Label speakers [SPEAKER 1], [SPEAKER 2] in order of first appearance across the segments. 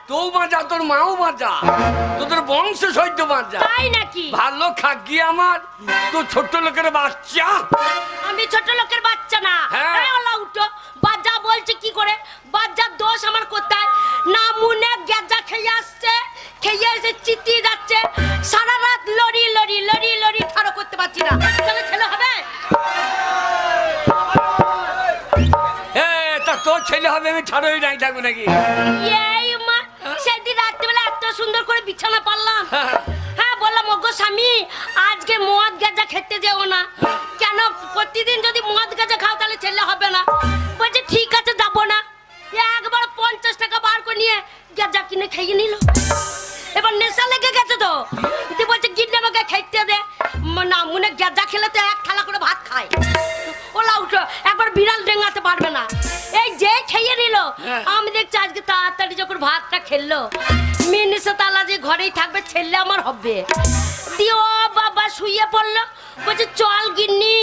[SPEAKER 1] তোও বাঁচা, তোর মাও বাঁচা, তোদের বংশ সৈন্য বাঁচা।
[SPEAKER 2] তাই নাকি?
[SPEAKER 1] ভালো খাকি আমার, তো ছোট্ট লোকের বাচ্চা।
[SPEAKER 2] আমি ছোট লোকের বাচ্চা না।
[SPEAKER 1] হ্যাঁ।
[SPEAKER 2] উঠো, বাচ্চা বলছে কি করে? বাচ্চার দোষ আমার কোথায়? না মুনে গেজা খেয়ে আসছে, খেয়ে এসে চিতিয়ে যাচ্ছে, সারা রাত লড়ি লড়ি লড়ি লড়ি ঠাড়ো করতে পারছি না। তাহলে ছেলে হবে?
[SPEAKER 1] তা তোর ছেলে হবে? আমি ঠাড়োই নাই থাকবো নাকি?
[SPEAKER 2] এই মা, সেদিন রাত্রিবেলা এত সুন্দর করে বিছানা পারলাম। হ্যাঁ, বললাম ওগো স্বামী, আজকে মদ গাঁজা খেতে যেও না। কেন? প্রতিদিন যদি মদ গাঁজা খাও তাহলে ছেলে হবে না। বলছে ঠিক আছে, যাবো না। একবার 50 টাকা বার করে নিয়ে গাঁজা কিনে খেয়ে নিল। এবার নেশা লেগে গেছে তো, বলছে গিন্নি আমাকে খেতে দে। না মনে গাঁজা খেলে তো এক থালা করে ভাত খায়। ওলা উঠো, একবার বিড়াল ডেঙ্গাতে পারবে না। এই যে খেয়ে নিল, আমি দেখছি আজকে তাড়াতাড়ি যখন ভাতটা খেললো, মিনিসে তালা যে ঘরেই থাকবে, ছেলে আমার হবে। দিয়ে ও বাবা শুয়ে পড়লো। বলছে চল গিন্নি,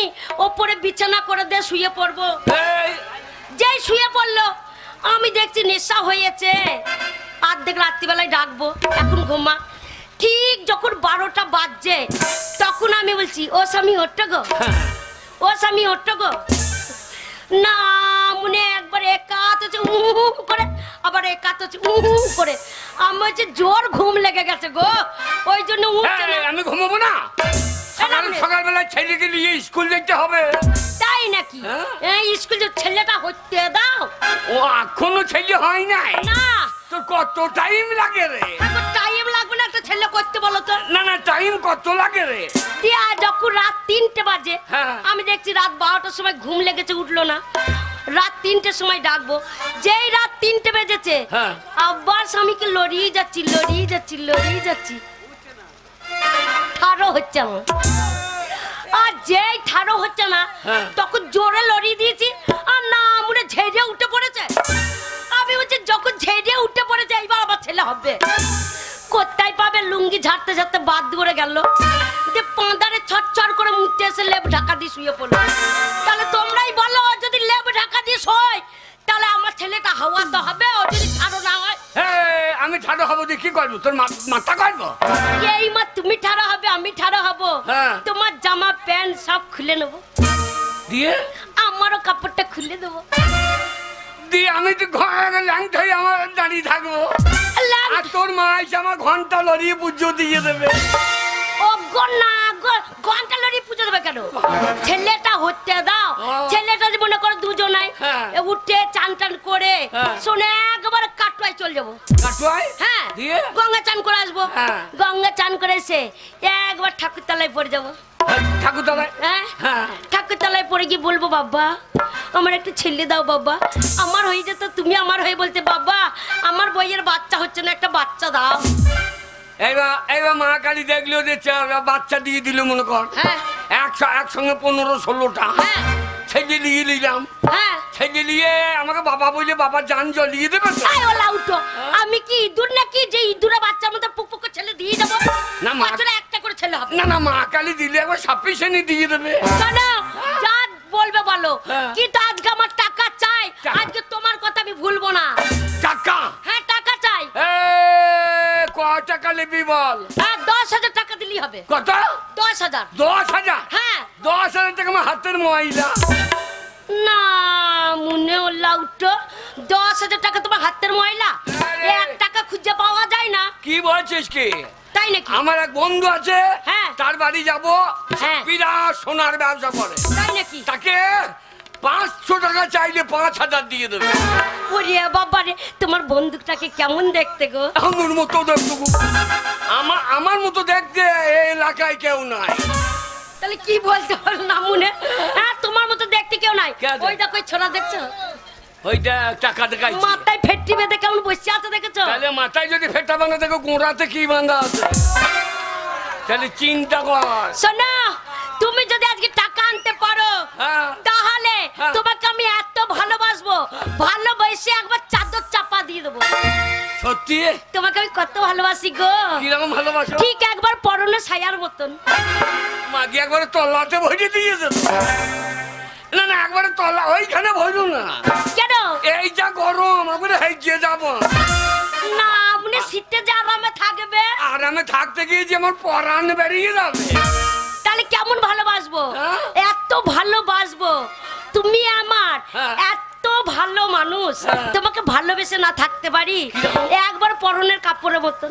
[SPEAKER 2] ওপরে বিছানা করে দে, শুয়ে পড়বো। যেই শুয়ে পড়লো, আমি দেখছি নেশা হয়েছে। অর্ধেক রাত্রিবেলায় ডাকবো, এখন ঘুমা। ঠিক যখন 12টা বাজছে, তখন আমি বলছি ও স্বামী ওঠো গো, ও স্বামী ওঠো গো। না মনে একবার একাত হচ্ছে করে, আবার একাত হচ্ছে করে। আমি হচ্ছে জোর ঘুম লেগে গেছে গো, ওই জন্য
[SPEAKER 1] আমি ঘুমাবো না। সকালবেলা ছেলেকে নিয়ে স্কুল যেতে হবে।
[SPEAKER 2] তাই নাকি? এই স্কুল যে ছেলেটা হতে দাও।
[SPEAKER 1] ও এখনো ছেলে হয় নাই?
[SPEAKER 2] না।
[SPEAKER 1] তো কত টাইম লাগে রে?
[SPEAKER 2] টাইম লাগবে না একটা ছেলে করতে, বলো তো?
[SPEAKER 1] না না, টাইম কত লাগে রে?
[SPEAKER 2] দিয়া যখন রাত 3টে বাজে, আমি দেখছি রাত 12টার সময় ঘুম লেগেছে, উঠলো না। রাত 3টের সময় ডাকবো, যেই রাত 3টে বেজেছে, আবার স্বামীকে লড়িয়ে যাচ্ছি লড়িয়ে যাচ্ছি লড়িয়ে যাচ্ছি, ঠাড়ো হচ্ছে আমার। আর যেই ঠাড়ো হচ্ছে না, তখন জোরে লড়িয়ে দিয়েছি, আর না মনে ঝেড়ে উঠে পড়েছে। আমি বলছি যখন ঝেড়ে উঠে পড়েছে, এইবার আবার ছেলে হবে। কোথায় পাবে? লুঙ্গি ঝাড়তে ঝাড়তে বাদ করে গেল, পাঁদারে ছটছট করে মুখতে এসে লেপ ঢাকা দিয়ে শুয়ে পড়লো। তাহলে তোমরাই বলো, যদি লেপ ঢাকা দিয়ে শোয় তাহলে আমার ছেলেটা হাওয়া তো হবে। ও যদি ঠাড়ো না হয়?
[SPEAKER 1] আমি ঠাড়ো হবো, দিয়ে কি করবো? তোর মাথা কাটবো?
[SPEAKER 2] এই মা, তুমি ঠাড়ো হবে, আমি ঠাড়ো হবো। তোমার জামা প্যান্ট সব খুলে নেবো,
[SPEAKER 1] দিয়ে
[SPEAKER 2] আমারও কাপড়টা খুলে দেবো,
[SPEAKER 1] দিয়ে আমি তো ঘরে ল্যাংটাই আমার দাঁড়িয়ে থাকবো। আর তোর মা এসে আমার ঘন্টা লড়িয়ে পুজো দিয়ে দেবে।
[SPEAKER 2] ও গো না, ঘন্টা লড়িয়ে পুজো দেবে কেন? ছেলেটা হতে দাও। ছেলেটা যে মনে করো দুজনাই উঠে চান টান করে শুনে একবার কাটুয়ায় চলে যাবো।
[SPEAKER 1] কাটুয়ায়?
[SPEAKER 2] হ্যাঁ, গঙ্গা চান করে আসবো। গঙ্গা চান করে এসে একবার ঠাকুরতলায় পড়ে যাবো।
[SPEAKER 1] ঠাকুরতলায়?
[SPEAKER 2] হ্যাঁ, ঠাকুরতলায় পড়ে গিয়ে বলবো বাবা আমার একটু ছেলে দাও বাবা। আমার হয়ে যেত, তুমি আমার হয়ে বলতে বাবা আমার বইয়ের বাচ্চা হচ্ছে না, একটা বাচ্চা দাও।
[SPEAKER 1] এইবার মা কালী দেখলেও যে বাচ্চা দিয়ে দিল মনে কর, একসঙ্গে 15-16টা ছেলে নিয়ে নিলাম। ছেলে নিয়ে আমাকে বাবা বলে বাবা জান জ্বলিয়ে দেবে।
[SPEAKER 2] আমি কি ইঁদুর নাকি যে ইঁদুরে বাচ্চার মধ্যে পুক ছেলে দিয়ে যাবো? না, মাত্র একটা করে ছেলে হবে।
[SPEAKER 1] না না, মা কালী দিলে একবার সাফিসিয়েন্ট দিয়ে দেবে।
[SPEAKER 2] না, যা বলবে বলো, কিন্তু আজকে আমার টাকা চাই। আজকে তোমার কথা আমি ভুলবো না।
[SPEAKER 1] টাকা?
[SPEAKER 2] হ্যাঁ, টাকা চাই।
[SPEAKER 1] কত টাকা নিবি বল?
[SPEAKER 2] 10,000 টাকা দিলেই হবে।
[SPEAKER 1] কত?
[SPEAKER 2] 10,000।
[SPEAKER 1] 10,000?
[SPEAKER 2] হ্যাঁ।
[SPEAKER 1] 10,000 টাকা আমার হাতের ময়লা।
[SPEAKER 2] না মনে হলো উঠো, 10,000 টাকা তোমার হাতের ময়লা? 1 টাকা খুঁজে পাওয়া যায় না।
[SPEAKER 1] কি বলছিস কি?
[SPEAKER 2] তাই নাকি?
[SPEAKER 1] আমার এক বন্ধু আছে, তার বাড়ি যাবো, বিরাট সোনার ব্যবসা করে।
[SPEAKER 2] তাই নাকি?
[SPEAKER 1] তাকে 500 টাকা চাইলে 5,000 দিয়ে দেবে।
[SPEAKER 2] ওরে বাবা রে, তোমার বন্ধুটাকে কেমন দেখতে গো?
[SPEAKER 1] আমার মতো দেখতে গো, আমার মতো দেখতে এই এলাকায় কেউ নাই।
[SPEAKER 2] তাহলে কি বলতে পারো না মনে? হ্যাঁ, তোমার মতো দেখতে কেউ নাই। ওই দেখো ছোড়া দেখছো,
[SPEAKER 1] ওইটা টাকা দেখাই,
[SPEAKER 2] মাথায় ফেটটি বেঁধে কেমন বসে আছে দেখেছো?
[SPEAKER 1] তাহলে মাথায় যদি ফেটা বাঁধা দেখো, গোড়াতে কি বাঁধা আছে, তাহলে চিন্তা কর।
[SPEAKER 2] শোনো, তুমি যদি আজকে টাকা আনতে পারো তাহলে তোমাকে আমি এত ভালোবাসবো, ভালোবেসে একবার চাদর চাপা দিয়ে দেবো।
[SPEAKER 1] সত্যি?
[SPEAKER 2] তোমাকে আমি কত ভালোবাসি গো।
[SPEAKER 1] কিরকম ভালোবাসো?
[SPEAKER 2] ঠিক একবার পরনে ছায়ার মতন।
[SPEAKER 1] মাকে একবারে তলাতে ভরে দিয়েছে। না না, একবারে তলা ওইখানে ভরো না।
[SPEAKER 2] কেন?
[SPEAKER 1] এই যা গরম, আমরা হেঁটে যাবো।
[SPEAKER 2] না
[SPEAKER 1] আরামে থাকতে গিয়ে যে আমার পরাণ বেরিয়ে যাবে।
[SPEAKER 2] তাহলে কেমন ভালোবাসবো? এত ভালোবাসবো, তুমি আমার এত ভালো মানুষ, তোমাকে ভালোবেসে না থাকতে পারি? একবার পরনের কাপড়ের মতন।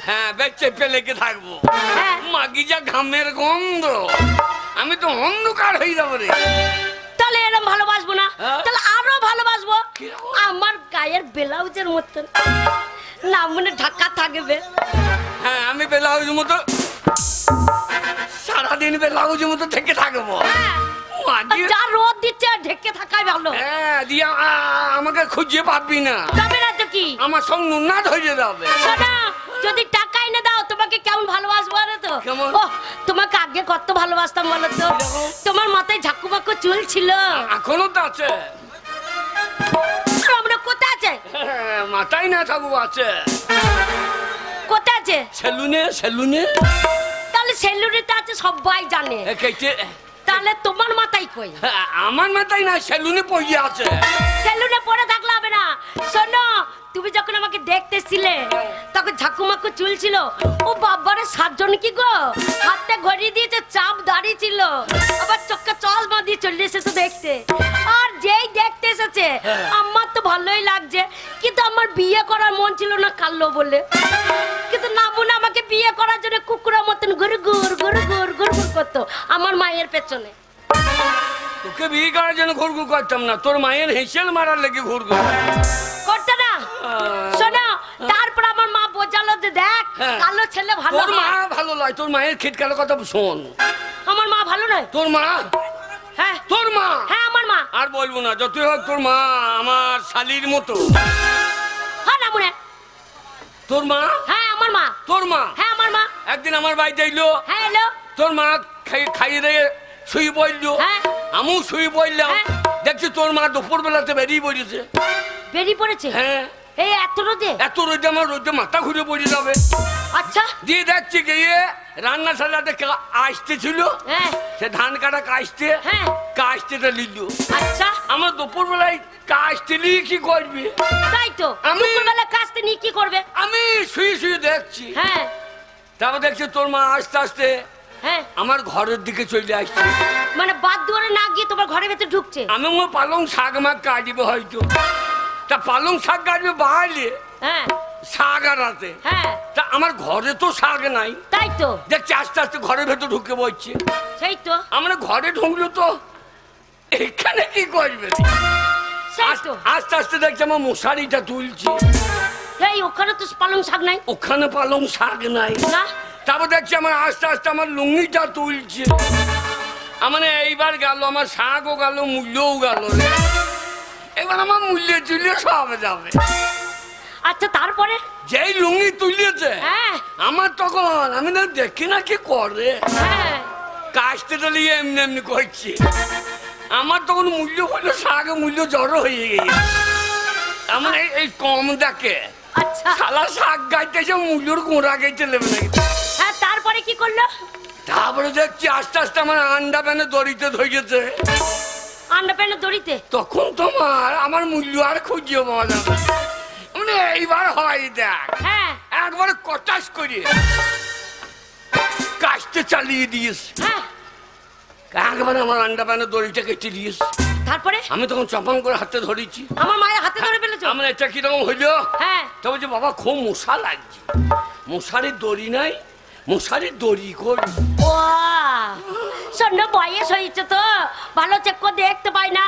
[SPEAKER 1] হ্যাঁ, বেশ চেপে লেগে থাকবো। মাগি যা ঘামের গন্ধ, আমি তো অন্ধকার হয়ে যাবো রে।
[SPEAKER 2] তাহলে এরকম ভালোবাসবো না, তাহলে আরো ভালোবাসবো আমার গায়ের ব্লাউজের মতন, না মনে ঢাকা থাকবে।
[SPEAKER 1] হ্যাঁ, আমি ব্লাউজের মতো সারাদিন ব্লাউজের মতো থেকে থাকবো।
[SPEAKER 2] যা রোদ দিচ্ছে ঢেকে থাকাই ভালো।
[SPEAKER 1] হ্যাঁ, দিয়া আমাকে খুঁজে পাবি না।
[SPEAKER 2] তবে না তো কি,
[SPEAKER 1] আমার সব নুনা ধরে যাবে।
[SPEAKER 2] শোনা, যদি টাকা এনে দাও তোমাকে কেমন ভালোবাসবো না তো। তোমাকে আগে কত ভালোবাসতাম বলো তো। তোমার মাথায় ঝাকু বাকু চুল ছিল,
[SPEAKER 1] এখনো তো আছে।
[SPEAKER 2] আমরা কোথায় আছে?
[SPEAKER 1] মাথায় না থাকবো, আছে।
[SPEAKER 2] কোথায় আছে?
[SPEAKER 1] সেলুনে। সেলুনে?
[SPEAKER 2] তাহলে সেলুনে তো আছে, সবাই জানে। তাহলে তোমার মাথায় কই?
[SPEAKER 1] আমার মাথায় না, সেলুনে পড়ে আছে।
[SPEAKER 2] সেলুনে পড়ে থাকলে হবে না। শোনো, তুমি যখন আমাকে দেখতেছিলে তখন ঝাকুমাকু চুল ছিল। ও বাবারে, সাতজন কি গো, হাতে ঘড়ি দিয়েছে, চাপ দাঁড়িয়ে ছিল, আবার চোখে চশমা দিয়ে চলে এসেছে দেখতে। আর যেই দেখতে এসেছে আমার তো ভালোই লাগছে, কিন্তু আমার বিয়ে করার মন ছিল না কালো বলে। কিন্তু না মনে আমাকে বিয়ে করার জন্য কুকুরের মতন ঘুর ঘুর ঘুর ঘুর ঘুর ঘুর করতো আমার মায়ের পেছনে।
[SPEAKER 1] তোকে বিয়ে করার জন্য ঘুরঘুর করতাম না, তোর মায়ের হেসেল মারার লেগে ঘুরঘুর
[SPEAKER 2] করতে না। শোনো, তারপর আমার মা বোঝালো যে দেখ, কালো ছেলে ভালো।
[SPEAKER 1] তোর মা ভালো নয়, তোর মায়ের খিটকালো কথা শোন।
[SPEAKER 2] আমার মা ভালো নয়?
[SPEAKER 1] তোর মা?
[SPEAKER 2] হ্যাঁ,
[SPEAKER 1] তোর মা।
[SPEAKER 2] হ্যাঁ, আমার মা।
[SPEAKER 1] আর বলবো না, যতই হোক তোর মা আমার শালির মতো।
[SPEAKER 2] হ্যাঁ না মনে?
[SPEAKER 1] তোর মা?
[SPEAKER 2] হ্যাঁ, আমার মা।
[SPEAKER 1] তোর মা?
[SPEAKER 2] হ্যাঁ, আমার মা।
[SPEAKER 1] একদিন আমার বাড়িতে এলো।
[SPEAKER 2] হ্যাঁ, এলো।
[SPEAKER 1] তোর মা খাইয়ে দিয়ে শুয়ে পড়লো, আমিও শুয়ে পড়লাম। দেখছি তোর মা দুপুর বেলাতে বেরিয়ে পড়েছে।
[SPEAKER 2] বেরিয়ে পড়েছে?
[SPEAKER 1] হ্যাঁ।
[SPEAKER 2] এই এত রোদে?
[SPEAKER 1] এত রোদে আমার রোদে মাথা ঘুরে পড়ে যাবে।
[SPEAKER 2] আচ্ছা।
[SPEAKER 1] দিয়ে দেখছি গিয়ে রান্নাশালাতে আসতে ছিল, সে ধান কাটা কাশতে, কাশতেটা নিল।
[SPEAKER 2] আচ্ছা।
[SPEAKER 1] আমার দুপুর বেলায় কাশতে নিয়ে কি করবে?
[SPEAKER 2] তাই তো, দুপুর বেলা কাশতে নিয়ে কি করবে?
[SPEAKER 1] আমি শুয়ে শুয়ে দেখছি।
[SPEAKER 2] হ্যাঁ।
[SPEAKER 1] তারপর দেখছি তোর মা আস্তে আস্তে আমার ঘরের দিকে চলে আসছে।
[SPEAKER 2] মানে বাদ দুয়ারে না গিয়ে তোমার ঘরের ভেতর ঢুকছে?
[SPEAKER 1] আমি পালং শাক মাক কাটবে হয়তো, তা পালং শাক কাটবে বাড়লে শাক আনাতে, তা আমার ঘরে তো শাক নাই।
[SPEAKER 2] তাই তো
[SPEAKER 1] দেখছি আস্তে আস্তে ঘরের ভেতর ঢুকে বসছে।
[SPEAKER 2] সেই তো
[SPEAKER 1] আমরা ঘরে ঢুকলো তো এখানে কি করবে? আস্তে আস্তে দেখছি আমার মশারিটা তুলছি।
[SPEAKER 2] এই ওখানে তো পালং শাক নাই।
[SPEAKER 1] ওখানে পালং শাক নাই
[SPEAKER 2] না।
[SPEAKER 1] তারপর দেখছি আমার আস্তে আস্তে আমার লুঙ্গিটা তুলছে। আমার এইবার গেল, আমার শাকও গেল, মূল্যও গেল। এবার আমার মূল্য চুলে সব যাবে।
[SPEAKER 2] আচ্ছা, তারপরে
[SPEAKER 1] যেই লুঙ্গি তুলিয়েছে আমার তখন আমি না দেখি না কি করে, কাশতে নিয়ে এমনি এমনি করছি। আমার তখন মূল্য হলো শাক, মূল্য জড়ো হয়ে গেছে। আমার এই কম দেখে শালা শাক গাইতেছে, মূল্যর গোড়া গাইতে লেবে নাকি।
[SPEAKER 2] হ্যাঁ, তারপরে কি করলো?
[SPEAKER 1] তারপরে দেখছি আস্তে আস্তে আমার আন্ডা প্যানে দড়িতে ধরেছে।
[SPEAKER 2] আন্ডা প্যানে দড়িতে?
[SPEAKER 1] তখন তোমার আমার মূল্য আর খুঁজিয়ে পাওয়া যাবে। মানে এইবার হয় দেখ, একবার কটাস করে কাশতে চালিয়ে দিয়েছ, একবার আমার আন্ডা প্যানে দড়িটা কেটে দিয়েছ।
[SPEAKER 2] তারপরে
[SPEAKER 1] আমি তখন চপাং করে হাতে ধরেছি।
[SPEAKER 2] আমার মায়ের হাতে ধরে ফেলেছো?
[SPEAKER 1] আমার এটা কিরকম হইলো, তো বলছে বাবা খুব মশা লাগছে, মশারির দড়ি নাই, মশারির দড়ি করি।
[SPEAKER 2] ও শোনো, বয়স হয়েছে তো, ভালো চেক করে দেখতে পাই না।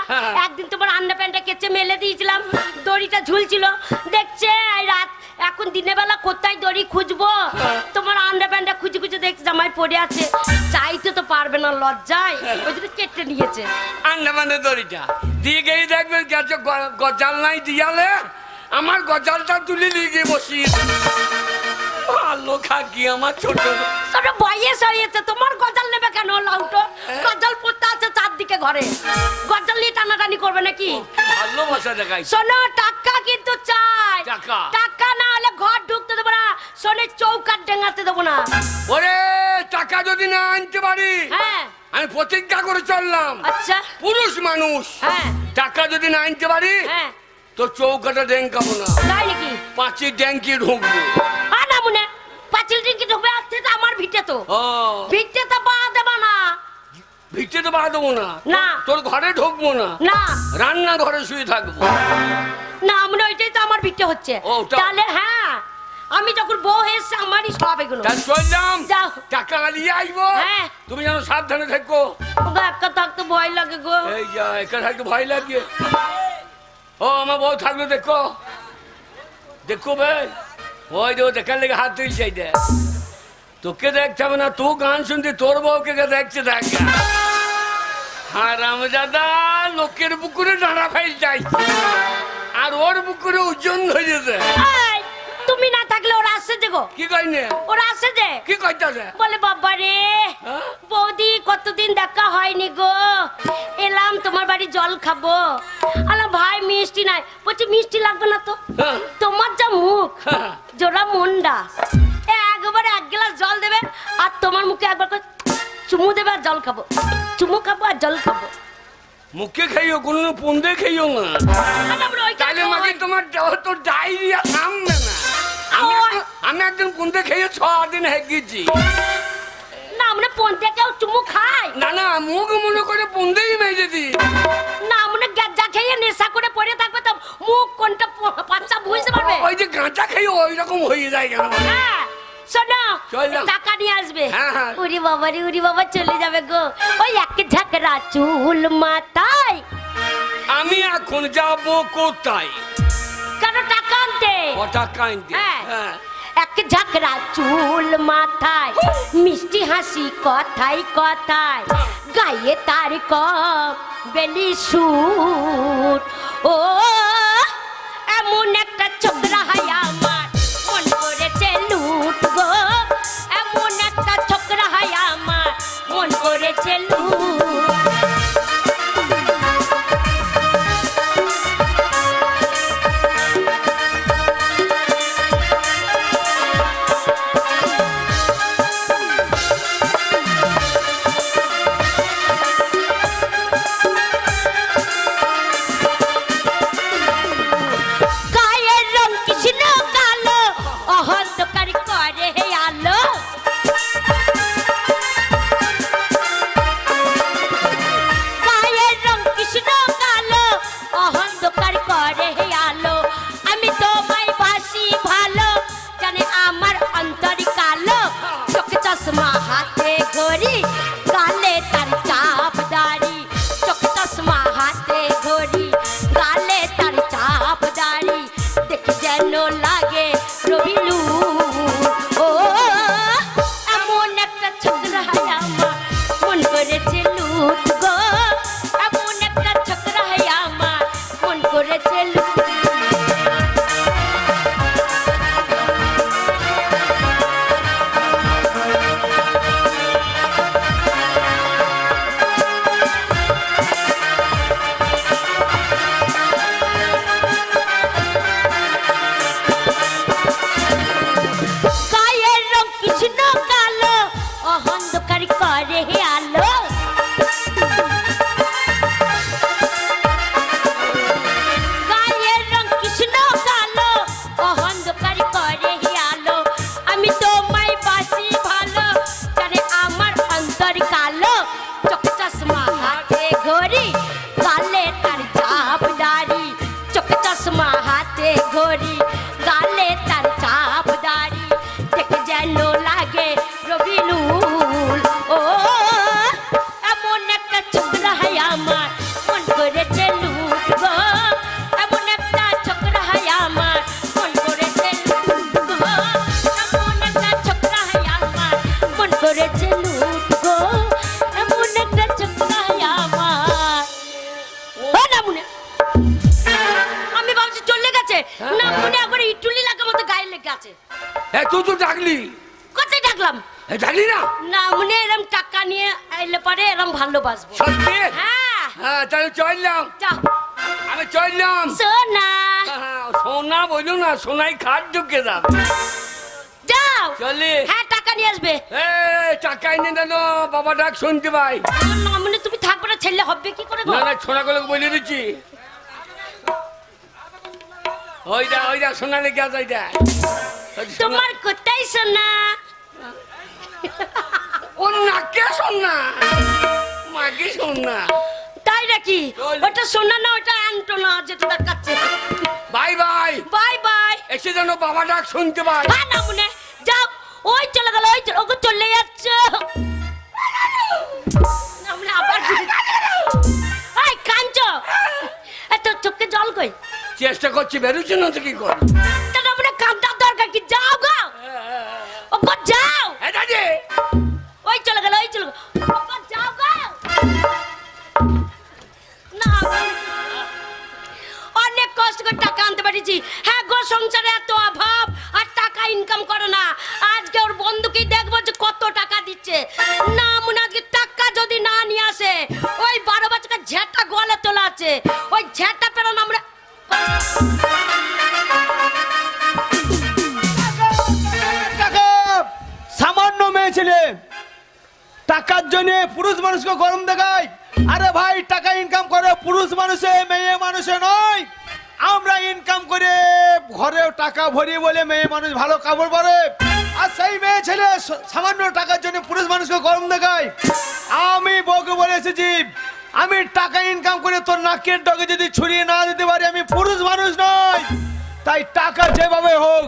[SPEAKER 2] একদিন তোমার আন্ডা প্যান্টটা কেচে মেলে দিয়েছিলাম, দড়িটা ঝুলছিল। দেখছে রাত, এখন দিনের বেলা কোথায় দড়ি খুঁজবো, তোমার আন্ডা প্যান্টটা খুঁজে খুঁজে দেখছে জামাই পড়ে আছে, চাইতে তো পারবে না লজ্জায়, ওই জন্য কেটে নিয়েছে
[SPEAKER 1] আন্ডা প্যান্টের দড়িটা। দিয়ে গিয়ে দেখবে গেছে গজাল নাই দিয়ালে, আমার গজালটা তুলে নিয়ে গিয়ে বসিয়ে। ভালো খাকি আমার ছোট
[SPEAKER 2] ছোট বয়স হয়েছে, তোমার গজাল নেবে কেন? লাউটো গজাল পড়তে আছে চারদিকে ঘরে, গজাল নিয়ে টানাটানি করবে নাকি?
[SPEAKER 1] ভালোবাসা দেখাই।
[SPEAKER 2] শোনো, টাকা কিন্তু চাই, টাকা না হলে ঘর ঢুকতে দেবো না, শোনে চৌকাট ডেঙ্গাতে দেবো না।
[SPEAKER 1] ওরে টাকা যদি না আনতে পারি, আমি প্রতিজ্ঞা করে চললাম।
[SPEAKER 2] আচ্ছা,
[SPEAKER 1] পুরুষ মানুষ, টাকা যদি না আনতে পারি তো চৌকাটা ডেঙ্কাবো না।
[SPEAKER 2] তাই নাকি?
[SPEAKER 1] পাঁচি ডেঙ্কি ঢুকবো।
[SPEAKER 2] না মনে পাঁচিল ডিঙ্কি ঢুকবে আসছে তো আমার ভিটে তো
[SPEAKER 1] ও
[SPEAKER 2] ভিটে তো বাড়া দেবা না
[SPEAKER 1] ভিটে তো বাড়া দেবো না
[SPEAKER 2] না
[SPEAKER 1] তোর ঘরে ঢুকবো না
[SPEAKER 2] না
[SPEAKER 1] রান্না ঘরে শুয়ে থাকবো
[SPEAKER 2] না মানে ওইটাই তো আমার ভিটে হচ্ছে
[SPEAKER 1] ওটা।
[SPEAKER 2] তাহলে হ্যাঁ আমি যখন বউ এসছে আমারই সব এগুলো
[SPEAKER 1] তাই চললাম
[SPEAKER 2] যাও
[SPEAKER 1] টাকা নিয়ে আসবো
[SPEAKER 2] হ্যাঁ
[SPEAKER 1] তুমি যেন সাবধানে থাকো
[SPEAKER 2] ওগো একা থাকতে ভয় লাগে গো
[SPEAKER 1] এই যা একা থাকতে ভয় লাগে ও আমার বউ থাকলো দেখো দেখো ভাই ওই যে দেখার লেগে হাত তুলছে এই দেখ তোকে দেখতে হবে না তুই গান শুনতে তোর বউকে দেখছে দেখ হ্যাঁ রামজাদা লোকের বুকুরে দাঁড়া ফাইল যাই আর ওর বুকুরে ওজন হয়ে যেতে
[SPEAKER 2] এই, তুমি না থাকলে ওরা আসছে যে গো
[SPEAKER 1] কি কইনে
[SPEAKER 2] ওরা আসছে যে
[SPEAKER 1] কি কইতাছে
[SPEAKER 2] বলে বাবা রে
[SPEAKER 1] হ্যাঁ?
[SPEAKER 2] বৌদি কতদিন দেখা হয়নি গো এলাম তোমার বাড়ি জল খাবো আলা ভাই মিষ্টি নাই বলছে মিষ্টি লাগবে না তো
[SPEAKER 1] হ্যাঁ।
[SPEAKER 2] তোমার যা মুখ
[SPEAKER 1] হ্যাঁ।
[SPEAKER 2] জোড়া মুন্ডা একবারে এক গ্লাস জল দেবে আর তোমার মুখে একবার করে চুমু দেবে আর জল খাবো চুমু খাবো আর জল খাবো
[SPEAKER 1] মুখে খাইও কোনো পুন্দে খাইও না
[SPEAKER 2] আর আমরা ওই
[SPEAKER 1] তাহলে মাকে তোমার তোর ডায়রিয়া থামবে না আমি একদিন পুন্দে খেয়ে 6 দিন হেগেছি
[SPEAKER 2] না আমরা পন্থে কেউ চুমু খাই
[SPEAKER 1] না না মুখ মনে করে পুন্দেই মেজে দি
[SPEAKER 2] না আমরা গাঁজা খেয়ে নেশা করে পড়ে থাকবে তো মুখ কোনটা বাচ্চা বুঝতে পারবে
[SPEAKER 1] ওই যে গাঁজা খেয়ে ওই রকম হয়ে যায় কেন
[SPEAKER 2] হ্যাঁ শোনো
[SPEAKER 1] চল
[SPEAKER 2] টাকা নিয়ে আসবে
[SPEAKER 1] হ্যাঁ, হ্যাঁ।
[SPEAKER 2] উরি বাবা রে উরি বাবা চলে যাবে গো ওই এক ঝাঁকড়া চুল মাথায়
[SPEAKER 1] আমি এখন যাব কোথায়
[SPEAKER 2] কেন টাকা আনতে
[SPEAKER 1] ও টাকা আনতে
[SPEAKER 2] হ্যাঁ।
[SPEAKER 1] হ্যাঁ
[SPEAKER 2] এক ঝাঁকড়া চুল মাথায় মিষ্টি হাসি কথাই কথায় গায়ে তার কম বেলি সুট ও এমন একটা ছোকরা হায় আমার মন করেছে লুট গো এমন একটা ছোকরা হায় আমার মন করেছে লুট গায়ের রং কৃষ্ণ কালো অহন্তকার করে হে আলো গায়ের রং কৃষ্ণ কালো অহন্তকার করে হে আলো আমি তোমায় বাসি ভালো জানে আমার অন্তর কালো চোখে চশমা হাতে ঘড়ি গালে তার চাপ দাড়ি চোখে চশমা হাতে ঘড়ি গালে তার চাপ দাড়ি দেখে যেন লাগে রবিলু ও এমন একটা ছোকরা হায় আমার মন করেছে লুট গো এমন একটা ছোকরা হায় আমার মন করেছে লুট গায়ের রং কৃষ্ণ কালো অহন্তকার করে হে আলো গায়ের রং কৃষ্ণ কালো অহন্তকার করে হে আলো আমি তোমায় বাসি ভালো জানে আমার অন্তর কালো চোখে চশমা হাতে ঘড়ি গালে তার চাপ দাড়ি চোখে চশমা হাতে ঘড়ি গালে তার চাপ দাড়ি দেখে যেন লাগে রবিলুল ও এমন একটা ছোকরা হায় আমার মন করেছে লুট গো এমন একটা ছোকরা হায় আমার মন করেছে লুট গো এমন একটা ছোকরা হায় আমার মন করেছে লুট গো এমন একটা ছোকরা হায় আমার ও না মনে আমি ভাবছি চলে গেছে না মনে একবার ইটুলি লাগা মতো গায়ে লেগে আছে
[SPEAKER 1] তুই তো ডাকলি
[SPEAKER 2] কোথায় ডাকলাম
[SPEAKER 1] ডাকলি না
[SPEAKER 2] না মনে এরম টাকা নিয়ে এলে পরে এরম ভালোবাসবো
[SPEAKER 1] সত্যি
[SPEAKER 2] হ্যাঁ
[SPEAKER 1] হ্যাঁ তাহলে চললাম
[SPEAKER 2] যা
[SPEAKER 1] আমি চললাম
[SPEAKER 2] সোনা
[SPEAKER 1] সোনা বললো না সোনাই খাট ঢুকে যাবে
[SPEAKER 2] যাও
[SPEAKER 1] চলি
[SPEAKER 2] হ্যাঁ টাকা নিয়ে আসবে
[SPEAKER 1] টাকা এনে দেন বাবা ডাক শুনতে পাই
[SPEAKER 2] না মানে তুমি থাকবে না ছেলে হবে কি করে গো
[SPEAKER 1] না না ছোড়াগুলো বলে দিচ্ছি ওইটা সোনা লেগে আছে ওইটা
[SPEAKER 2] তোমার কোথায় সোনা?
[SPEAKER 1] ও নাকে সোনা, মাকে সোনা।
[SPEAKER 2] তাই নাকি? ওটা সোনা না, ওটা অ্যান্টোনা যেটা দেখাচ্ছে।
[SPEAKER 1] Bye bye
[SPEAKER 2] bye bye.
[SPEAKER 1] এসে যেন বাবা ডাক শুনতে পাই।
[SPEAKER 2] হ্যাঁ না মনে যাও, ওই চলে গেল, ওই ওকে চলে যাচ্ছে। আবার এই কাঞ্চো, এত চোখে জল কই?
[SPEAKER 1] চেষ্টা করছি, বেরোচ্ছে না তো কি কর?
[SPEAKER 2] তাহলে আমরা কান্দার দরকার কি? যাও গো, ওকে যাও। ওই চলে গেল, ওই চলে গেল, ওকে যাও গো। না অনেক কষ্ট করে টাকা আনতে পারিছি। হ্যাঁ গো, সংসারে এত অভাব আর টাকা ইনকাম করে না। আজকে ওর বন্ধুকে দেখবো যে কত টাকা দিচ্ছে। না মনে আজকে টাকা যদি না নিয়ে আসে, ওই 12 বছরের ঝেঁটা গলে তোলা আছে, ওই ঝেঁটা পেরোন আমরা।
[SPEAKER 3] সামান্য মেয়ে ছেলে টাকার জন্য পুরুষ মানুষকে গরম দেখায়। আরে ভাই, টাকা ইনকাম করে পুরুষ মানুষে, মেয়ে মানুষে নয়। আমরা ইনকাম করে ঘরেও টাকা ভরি বলে মেয়ে মানুষ ভালো কাপড় পরে, আর সেই মেয়ে ছেলে সামান্য টাকার জন্য পুরুষ মানুষকে গরম দেখায়। আমি বউকে বলে এসেছি, আমি টাকা ইনকাম করে তোর নাকের ডগে যদি ছুরিয়ে না দিতে পারি আমি পুরুষ মানুষ নয়। তাই টাকা যেভাবে হোক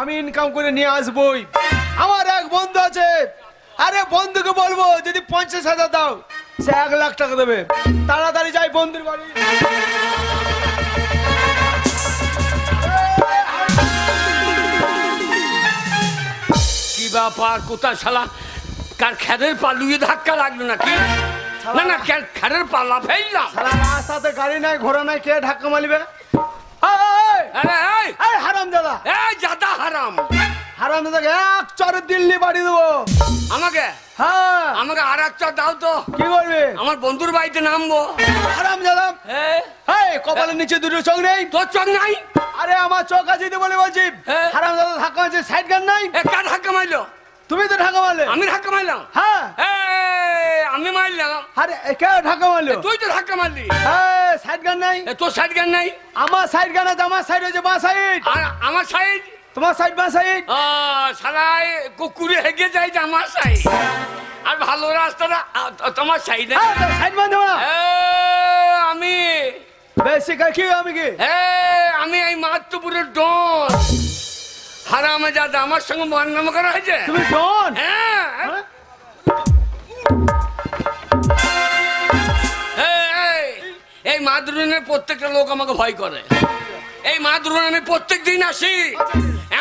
[SPEAKER 3] আমি ইনকাম করে নিয়ে আসবই। আমার এক বন্ধু আছে, আরে বন্ধুকে বলবো যদি 50,000 দাও সে 1 লাখ টাকা দেবে। তাড়াতাড়ি যাই বন্ধুর বাড়ি।
[SPEAKER 1] কি ব্যাপার? কোথায় শালা কার খেরের পালুয়ে ধাক্কা লাগলো নাকি? না না, খেরের পাল্লা ফেললাম।
[SPEAKER 3] শালা রাস্তাতে গাড়ি নাই, ঘোড়া নাই, কে ধাক্কা মারবে? হারাম দাদা,
[SPEAKER 1] এই জাদা হারাম।
[SPEAKER 3] হারাম দাদাকে এক চরে দিল্লি বাড়ি দেবো।
[SPEAKER 1] আমাকে?
[SPEAKER 3] হ্যাঁ,
[SPEAKER 1] আমাকে আর এক চর দাও তো।
[SPEAKER 3] কি করবে?
[SPEAKER 1] আমার বন্ধুর বাড়িতে নামবো।
[SPEAKER 3] হারাম দাদা, কপালের নিচে দুটো চোখ নেই?
[SPEAKER 1] তোর চোখ নাই?
[SPEAKER 3] আরে আমার চোখ আছে বলে বলছি। হারাম দাদা ধাক্কা মারছে, সাইড গান নাই?
[SPEAKER 1] কার ধাক্কা মারলো?
[SPEAKER 3] তুমি তো ধাক্কা মারলে।
[SPEAKER 1] আমি ধাক্কা মারলাম?
[SPEAKER 3] হ্যাঁ,
[SPEAKER 1] আমি মারলাম।
[SPEAKER 3] আরে কে ধাক্কা মারলো?
[SPEAKER 1] তুই তো ধাক্কা মারলি।
[SPEAKER 3] সাইড গান নাই?
[SPEAKER 1] তোর সাইড গান নাই?
[SPEAKER 3] আমার সাইড গান আছে, আমার সাইড হচ্ছে বাঁ সাইড।
[SPEAKER 1] আমার সাইড?
[SPEAKER 3] তোমার সাইড বাঁ সাইড।
[SPEAKER 1] শালাই কুকুরে হেগে যাই আমার সাইড, আর ভালো রাস্তাটা তোমার সাইড।
[SPEAKER 3] সাইড বাঁধ দেবো না
[SPEAKER 1] আমি।
[SPEAKER 3] বেশি কি আমি কি?
[SPEAKER 1] আমি এই মাতপুরের ডন। হারামে যাদা আমার সঙ্গে বদনাম করা হয়েছে।
[SPEAKER 3] তুমি ডন?
[SPEAKER 1] হ্যাঁ। এই মাদুরনের প্রত্যেকটা লোক আমাকে ভয় করে। এই মাদুরন আমি প্রত্যেক দিন আসি,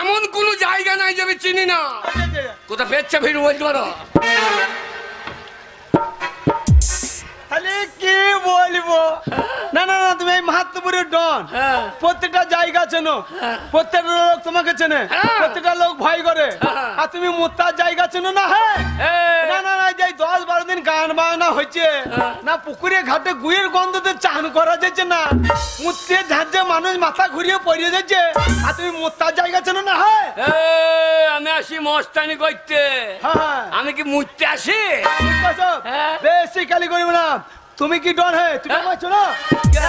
[SPEAKER 1] এমন কোন জায়গা নাই যে আমি চিনি না। কোথা পেচ্ছে ভিড় বলতে পারো?
[SPEAKER 3] কি বলবো? না না না, তুমি এই মাহাত্মপুরের ডন, প্রত্যেকটা জায়গা চেনো, প্রত্যেকটা লোক তোমাকে চেনে, প্রত্যেকটা লোক ভয় করে, আর তুমি মুত্তার জায়গা চেনো না? হ্যাঁ, না না না, যে 10-12 দিন গান বাজনা হচ্ছে না, পুকুরে ঘাটে গুয়ের গন্ধতে চান করা যাচ্ছে না, মুত্তে ঝাঁঝে মানুষ মাথা ঘুরিয়ে পড়িয়ে যাচ্ছে, আর তুমি মুত্তার জায়গা চেনো না? হ্যাঁ,
[SPEAKER 1] আমি আসি মস্তানি করতে। আমি কি মুততে আসি?
[SPEAKER 3] বেশি কালি করিব না। তুমি কি ডন? হে তুমি বলছো না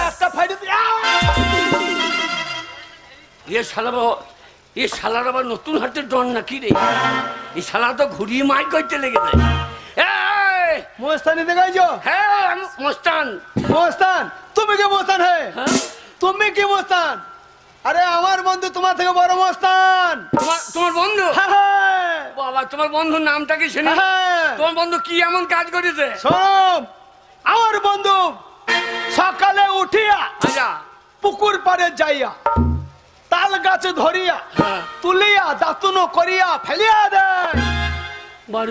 [SPEAKER 3] একটা ফাইট।
[SPEAKER 1] এ শালার আবার নতুন হাতের ডন নাকি রে? এই শালা তো ঘুরিয়ে মাই করতে লেগেছে।
[SPEAKER 3] মোস্তানি দেখাইছো?
[SPEAKER 1] হ্যাঁ, মস্তান।
[SPEAKER 3] মোস্তান? তুমি কি মোস্তান? হে তুমি কি মোস্তান? আরে আমার বন্ধু তোমার থেকে বড় মোস্তান।
[SPEAKER 1] তোমার বন্ধু?
[SPEAKER 3] হ্যাঁ
[SPEAKER 1] বাবা, তোমার বন্ধুর নামটা কি শুনি? তোমার বন্ধু কি এমন কাজ করেছে?
[SPEAKER 3] শোনো, আমার বন্ধু সকালে উঠিয়া পুকুর পাড়ে যাইয়া তাল গাছে ধরিয়া তুলিয়া দাতুন করিয়া ফেলিয়া দেয়।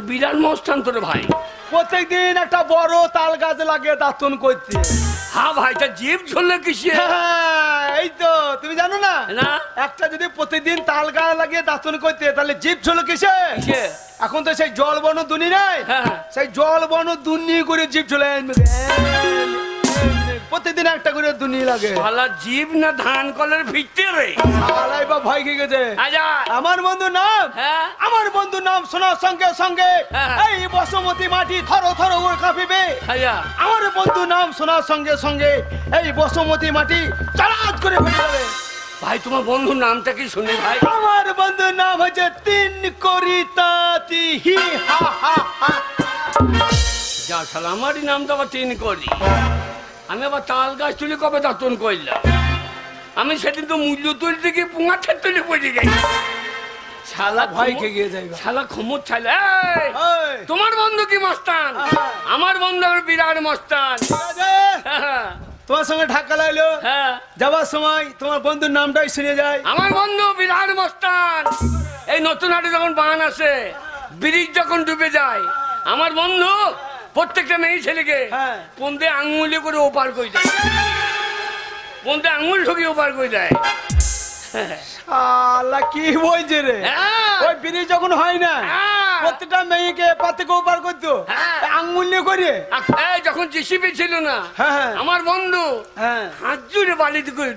[SPEAKER 1] বিরাট মস্তান তোর ভাই।
[SPEAKER 3] প্রত্যেকদিন একটা বড় তাল গাছ লাগে দাতুন করতে।
[SPEAKER 1] হ্যাঁ ভাই, তা জীব ঝরলে কিসে?
[SPEAKER 3] এই তো তুমি জানো না?
[SPEAKER 1] না,
[SPEAKER 3] একটা যদি প্রতিদিন তাল গাছ লাগিয়ে দাতুন করতে তাহলে জীব ঝরলে কিসে? এখন তো সেই জল বন দুনি নাই, সেই জল বন দুনি করে জীব ঝলে প্রতিদিন একটা করে দুনি লাগে।
[SPEAKER 1] শালা জীব না ধান কলের ভিতরে?
[SPEAKER 3] শালাই বা ভয় খেয়ে গেছে। আমার বন্ধু নাম, আমার বন্ধু নাম শোনার সঙ্গে সঙ্গে এই বসুমতী মাটি থর থর ওর কাঁপিবে। আমার বন্ধু নাম শোনার সঙ্গে সঙ্গে এই বসুমতী মাটি চালাত করে ফেলে যাবে।
[SPEAKER 1] ভাই তোমার বন্ধুর নামটা কি শুনি ভাই?
[SPEAKER 3] আমার বন্ধুর নাম হচ্ছে তিন করিতাতি হি হা হা হা।
[SPEAKER 1] যা শালা আমারই নাম তো আবার তিন করি। আমি আবার তাল গাছ তুলে কবে দাঁতন করলাম। আমি সেদিন তো মূল্য তুলতে গিয়ে পুঙা ঠের তুলে পড়ে গেছি। শালা
[SPEAKER 3] ভয় খেয়ে গিয়ে যাইবা।
[SPEAKER 1] শালা খমুর ছালে।
[SPEAKER 3] এই,
[SPEAKER 1] তোমার বন্ধু কি মস্তান? আমার বন্ধু আবার বিরাট মস্তান। হ্যাঁ,
[SPEAKER 3] তোমার সঙ্গে ঢাকা লাগলো,
[SPEAKER 1] হ্যাঁ।
[SPEAKER 3] যাবার সময় তোমার বন্ধুর নামটাই শুনে যায়।
[SPEAKER 1] আমার বন্ধু বিরাট মস্তান। এই নতুন হাটে যখন বান আসে, ব্রিজ যখন ডুবে যায়, আমার বন্ধু প্রত্যেকটা মেয়ে ছেলেকে
[SPEAKER 3] হ্যাঁ।
[SPEAKER 1] পন্দে আঙুলে করে ওপার করে দেয়। পন্দে আঙুল ঢুকিয়ে ওপার করে দেয়।
[SPEAKER 3] শালা কি বলছে রে?
[SPEAKER 1] হ্যাঁ।
[SPEAKER 3] ওই ব্রিজ যখন হয় না,
[SPEAKER 1] হ্যাঁ।
[SPEAKER 3] প্রত্যেকটা মেয়েকে পাতে কোপার করতো,
[SPEAKER 1] হ্যাঁ।
[SPEAKER 3] আঙ্গুল নিয়ে করে।
[SPEAKER 1] এই যখন জিসিপি ছিল না,
[SPEAKER 3] হ্যাঁ।
[SPEAKER 1] আমার বন্ধু
[SPEAKER 3] হ্যাঁ।
[SPEAKER 1] হাত জুড়ে বালিতে করে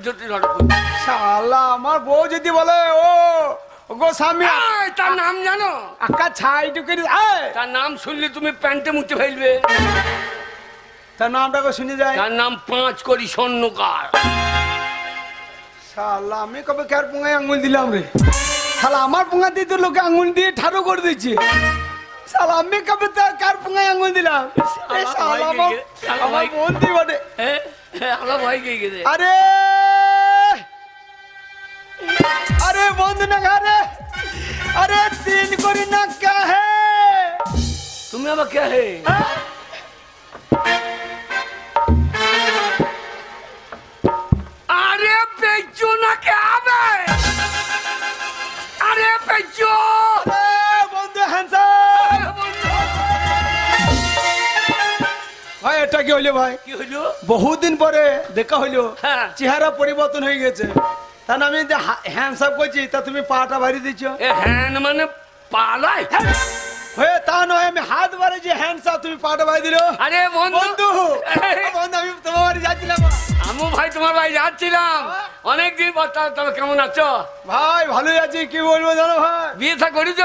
[SPEAKER 3] শালা আমার বউ যদি বলে ও গো স্বামী,
[SPEAKER 1] তার নাম জানো?
[SPEAKER 3] আকা ছাই টুকে
[SPEAKER 1] তার নাম শুনলে তুমি প্যান্টে মুতে ফেলবে।
[SPEAKER 3] তার নামটাকে শুনে যায়।
[SPEAKER 1] তার নাম 5 করি স্বর্ণকার।
[SPEAKER 3] শালা আমি কবে কার পুঙ্গায় আঙ্গুল দিলাম রে? শালা আমার পুঙ্গা দিয়ে তো লোকে আঙ্গুল দিয়ে ঠাড়ো করে দিচ্ছে। শালা আমি কবে তার কার পুঙ্গায় আঙ্গুল দিলাম? এই শালা আমার বন্ধু বটে।
[SPEAKER 1] আমরা ভয় খেয়ে গেছে।
[SPEAKER 3] আরে अरे बंद ना घरे, अरे तीन कोरी ना क्या है?
[SPEAKER 1] तुम्हें अब क्या है? अरे पेचो ना क्या है? अरे पेचो!
[SPEAKER 3] अरे बंद हैंसा! भाई এটা কি হলো ভাই?
[SPEAKER 1] কি হলো?
[SPEAKER 3] বহুত দিন পরে দেখা হলো,
[SPEAKER 1] হ্যাঁ।
[SPEAKER 3] চেহারা পরিবর্তন হয়ে গেছে। তা আমি যে হ্যান্ডসাপ করছি, তা তুমি পাটা ভারী দিচ্ছ।
[SPEAKER 1] এ হ্যান্ড মানে পালাই?
[SPEAKER 3] হয়ে তা নয়, আমি হাত বাড়ে যে হ্যান্ডসাপ তুমি পাটা ভারী দিল।
[SPEAKER 1] আরে বন্ধু
[SPEAKER 3] বন্ধু বন্ধু আমি তোমার বাড়ি যাচ্ছিলাম।
[SPEAKER 1] আমু ভাই তোমার ভাই যাচ্ছিলাম অনেকদিন পর। তবে কেমন আছো
[SPEAKER 3] ভাই? ভালোই আছি, কি বলবো জানো ভাই?
[SPEAKER 1] বিয়ে থা করেছ?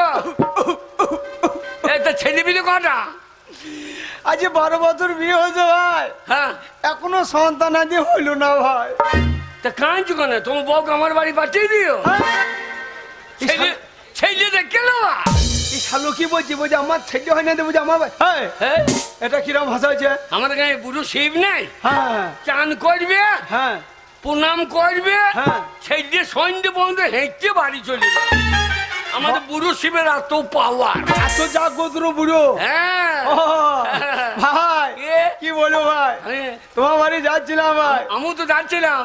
[SPEAKER 1] এই তো ছেলে বিলে কটা?
[SPEAKER 3] আজ 12 বছর বিয়ে হয়েছে ভাই,
[SPEAKER 1] হ্যাঁ।
[SPEAKER 3] এখনো সন্তান আদি হইল না ভাই।
[SPEAKER 1] তা কাঁদছো কেন? তোমার বউকে আমার বাড়ি পাঠিয়ে দিও। ছেলে ছেলে দেখে নেওয়া।
[SPEAKER 3] এই শালো কি বলছি? বলছে আমার ছেলে হয় না, বলছে আমার ভাই। হ্যাঁ,
[SPEAKER 1] হ্যাঁ,
[SPEAKER 3] এটা কিরম ভাষা হয়েছে?
[SPEAKER 1] আমাদের গায়ে বুড়ো শিব নাই?
[SPEAKER 3] হ্যাঁ
[SPEAKER 1] চান করবে,
[SPEAKER 3] হ্যাঁ
[SPEAKER 1] প্রণাম করবে,
[SPEAKER 3] হ্যাঁ।
[SPEAKER 1] ছেলে সন্ধ্যে পর্যন্ত হেঁটে বাড়ি চলে যাবে। আমাদের বুড়ো শিবের এত পাওয়ার।
[SPEAKER 3] এত জাগ্রত বুড়ো।
[SPEAKER 1] হ্যাঁ।
[SPEAKER 3] ও, ভাই
[SPEAKER 1] কে?
[SPEAKER 3] কি বলবো ভাই,
[SPEAKER 1] হ্যাঁ,
[SPEAKER 3] তোমার বাড়ি যাচ্ছিলাম ভাই,
[SPEAKER 1] আমি তো যাচ্ছিলাম।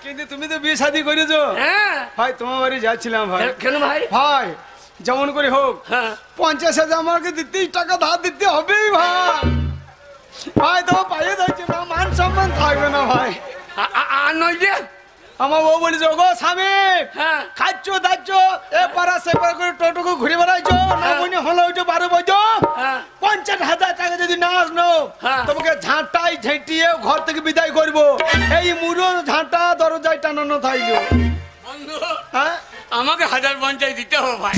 [SPEAKER 3] কিন্তু তুমি তো বিয়ে শাদী করেছো।
[SPEAKER 1] হ্যাঁ।
[SPEAKER 3] ভাই তোমার বাড়ি যাচ্ছিলাম ভাই।
[SPEAKER 1] কেন ভাই?
[SPEAKER 3] ভাই যেমন করে হোক
[SPEAKER 1] হ্যাঁ।
[SPEAKER 3] 50,000 আমাকে দিতেই টাকা ধার দিতে হবেই ভাই। ভাই তোমার পায়ে যাচ্ছে না, মান সম্মান থাকবে না ভাই।
[SPEAKER 1] আর নয় যে
[SPEAKER 3] আমার বউ বলেছে গো স্বামী,
[SPEAKER 1] হ্যাঁ,
[SPEAKER 3] খাচ্ছ দাচ্ছ এ পাড়া সে পাড়া করে টোটোকে ঘুরে বেড়াইছো না, মনে হলো ওইটা 12 বছর
[SPEAKER 1] হ্যাঁ।
[SPEAKER 3] 50,000 টাকা যদি না আসনো,
[SPEAKER 1] হ্যাঁ।
[SPEAKER 3] তোমাকে ঝাঁটাই ঝেঁটিয়ে ঘর থেকে বিদায় করবো। এই মুড়ো ঝাঁটা দরজায় টানানো থাকলো।
[SPEAKER 1] বন্ধু
[SPEAKER 3] হ্যাঁ
[SPEAKER 1] আমাকে 1050 দিতে হবে ভাই।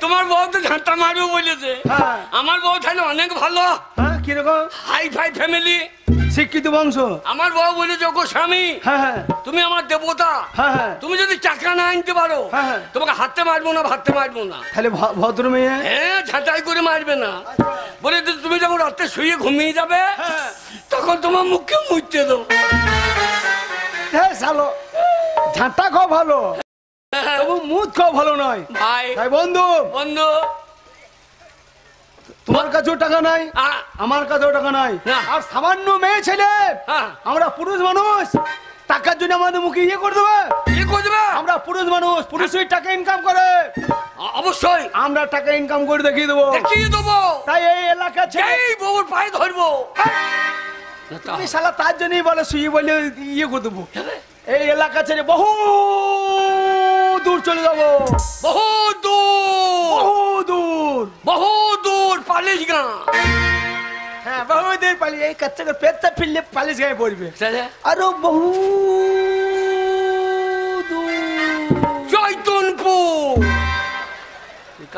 [SPEAKER 1] তোমার বউ তো ঝাঁটা মারবে বলেছে।
[SPEAKER 3] হ্যাঁ।
[SPEAKER 1] আমার বউ তাহলে অনেক ভালো,
[SPEAKER 3] হ্যাঁ কিরকম
[SPEAKER 1] হাই ফাই ফ্যামিলি,
[SPEAKER 3] শিক্ষিত বংশ।
[SPEAKER 1] আমার বউ বলেছে গো স্বামী
[SPEAKER 3] হ্যাঁ হ্যাঁ
[SPEAKER 1] তুমি আমার দেবতা,
[SPEAKER 3] হ্যাঁ হ্যাঁ।
[SPEAKER 1] তুমি যদি টাকা না আনতে পারো
[SPEAKER 3] হ্যাঁ, হ্যাঁ।
[SPEAKER 1] তোমাকে হাতে মারবো না, ভাতে মারবো না।
[SPEAKER 3] তাহলে ভদ্র মেয়ে।
[SPEAKER 1] হ্যাঁ, ঝাঁটাই করে মারবে না। বলে তুমি যখন রাতে শুয়ে ঘুমিয়ে যাবে
[SPEAKER 3] হ্যাঁ।
[SPEAKER 1] তখন তোমার মুখে মুছতে দেবো।
[SPEAKER 3] হ্যাঁ শালো, ঝাঁটা খাও ভালো, তবু মুখ খাও ভালো নয়
[SPEAKER 1] ভাই
[SPEAKER 3] তাই বন্ধু।
[SPEAKER 1] বন্ধু
[SPEAKER 3] তোমার কাছেও টাকা নাই,
[SPEAKER 1] আ-
[SPEAKER 3] আমার কাছেও টাকা নাই,
[SPEAKER 1] না।
[SPEAKER 3] আর সামান্য মেয়ে ছেলে
[SPEAKER 1] হ্যাঁ।
[SPEAKER 3] আমরা পুরুষ মানুষ, টাকার জন্য আমাদের মুখে ইয়ে করে দেবে।
[SPEAKER 1] কি করবে?
[SPEAKER 3] আমরা পুরুষ মানুষ, পুরুষই টাকা ইনকাম করে,
[SPEAKER 1] অবশ্যই
[SPEAKER 3] আমরা টাকা ইনকাম করে দেখিয়ে দেবো।
[SPEAKER 1] দেখিয়ে দেবো।
[SPEAKER 3] তাই এই এলাকা ছেলে
[SPEAKER 1] এই বউর পায়ে ধরবো।
[SPEAKER 3] তুমি শালা তার জন্যই বলে শুয়ে বলে ইয়ে করে দেবো। এই এলাকা ছেড়ে বহু দূর চলে যাবো,
[SPEAKER 1] বহু দূর,
[SPEAKER 3] বহু দূর।
[SPEAKER 1] বহু দূর পালিশ গাঁ।
[SPEAKER 3] হ্যাঁ বহু দূর পালিয়ে এই কাচ্চা করে পেটটা ফিরলে পালিশ গায়ে পড়বে। আরো বহু দূর
[SPEAKER 1] চৈতনপুর।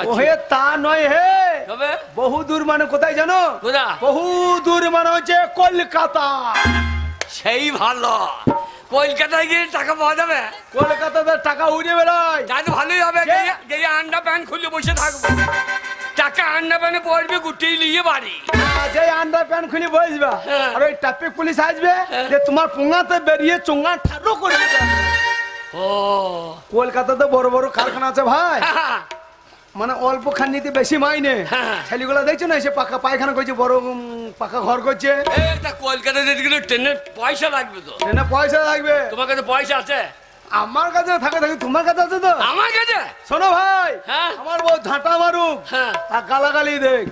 [SPEAKER 3] ওহে তা নয় হে,
[SPEAKER 1] তবে
[SPEAKER 3] বহু দূর মানে কোথায় জানো?
[SPEAKER 1] কোথা?
[SPEAKER 3] বহু দূর মানে হচ্ছে কলকাতা।
[SPEAKER 1] সেই ভালো। কলকাতায় গিয়ে টাকা পাওয়া যাবে?
[SPEAKER 3] কলকাতাতে টাকা উড়ে বেড়ায়।
[SPEAKER 1] তাই তো ভালোই হবে, যে আন্ডা প্যান্ট খুলে বসে থাকবো, টাকা আন্ডা প্যান্টে পড়বে, গুটিয়ে নিয়ে বাড়ি।
[SPEAKER 3] যে আন্ডার প্যান্ট খুলে বসবা, আর ওই ট্রাফিক পুলিশ আসবে, যে তোমার পোঙাতে বেরিয়ে চোঙা ঠাড়ো করে দেবে।
[SPEAKER 1] ও
[SPEAKER 3] কলকাতাতে বড় বড় কারখানা আছে ভাই, মানে অল্প খানিতে বেশি মাইনে। ছেলেগুলা দেখছো না, এসে পাকা পায়খানা করছে, বড় পাকা ঘর করছে।
[SPEAKER 1] কলকাতা যেতে গেলে ট্রেনের পয়সা লাগবে তো।
[SPEAKER 3] ট্রেনে পয়সা লাগবে।
[SPEAKER 1] তোমার কাছে পয়সা আছে?
[SPEAKER 3] আমার কাছে থাকে থাকে, তোমার কাছে আছে তো?
[SPEAKER 1] আমার কাছে।
[SPEAKER 3] শোনো ভাই,
[SPEAKER 1] হ্যাঁ।
[SPEAKER 3] আমার বউ ঝাঁটা মারুক আর গালাগালি দেখ,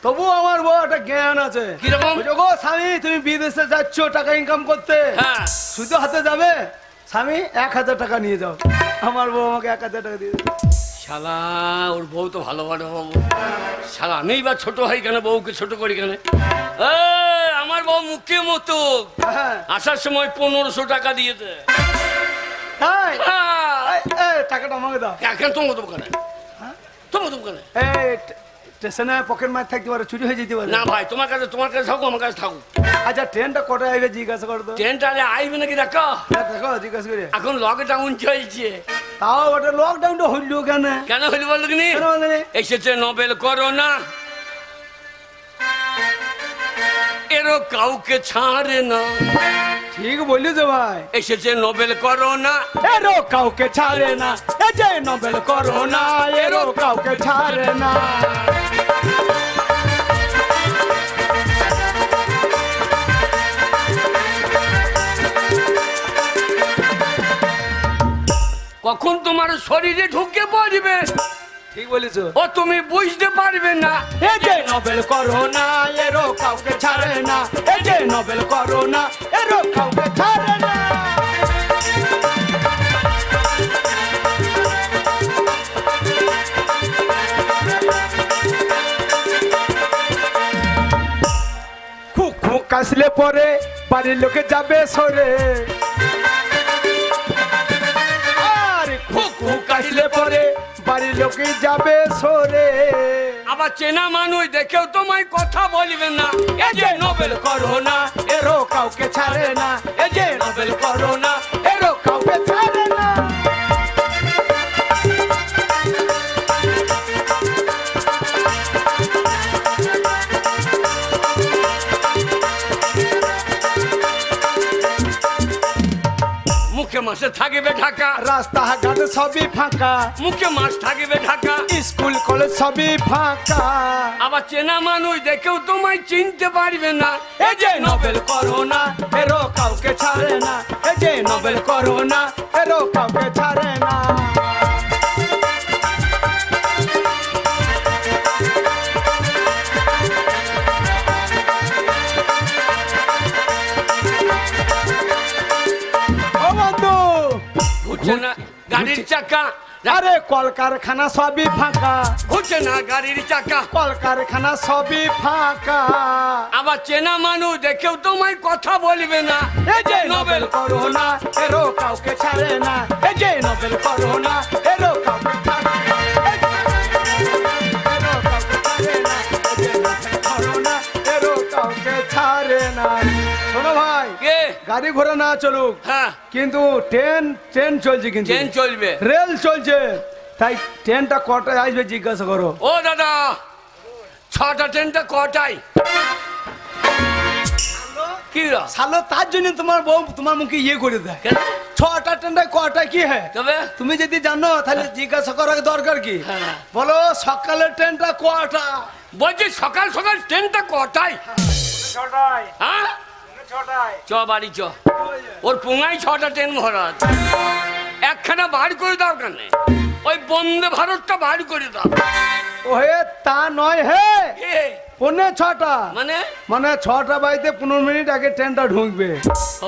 [SPEAKER 3] তবু আমার বউ একটা জ্ঞান আছে।
[SPEAKER 1] কিরকম?
[SPEAKER 3] গো স্বামী, তুমি বিদেশে যাচ্ছ টাকা ইনকাম করতে, শুধু হাতে যাবে, স্বামী 1000 টাকা নিয়ে যাও। আমার বউ আমাকে 1000 টাকা দিয়ে দেবে।
[SPEAKER 1] শালা ওর বউ তো ভালো ভালো বাবু। শালা আমি বা ছোট হয় কেন, বউকে ছোট করি কেন? আমার বউ মুখে মতো আসার সময় 1500 টাকা দিয়েছে।
[SPEAKER 3] তাই? টাকাটা আমাকে দাও।
[SPEAKER 1] এখন তোমার দোকানে, তোমার দোকানে
[SPEAKER 3] স্টেশনে পকেট মার থাকতে পারে, চুরি হয়ে যেতে পারে।
[SPEAKER 1] না ভাই, তোমার কাছে থাকুক, আমার কাছে থাকুক।
[SPEAKER 3] আচ্ছা ট্রেনটা কটায় আসবে জিজ্ঞাসা করতো।
[SPEAKER 1] ট্রেনটা আইবে নাকি দেখো?
[SPEAKER 3] দেখো জিজ্ঞাসা করে।
[SPEAKER 1] এখন লকডাউন চলছে।
[SPEAKER 3] তাও ওটা লকডাউনটা হইল কেন?
[SPEAKER 1] কেন হইল বলতো কি? এসেছে নোবেল করোনা, এরও কাউকে ছাড়ে না।
[SPEAKER 3] ঠিক বলিস ভাই,
[SPEAKER 1] এসেছে নোবেল করোনা,
[SPEAKER 3] এরও কাউকে ছাড়ে না। এই যে নোবেল করোনা, এরও কাউকে ছাড়ে না।
[SPEAKER 1] কখন তোমার শরীরে ঢুকে পড়বে,
[SPEAKER 3] ঠিক বলিস,
[SPEAKER 1] ও তুমি বুঝতে পারবে না।
[SPEAKER 3] এই যে নোবেল করোনা, এরও কাউকে ছাড়ে না। এই যে নোবেল করোনা, এরও কাউকে ছাড়ে না। খুব খুব কাশলে পরে বাড়ির লোকে যাবে সরে, আর খুব খুব কাশলে পরে বাড়ির লোকে যাবে সরে।
[SPEAKER 1] আবার চেনা মানুষ দেখেও তোমায় কথা বলবে না।
[SPEAKER 3] এই যে নোবেল করোনা, এরও কাউকে ছাড়ে না। এই যে নোবেল করোনা, এরও কাউকে ছাড়ে না।
[SPEAKER 1] মুখে মাসে থাকবে ঢাকা,
[SPEAKER 3] রাস্তাঘাট সবই ফাঁকা,
[SPEAKER 1] মুখে মাস থাকবে ঢাকা,
[SPEAKER 3] স্কুল কলেজ সবই ফাঁকা।
[SPEAKER 1] আবার চেনা মানুষ দেখেও তোমায় চিনতে পারবে না।
[SPEAKER 3] এই যে নোবেল করোনা, এরও কাউকে ছাড়ে না। এই যে নোবেল করোনা, এরও কাউকে ছাড়ে না। ও বন্ধু,
[SPEAKER 1] ঘুরছে না গাড়ির চাকা,
[SPEAKER 3] আরে কলকারখানা সবই ফাঁকা,
[SPEAKER 1] ঘুরছে না গাড়ির চাকা,
[SPEAKER 3] কলকারখানা সবই ফাঁকা।
[SPEAKER 1] আবার চেনা মানুষ দেখেও তোমায় কথা বলবে না।
[SPEAKER 3] এই যে নোবেল করোনা, এরও কাউকে ছাড়ে না। এই যে নোবেল করোনা, এরও কাউকে ছাড়ে না। এরও কাউকে ছাড়ে না। শোনো ভাই,
[SPEAKER 1] কে?
[SPEAKER 3] গাড়ি ঘোড়া না চলুক,
[SPEAKER 1] হ্যাঁ
[SPEAKER 3] কিন্তু ট্রেন চলছে, কিন্তু
[SPEAKER 1] ট্রেন চলবে,
[SPEAKER 3] রেল চলছে। তাই ট্রেনটা কটায় আসবে জিজ্ঞাসা করো।
[SPEAKER 1] ও দাদা, 6টা ট্রেনটা কটায়? কি
[SPEAKER 3] সালো, তার জন্য তোমার বউ তোমার মুখে ইয়ে করে দেয়। 6টা ট্রেনটায় কটায় কি হয়?
[SPEAKER 1] তবে
[SPEAKER 3] তুমি যদি জানো তাহলে জিজ্ঞাসা করার দরকার কি? বলো সকালের ট্রেনটা কটা?
[SPEAKER 1] বলছি সকাল সকাল ট্রেনটা কটায়?
[SPEAKER 3] 6টায়।
[SPEAKER 1] হ্যাঁ
[SPEAKER 3] 6টায়।
[SPEAKER 1] চ বাড়ি চ, ওর পুঙ্গাই 6টা ট্রেন ভরা আছে। একখানা বার করে দাও কেন? ওই বন্দে ভারতটা বার করে দাও।
[SPEAKER 3] ওহে তা নয় হে,
[SPEAKER 1] এ,
[SPEAKER 3] 6:45
[SPEAKER 1] মানে
[SPEAKER 3] মানে 6টা বাজতে 15 মিনিট আগে ট্রেনটা ঢুকবে।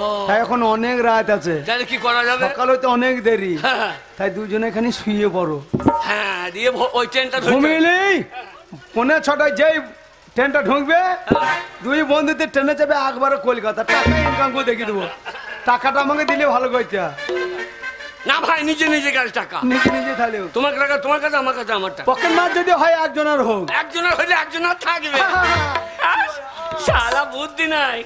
[SPEAKER 1] ও
[SPEAKER 3] তাই এখন অনেক রাত আছে,
[SPEAKER 1] তাহলে কি করা যাবে?
[SPEAKER 3] সকাল হইতে অনেক দেরি,
[SPEAKER 1] হ্যাঁ
[SPEAKER 3] তাই দুজনে এখানে শুয়ে পড়ো।
[SPEAKER 1] হ্যাঁ, দিয়ে ওই ট্রেনটা ধরে
[SPEAKER 3] ঘুমিলেই 6:45 যেই ট্রেনটা ঢুকবে, দুই বন্ধুতে ট্রেনে যাবে একবারে কলকাতা। টাকা ইনকাম করে দেখিয়ে দেবো। টাকাটা আমাকে দিলে ভালো কইতা।
[SPEAKER 1] না ভাই, নিজে নিজে কাজ টাকা
[SPEAKER 3] নিজে নিজে থাকলেও
[SPEAKER 1] তোমার টাকা তোমার কাছে, আমার কাছে আমার টাকা।
[SPEAKER 3] পকেট মার যদি হয় একজনের হোক,
[SPEAKER 1] একজনের হইলে একজনের থাকবে। শালা বুদ্ধি নাই,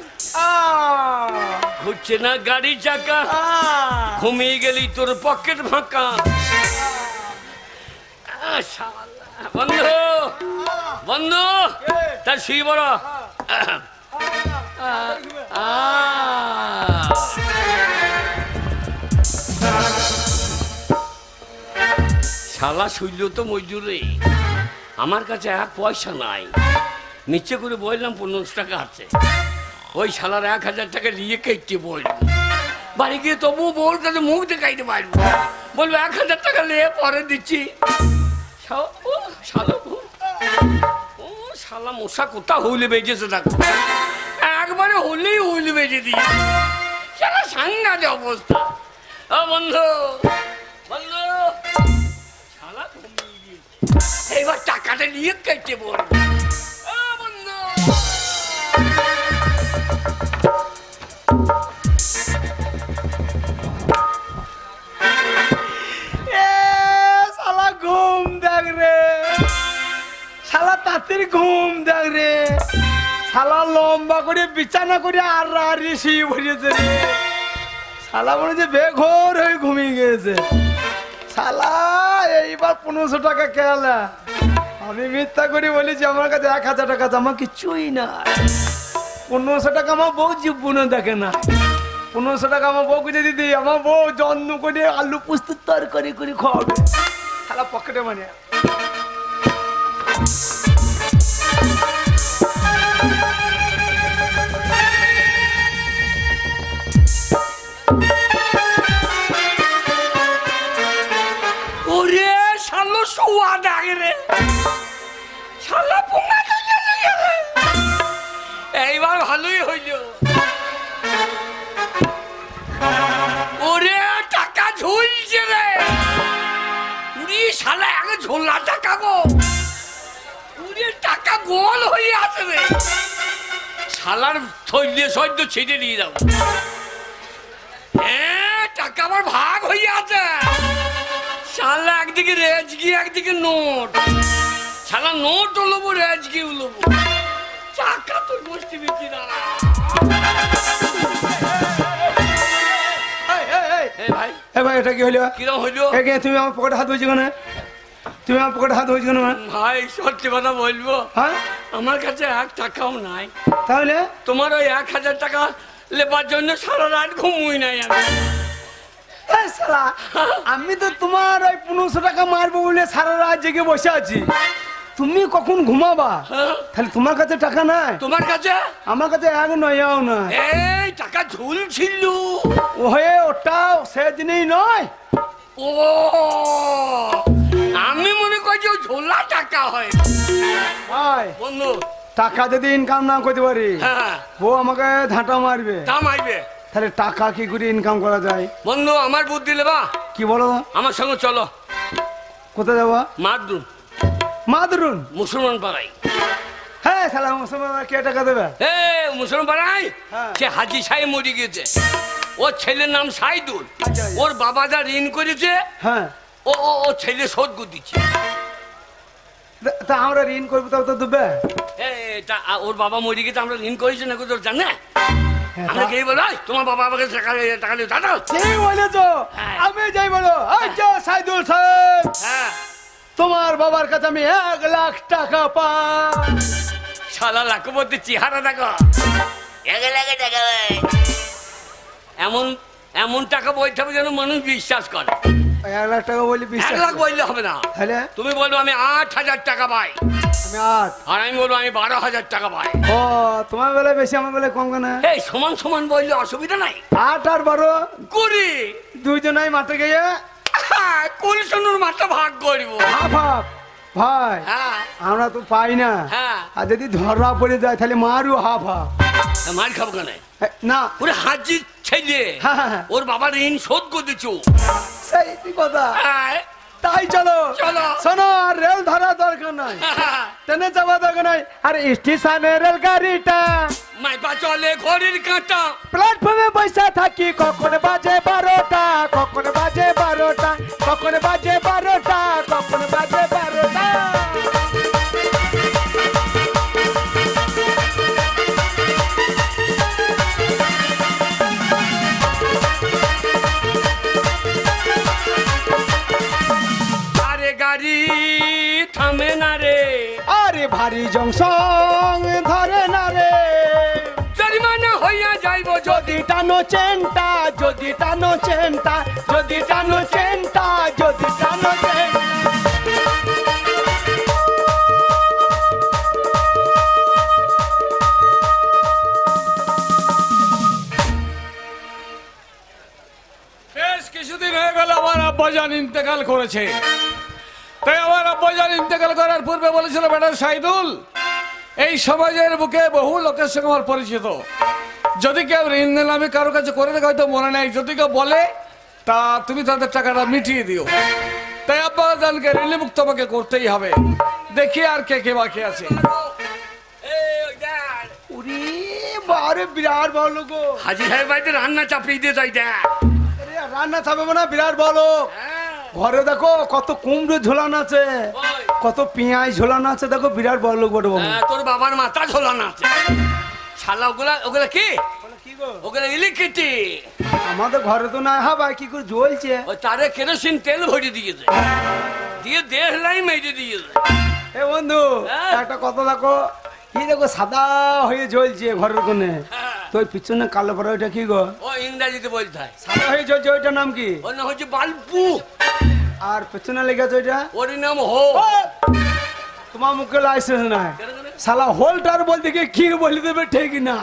[SPEAKER 1] ঘুরছে না গাড়ি চাকা, ঘুমিয়ে গেলি তোর পকেট ফাঁকা। বন্ধু বন্ধু তার শুই বড় শালা শুইল তো মজুরে, আমার কাছে এক পয়সা নাই, নিচে করে বললাম 15 টাকা আছে, ওই শালার 1000 টাকা নিয়ে কেটে বলবো, বাড়ি গিয়ে তবু বউর কাছে মুখ দেখাইতে পারবো, বলবো 1000 টাকা নিয়ে পরে দিচ্ছি। শালা মশা কোথা হইলে বেজেছে, দেখো একবারে হলেই হইলে বেজে দিয়ে শালা সাংঘাতিক অবস্থা। ও বন্ধু বন্ধু, শালা এইবার টাকাটা নিয়ে কেটে বলবো।
[SPEAKER 3] ঘুম দেখ রে শালা, তাঁতির ঘুম দেখ রে শালা, লম্বা করে বিছানা করে আর ঋষি ভরিয়েছে রে শালা, মনে হচ্ছে বেঘোর হয়ে ঘুমিয়ে গিয়েছে শালা। এইবার 1500 টাকা খেলা, আমি মিথ্যা করে বলেছি আমার কাছে 1000 টাকা জমা, কিছুই না। 1500 টাকা আমার বউ জীবনে দেখে না, 1500 টাকা আমার বউকে যদি দিই, আমার বউ যত্ন করে আলু পোস্ত তরকারি করে খাওয়াবে শালা, পকেটে মানে।
[SPEAKER 1] ওরে শালো শুয়া দাগে রে শালা, পোঙা তুলে নিয়ে রে, এইবার ভালোই হইল। ওরে টাকা ঝুলছে রে, উড়ি শালা আগে ঝোলা টাকা গো, উড়ি টাকা গোল হয়ে আছে রে, শালার থইলে সদ্য ছিটে নিয়ে যাবো। টাকা আমার ভাগ হয়ে আছে, শালা একদিকে রেজকি একদিকে নোট, শালা নোট লবো রেজকি লবো, টাকা তোর বসতে দিচ্ছি না।
[SPEAKER 3] ভাই এটা কি হইলো?
[SPEAKER 1] কিরম হইলো?
[SPEAKER 3] তুমি আমার পকেটে হাত ধরেছো কেন? তুমি আমার পকেটে হাত ধরেছো কেন?
[SPEAKER 1] ভাই সত্যি কথা বলবো,
[SPEAKER 3] হ্যাঁ
[SPEAKER 1] আমার কাছে 1 টাকাও নাই,
[SPEAKER 3] তাহলে
[SPEAKER 1] তোমার ওই 1000 টাকা লেবার জন্য সারা রাত ঘুমুই নাই আমি।
[SPEAKER 3] আমি তো তোমার ওই 1500 টাকা মারবো বলে সারা রাত জেগে বসে আছি, তুমি কখন ঘুমাবা? তাহলে তোমার কাছে টাকা নাই?
[SPEAKER 1] তোমার কাছে?
[SPEAKER 3] আমার কাছে এক নয়াও না।
[SPEAKER 1] এই টাকা ঝুলছিল,
[SPEAKER 3] ওহে ওটাও সেদিনই নয়।
[SPEAKER 1] ও আমি মনে করছি ঝোলা টাকা হয়।
[SPEAKER 3] ভাই
[SPEAKER 1] বন্ধু,
[SPEAKER 3] টাকা যদি ইনকাম না করতে পারি,
[SPEAKER 1] হ্যাঁ
[SPEAKER 3] ও আমাকে ঝাঁটা মারবে।
[SPEAKER 1] তা মারবে?
[SPEAKER 3] তাহলে টাকা কি করে ইনকাম করা যায়?
[SPEAKER 1] বন্ধু আমার বুদ্ধি লেবা।
[SPEAKER 3] কি বলো?
[SPEAKER 1] আমার সঙ্গে চলো।
[SPEAKER 3] কোথায় যাবা?
[SPEAKER 1] মাদরুন।
[SPEAKER 3] মাদরুন?
[SPEAKER 1] মুসলমান পাড়াই।
[SPEAKER 3] হ্যাঁ সালা, মুসলমান কে টাকা দেবে?
[SPEAKER 1] মুসলমান পাড়াই সে হাজি সাহেব মরে গেছে, ওর ছেলের নাম সাইদুল, ওর বাবা যা ঋণ করেছে
[SPEAKER 3] হ্যাঁ
[SPEAKER 1] ও ও ছেলে শোধ করে দিচ্ছে।
[SPEAKER 3] তা আমরা ঋণ করবো তাও তো দেবে?
[SPEAKER 1] ওর বাবা মরে গেছে, আমরা ঋণ করেছি না তোর জানে? আমরা কে বলো তোমার বাবা আমাকে টাকা দিয়ে দাদা
[SPEAKER 3] ঠিক বলেছো। আমি যাই বলো সাইদুল সাহেব, তোমার বাবার কাছে আমি 1 লাখ টাকা পাই।
[SPEAKER 1] শালা লাখপতি চেহারা দেখো, 1 লাখ টাকা এমন এমন টাকা বলতে হবে যেন মানুষ বিশ্বাস করে।
[SPEAKER 3] 1 লাখ টাকা বলি
[SPEAKER 1] 1 লাখ বললে হবে না, তুমি বলবো আমি 8000 টাকা পাই।
[SPEAKER 3] আমি 8
[SPEAKER 1] আর আমি বলবো আমি 12000 টাকা পাই।
[SPEAKER 3] ও তোমার বেলা বেশি আমার বেলা কম কেন?
[SPEAKER 1] এই সমান সমান বললে অসুবিধা নাই।
[SPEAKER 3] 8 আর 12
[SPEAKER 1] করি
[SPEAKER 3] দুইজনাই মাঠে গিয়ে
[SPEAKER 1] কোন সোনুর মাঠটা ভাগ করবো।
[SPEAKER 3] ভাই আমরা তো পাই না, আর যদি ধরা পড়ে যায় তাহলে মারু হাফ হাফ।
[SPEAKER 1] মার খাবো কেন?
[SPEAKER 3] না
[SPEAKER 1] ওরে হাজি ছেলে, ওর বাবার ঋণ শোধ করে দিচ্ছ।
[SPEAKER 3] সেই কথা, তাই চলো
[SPEAKER 1] চলো।
[SPEAKER 3] শোনো, আর রেল ধরা দরকার নাই, ট্রেনে যাওয়া দরকার নাই, আর স্টেশনে রেল গাড়িটা
[SPEAKER 1] মাইপা চলে ঘড়ির কাঁটা,
[SPEAKER 3] প্ল্যাটফর্মে বসে থাকি কখন বাজে 12টা, কখন বাজে 12টা, কখন বাজে 12টা, কখন বাজে 12টা।
[SPEAKER 1] থামে না রে,
[SPEAKER 3] আরে ভারী জংশন ধরে না রে,
[SPEAKER 1] জরিমানা হইয়া যাইব
[SPEAKER 3] যদি টানো চেনটা, যদি টানো চেনটা, যদি টানো চেনটা, যদি টানো চেনটা।
[SPEAKER 4] বেশ কিছুদিন হয়ে গেল আমার আব্বাজান ইন্তেকাল করেছে। তাই আমার আব্বাজান ইন্তেকাল করার পূর্বে বলেছিল, বেটা সাইদুল, এই সমাজের বুকে বহু লোকের সঙ্গে আমার পরিচিত, যদি কেউ ঋণ নিলে আমি কারো কাছে করে রেখে হয়তো মনে নেই, যদি কেউ বলে তা তুমি তাদের টাকাটা মিটিয়ে দিও। তাই আব্বাজানকে ঋণমুক্ত আমাকে করতেই হবে। দেখি আর কে কে বাকি আছে।
[SPEAKER 3] উরি বারে বিরাট বড় গো,
[SPEAKER 1] হাজি সাহেব বাড়িতে রান্না চাপিয়ে দিয়ে তাই দেখ।
[SPEAKER 3] আরে রান্না চাপাবো না, বিরাট বড়। ঘরে দেখো কত কুমড়ো ঝোলানো আছে, কত পেঁয়াজ ঝোলানো আছে, দেখো বিরাট বড় লোক বড় বাবু।
[SPEAKER 1] তোর বাবার মাথা ঝোলানো আছে শালা। ওগুলা ওগুলা কি?
[SPEAKER 3] কি গো?
[SPEAKER 1] ওগুলা ইলেকট্রিসিটি।
[SPEAKER 3] আমাদের ঘরে তো না, হ্যাঁ ভাই কি করে জ্বলছে?
[SPEAKER 1] ওই তারে কেরোসিন তেল ভরে দিয়েছে, দিয়ে 1.5 লাইন মেরে দিয়েছে।
[SPEAKER 3] এ বন্ধু একটা কথা দেখো, কি দেখো সাদা হয়ে জ্বলছে ঘরের কোণে, তো ওই পিছনে কালো পড়া ওইটা কি গো?
[SPEAKER 1] ও ইংরেজিতে বলতে হয়।
[SPEAKER 3] সাদা হয়ে জ্বলছে ওইটার নাম কি?
[SPEAKER 1] ওর নাম হচ্ছে বাল্বু।
[SPEAKER 3] আর পেছনে লেগেছে ওইটা?
[SPEAKER 1] ওর নাম হো।
[SPEAKER 3] তোমার মুখে লাইসেন্স নাই শালা, হোল্ডার বলতে গিয়ে কি বলে দেবে ঠিক না।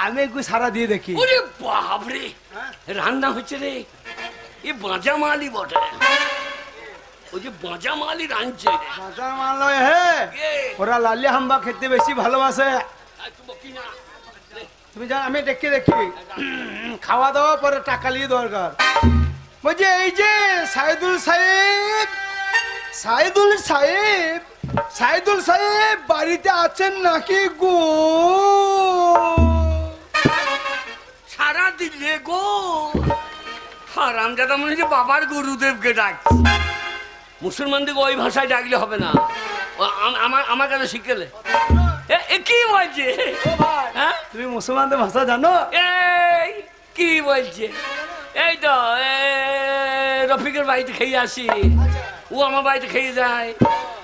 [SPEAKER 3] আমি একটু সারা দিয়ে দেখি।
[SPEAKER 1] ওরে বাপরে, রান্না হচ্ছে রে, এ বাঁচা মালই বটে। ওই যে বাঁচা মালই রাঁধছে রে।
[SPEAKER 3] বাজার মাল নয় হে, ওরা লালি হাম্বা খেতে বেশি ভালোবাসে। তুমি জানো আমি দেখি দেখি খাওয়া দাওয়া পরে টাকা নিয়ে দরকার। বলছি এই যে সাইদুল সাহেব, সাইদুল সাহেব, সাইদুল সাহেব বাড়িতে আছেন নাকি গো?
[SPEAKER 1] সারা দিলে গো হারামজাদা মনে হচ্ছে বাবার গুরুদেবকে ডাকছে। মুসলমানদেরকে ওই ভাষায় ডাকলে হবে না, আমার কাছে শিখেলে। কি বলছে? হ্যাঁ
[SPEAKER 3] তুমি মুসলমানদের ভাষা জানো?
[SPEAKER 1] এই কি বলছে? এই তো রফিকের বাড়িতে খেয়ে আসি, ও আমার বাড়িতে খেয়ে যায়,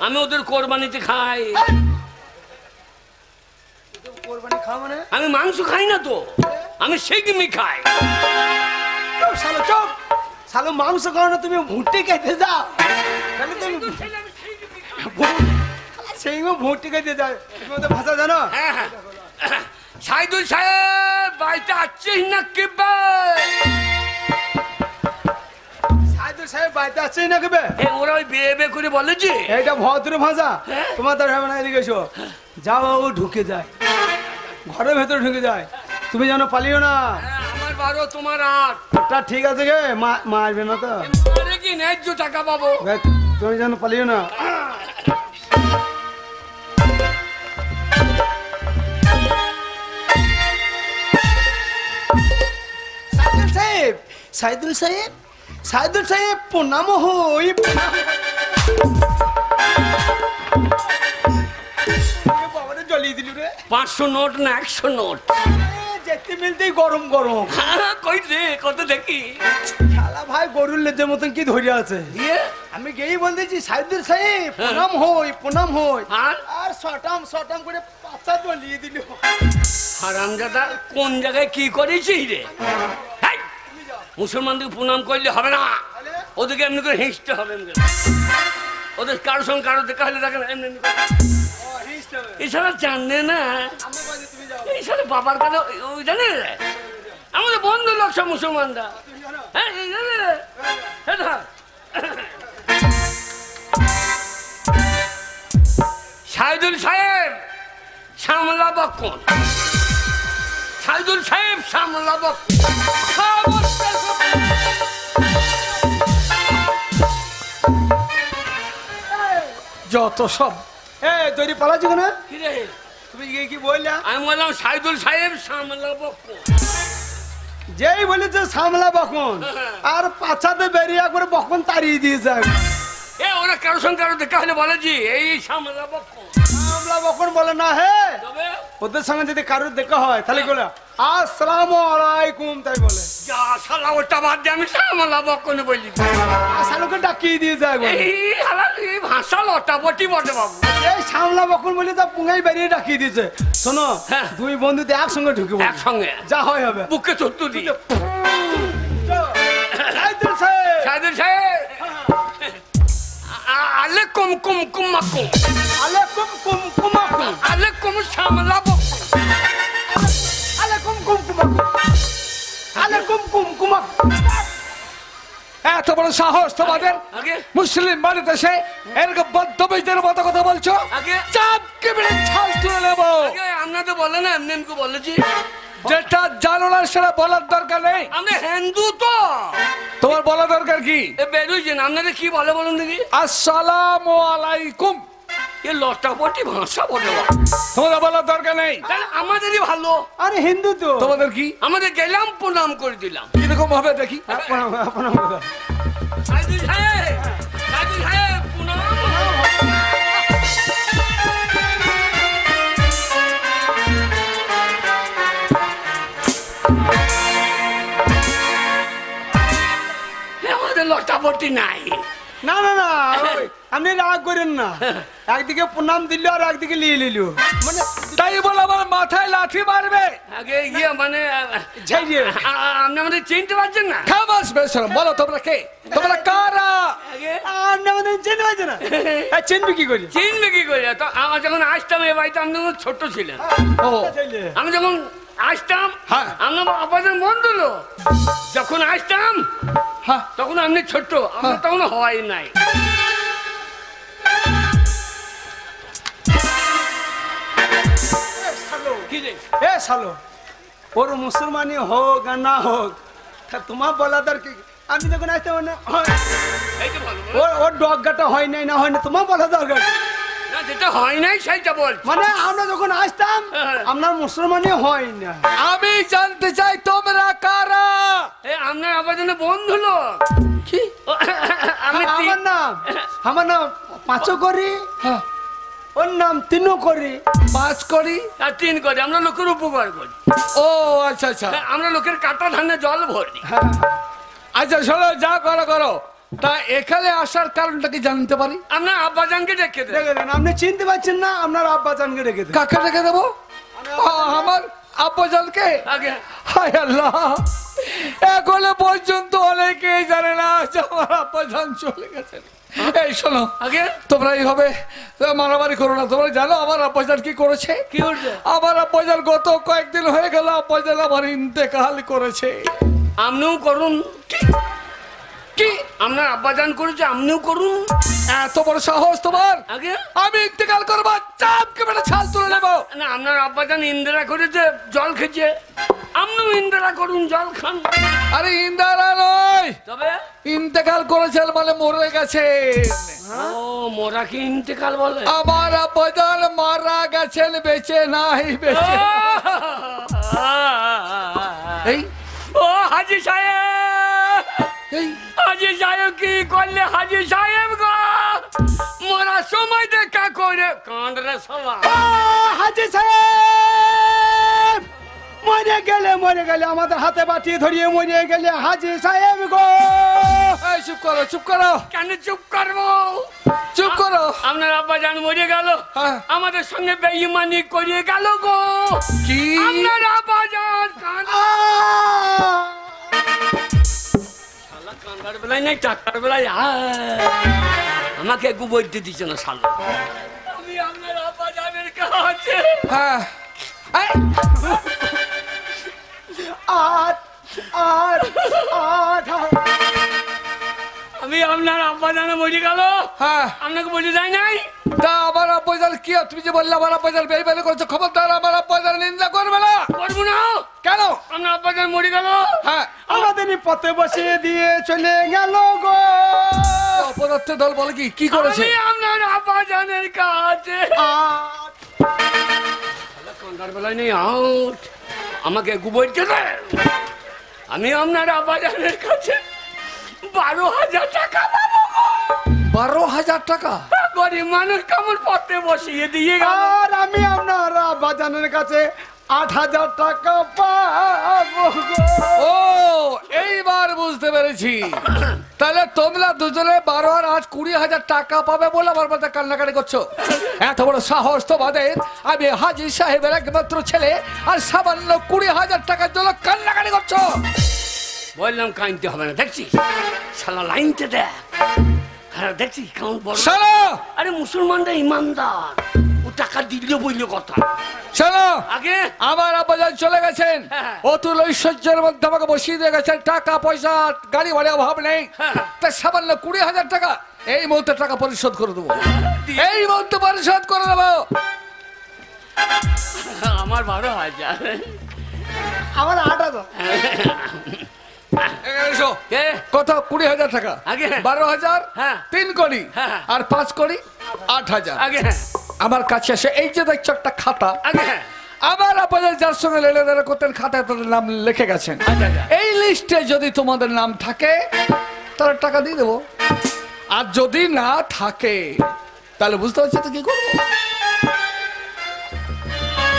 [SPEAKER 1] আমি ওদের কোরবানিতে খাই।
[SPEAKER 3] কোরবানি খাও মানে?
[SPEAKER 1] আমি মাংস খাই না তো, আমি সেগমি খাই।
[SPEAKER 3] শালো চুপ, শালো মাংস খাও না, তুমি ভুট্টি খেতে যাও। তাহলে তুমি সেই ভুট্টি খেতে যাও। তুমি ওদের ভাষা জানো?
[SPEAKER 1] হ্যাঁ হ্যাঁ। সাইদুল সাহেব বাড়িতে আছিস না কি?
[SPEAKER 3] সাইদুল সাহেব বাড়িতে আছেই না কেবে?
[SPEAKER 1] ওরা ওই বিয়ে বিয়ে করে বলে যে
[SPEAKER 3] এইটা ভদ্র ভাষা, তোমার দ্বারা হবে না। এদিকে এসো, যাও ও ঢুকে যায়, ঘরের ভেতরে ঢুকে যায়। তুমি যেন পালিও না।
[SPEAKER 1] আমার 12 তোমার 8।
[SPEAKER 3] ওটা ঠিক আছে গে, মারবে না তো?
[SPEAKER 1] আরে কি ন্যায্য টাকা পাবো।
[SPEAKER 3] তুমি যেন পালিও না। সাইদুল সাহেব, সাইদুল সাহেব, সাইদুল সাহেব প্রণাম হই। বাবারে জ্বলিয়ে দিল রে।
[SPEAKER 1] 500 নোট না 100 নোট?
[SPEAKER 3] যেতে মিলতেই গরম গরম।
[SPEAKER 1] কই রে কত দেখি।
[SPEAKER 3] শালা ভাই গরুর লেজের মতন কি ধরে আছে। আমি গেই বলতেছি সাইদুল সাহেব প্রণাম হই, প্রণাম হই। আর সটাম সটাম করে পাতা জ্বলিয়ে দিল।
[SPEAKER 1] হারামজাদা কোন জায়গায় কি করেছিস রে? মুসলমানদের প্রণাম করলে হবে না, ওদেরকে এমনি করে হিংসতে হবে। ওদের কারোর সঙ্গে কারো দেখা হলে দেখেন এমনি এছাড়া জানে না। এছাড়া বাবার কাছে ওই জানে আমাদের বন্ধু লোক সব মুসলমানরা। হ্যাঁ সাইদুল সাহেব সামলাব কোন? সাইদুল সাহেব সামলাব
[SPEAKER 4] যত সব।
[SPEAKER 3] তৈরি পালাচ্ছি না?
[SPEAKER 1] কি রে
[SPEAKER 3] তুমি কি বললা?
[SPEAKER 1] আমি বললাম সাইদুল সাহেব সামলাব কোন?
[SPEAKER 3] যেই বলেছে সামলা বখন, আর পাছাতে বেরিয়ে একবারে বখন তাড়িয়ে দিয়ে যায়।
[SPEAKER 1] ওরা কারোর সঙ্গে কারো দেখা হলে বলে জি এই সামলাব কোন?
[SPEAKER 3] সামলা বখন বলে না হে ওদের সঙ্গে যদি কারোর দেখা হয় তাহলে বলে আসসালামু আলাইকুম তাই বলে
[SPEAKER 1] যা শালা ওটা বাদ দিয়ে আমি সামলা বকনে বলি
[SPEAKER 3] শালুকে ডাকিয়ে দিয়ে যায় বলে
[SPEAKER 1] এই শালা এই ভাষা লটাপটি বটে বাবু
[SPEAKER 3] এই সামলা বখন বলে তা পুঙ্গাই বেরিয়ে ডাকিয়ে দিয়েছে শোনো
[SPEAKER 1] হ্যাঁ।
[SPEAKER 3] দুই বন্ধুতে একসঙ্গে ঢুকে পড়বে।
[SPEAKER 1] একসঙ্গে
[SPEAKER 3] যা হয় হবে
[SPEAKER 1] বুকে চত্তু দিয়ে
[SPEAKER 3] সাইদুল সাহেব
[SPEAKER 1] সাইদুল সাহেব আলাইকুম কুম কুম মাকুম
[SPEAKER 3] আলাইকুম কুম কুমাকুম
[SPEAKER 1] আলাইকুম সামলা বক
[SPEAKER 3] আলাইকুম কুম কুমাকুম আলাইকুম কুম কুমাকুম
[SPEAKER 4] এত বড় সাহস তোমাদের
[SPEAKER 1] আগে
[SPEAKER 4] মুসলিম বাড়িতে এসে এরকম বদ্ধবীজদের মতো কথা বলছো
[SPEAKER 1] আগে
[SPEAKER 4] চাপকে মেরে ছাল তুলে নেবো
[SPEAKER 1] আগে আপনাদের বলে না এমনি এমনি বলেছি
[SPEAKER 4] যেটা জানো না সেটা বলার দরকার নেই
[SPEAKER 1] আমি হিন্দু তো
[SPEAKER 4] তোমার বলা দরকার কি
[SPEAKER 1] এ বেরোইছেন আপনাদের কি বলে বলুন দেখি
[SPEAKER 4] আসসালামু আলাইকুম
[SPEAKER 1] এ লটাপটি ভাষা বলে বাবু।
[SPEAKER 4] তোমাদের বলার দরকার নেই
[SPEAKER 1] তাহলে আমাদেরই ভালো
[SPEAKER 3] আরে হিন্দু তো
[SPEAKER 4] তোমাদের কি
[SPEAKER 1] আমাদের গেলাম প্রণাম করে দিলাম
[SPEAKER 4] কিরকম হবে দেখি
[SPEAKER 3] প্রণাম প্রণাম দাদা।
[SPEAKER 1] সাইদুল সাহেব সাইদুল সাহেব প্রণাম এ আমাদের লটাপটি নাই
[SPEAKER 3] না না না ওই, আপনি রাগ করেন না একদিকে প্রণাম দিল আর একদিকে নিয়ে নিল মানে
[SPEAKER 4] তাই বলে আমার মাথায় লাঠি মারবে
[SPEAKER 1] আগে ইয়ে মানে
[SPEAKER 3] ঝাইয়ে
[SPEAKER 1] আপনি আমাদের চিনতে পারছেন না
[SPEAKER 4] খামাস বেশরম বলো তোমরা কে তোমরা কারা
[SPEAKER 1] আগে
[SPEAKER 3] আপনি আমাদের চিনতে পারছেন না চিনবি কি করি
[SPEAKER 1] চিনবে কি করে তো আমার যখন আসতাম এ বাড়িতে আপনি তখন ছোট ছিলেন
[SPEAKER 4] ও
[SPEAKER 1] আমি যখন আসতাম
[SPEAKER 4] হ্যাঁ।
[SPEAKER 1] আপনার আপনাদের মন দিল যখন আসতাম
[SPEAKER 4] হ্যাঁ
[SPEAKER 1] তখন আপনি ছোট্ট আমার তখন হয় নাই কি রে?
[SPEAKER 3] এ শালো ওর মুসলমানি হোক আর না হোক তা তোমার বলা দরকার কি? আমি যখন আসতে মানে
[SPEAKER 1] এই তো বলো।
[SPEAKER 3] ওর ডগাটা হয় নাই না হয় না তোমার বলা দরকার কি?
[SPEAKER 1] না যেটা হয় নাই সেইটা বল
[SPEAKER 3] মানে আমরা যখন আসতাম আপনার মুসলমানি হয় না
[SPEAKER 4] আমি জানতে চাই তোমরা কারা
[SPEAKER 1] আপনার আবার জন্য বন্ধু লোক
[SPEAKER 4] কি
[SPEAKER 1] আমি
[SPEAKER 3] আমার নাম পাঁচও করি
[SPEAKER 4] হ্যাঁ
[SPEAKER 3] ওর নাম তিনও করি
[SPEAKER 4] পাঁচ করি
[SPEAKER 1] আর তিন করে আমরা লোকের উপকার করি
[SPEAKER 4] ও আচ্ছা আচ্ছা
[SPEAKER 1] আমরা লোকের কাটা ধানে জল ভরি
[SPEAKER 4] আচ্ছা শোনো যা করো করো তা এখানে আসার কারণটা কি জানতে পারি
[SPEAKER 1] আপনার আব্বাজানকে ডেকে দেন
[SPEAKER 3] দেখে দেন আপনি চিনতে পারছেন না আপনার আব্বা জানকে রেখে দেন
[SPEAKER 4] কাকে রেখে দেবো আমার আব্বাজানকে
[SPEAKER 1] আগে
[SPEAKER 4] হায় আল্লাহ এখনো পর্যন্ত অনেকেই জানে না যে আমার আব্বাজান চলে গেছেন এই শোনো
[SPEAKER 1] আগে
[SPEAKER 4] তোমরা এইভাবে মারামারি করো না তোমরা জানো আমার আব্বাজান কি করেছে
[SPEAKER 1] কি করছে
[SPEAKER 4] আমার আব্বাজান গত কয়েকদিন হয়ে গেল আব্বাজান আমার ইন্তেকাল করেছে
[SPEAKER 1] আপনিও করুন কি আপনার আব্বাজান করেছে আপনিও করুন
[SPEAKER 4] এত বড় সাহস তোমার
[SPEAKER 1] আগে
[SPEAKER 4] আমি ইন্তেকাল করবো চাপকে বেটা ছাল তুলে নেবো
[SPEAKER 1] না আপনার আব্বাজান ইন্দিরা করেছে জল খেয়েছে আপনিও ইন্দিরা করুন জল খান
[SPEAKER 4] আরে ইন্দারা নয়
[SPEAKER 1] তবে
[SPEAKER 4] ইন্তেকাল করেছেন মানে মরে গেছে
[SPEAKER 1] ও মোরা কি ইন্তেকাল বলে
[SPEAKER 4] আমার আব্বাজান মারা গেছেন বেঁচে নাই বেঁচে এই
[SPEAKER 1] ও হাজি সাহেব
[SPEAKER 4] এই
[SPEAKER 1] হাজি সাহেব কি করলে হাজি সাহেব গো মোরা সময় দেখা করে কাঁদরে সবাই
[SPEAKER 3] হাজি সাহেব মরে গেলে আমাদের হাতে বাটি ধরিয়ে মরে গেলে হাজি সাহেব গো
[SPEAKER 4] এই চুপ করো
[SPEAKER 1] কেন চুপ করবো
[SPEAKER 4] চুপ করো
[SPEAKER 1] আপনার আব্বা জান মরে গেল
[SPEAKER 4] হ্যাঁ।
[SPEAKER 1] আমাদের সঙ্গে বেঈমানি করে গেল গো
[SPEAKER 4] কি
[SPEAKER 1] আপনার আব্বা জান কান্দার বেলায় নাই চারটার বেলায় আমাকে একটু বলতে দিচ্ছে না শাল আমি আপনার আব্বা জানের কাছে
[SPEAKER 4] হ্যাঁ এই,
[SPEAKER 3] আট আট আট
[SPEAKER 1] আমি আপনার আব্বা জানে মরে গেল
[SPEAKER 4] হ্যাঁ
[SPEAKER 1] আপনাকে বলে যায় নাই
[SPEAKER 4] তা আমার আব্বাজান কি তুমি যে বললে আমার আব্বাজান বেইমানি করেছে খবরদার আমার আব্বাজান নিন্দা করবে না
[SPEAKER 1] করবো না
[SPEAKER 4] কেন
[SPEAKER 1] আপনার আব্বা জান মরে গেল
[SPEAKER 4] হ্যাঁ
[SPEAKER 3] আমাদের পথে বসিয়ে দিয়ে চলে গেল গো
[SPEAKER 4] অপদার্থ দল বলে কি কি করেছে
[SPEAKER 1] আমি আপনার আব্বা জানের কাছে
[SPEAKER 3] আট
[SPEAKER 1] কান্দার বেলায় নেই আউট আমাকে গুবইতে দেন আমি আপনার আব্বা জানের কাছে 12,000 টাকা পাবো গো।
[SPEAKER 4] 12,000 টাকা
[SPEAKER 1] গরিব মানুষ কেমন পথে বসিয়ে দিয়ে গেল।
[SPEAKER 3] আর আমি আপনার আব্বাজানের কাছে 8,000 টাকা পাবো গো।
[SPEAKER 4] ও এইবার বুঝতে পেরেছি, তাহলে তোমরা দুজনে 12 আর 8 20,000 টাকা পাবে বলে আমার মাথায় কান্নাকাটি করছো। এত বড় সাহস তোমাদের! আমি হাজি সাহেবের একমাত্র ছেলে আর সামান্য 20,000 টাকার জন্য কান্নাকাটি করছো।
[SPEAKER 1] বললাম কাইনতে হবে না, দেখছিস শালা লাইনতে দেখ। হ্যাঁ দেখছিস কেমন বড়।
[SPEAKER 4] শোনো
[SPEAKER 1] আরে মুসলমানরা ইমানদার, ও টাকা দিল বলল কথা।
[SPEAKER 4] শোনো,
[SPEAKER 1] আগে
[SPEAKER 4] আমার আব্বাজান চলে গেছেন,
[SPEAKER 1] হ্যাঁ।
[SPEAKER 4] অতুল ঐশ্বর্যের মধ্যে আমাকে বসিয়ে দিয়ে গেছেন। টাকা পয়সা গাড়ি ভাড়া অভাব নেই,
[SPEAKER 1] হ্যাঁ।
[SPEAKER 4] তা সামান্য 20,000 টাকা এই মুহূর্তে টাকা পরিশোধ করে দেবো, এই মুহূর্তে পরিশোধ করে দেবো।
[SPEAKER 1] আমার 12,000।
[SPEAKER 3] আমার 8,000।
[SPEAKER 4] এখানে এসো।
[SPEAKER 1] কে?
[SPEAKER 4] কত? 20,000 টাকা।
[SPEAKER 1] আগে।
[SPEAKER 4] 12,000,
[SPEAKER 1] হ্যাঁ।
[SPEAKER 4] 3 কোটি,
[SPEAKER 1] হ্যাঁ।
[SPEAKER 4] আর 5 কোটি 8,000।
[SPEAKER 1] আগে
[SPEAKER 4] আমার কাছে এসে এই যে দেখছো একটা খাতা,
[SPEAKER 1] আগে
[SPEAKER 4] আমার আপনাদের যার সঙ্গে লেনদেন করতেন খাতায় তাদের নাম লিখে গেছেন।
[SPEAKER 1] আচ্ছা, আচ্ছা।
[SPEAKER 4] এই লিস্টে যদি তোমাদের নাম থাকে তাহলে টাকা দিয়ে দেবো, আর যদি না থাকে তাহলে বুঝতে পারছি তো কি করবো,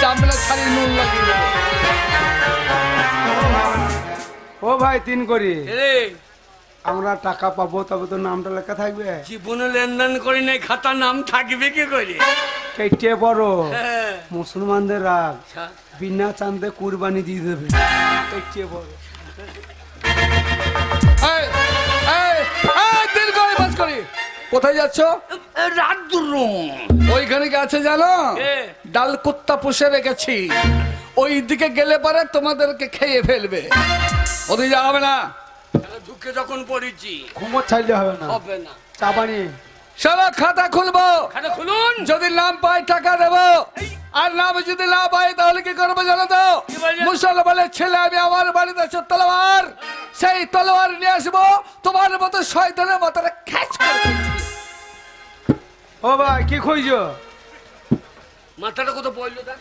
[SPEAKER 4] চামড়া ছাড়ি নুন লাগিয়ে দেবো।
[SPEAKER 3] ও ভাই 3 করি,
[SPEAKER 1] রে
[SPEAKER 3] আমরা টাকা পাবো তবে তো নামটা লেখা থাকবে।
[SPEAKER 1] জীবনে লেনদেন করি নাই, খাতা নাম থাকবে কি করে?
[SPEAKER 3] কেটে বড়
[SPEAKER 1] হ্যাঁ।
[SPEAKER 3] মুসলমানদের রাগ,
[SPEAKER 1] আচ্ছা।
[SPEAKER 3] বিনা চান্দে কুরবানি দিয়ে দেবে। কেটে বড়
[SPEAKER 4] এই, এই, এই, 3 কোটি 5 কোটি, কোথায় যাচ্ছ?
[SPEAKER 1] রাত দুরুম।
[SPEAKER 4] ওইখানে কি আছে জানো?
[SPEAKER 1] কে?
[SPEAKER 4] ডাল কুত্তা পুষে রেখেছি, ওই দিকে গেলে পরে তোমাদেরকে খেয়ে ফেলবে, ওদিকে যাওয়া হবে না।
[SPEAKER 1] ঢুকে যখন পড়েছি
[SPEAKER 3] ঘুমো চাইলে হবে না,
[SPEAKER 1] হবে না।
[SPEAKER 3] চা পানি।
[SPEAKER 4] সারা খাতা খুলবো,
[SPEAKER 1] খাতা খুলুন।
[SPEAKER 4] যদি নাম পাই টাকা দেবো, আর নাম যদি না পাই তাহলে কি করবো জানো তো?
[SPEAKER 1] কি বলছেন?
[SPEAKER 4] মুসলমানের ছেলে আমি, আমার বাড়িতে আছে তলোয়ার, সেই তলোয়ার নিয়ে আসবো, তোমার মতো শয়তানের মাথাটা খ্যাচ করে দেবো।
[SPEAKER 3] ও ভাই কি খুঁজছো?
[SPEAKER 1] মাথাটা কত পড়লো দেখ।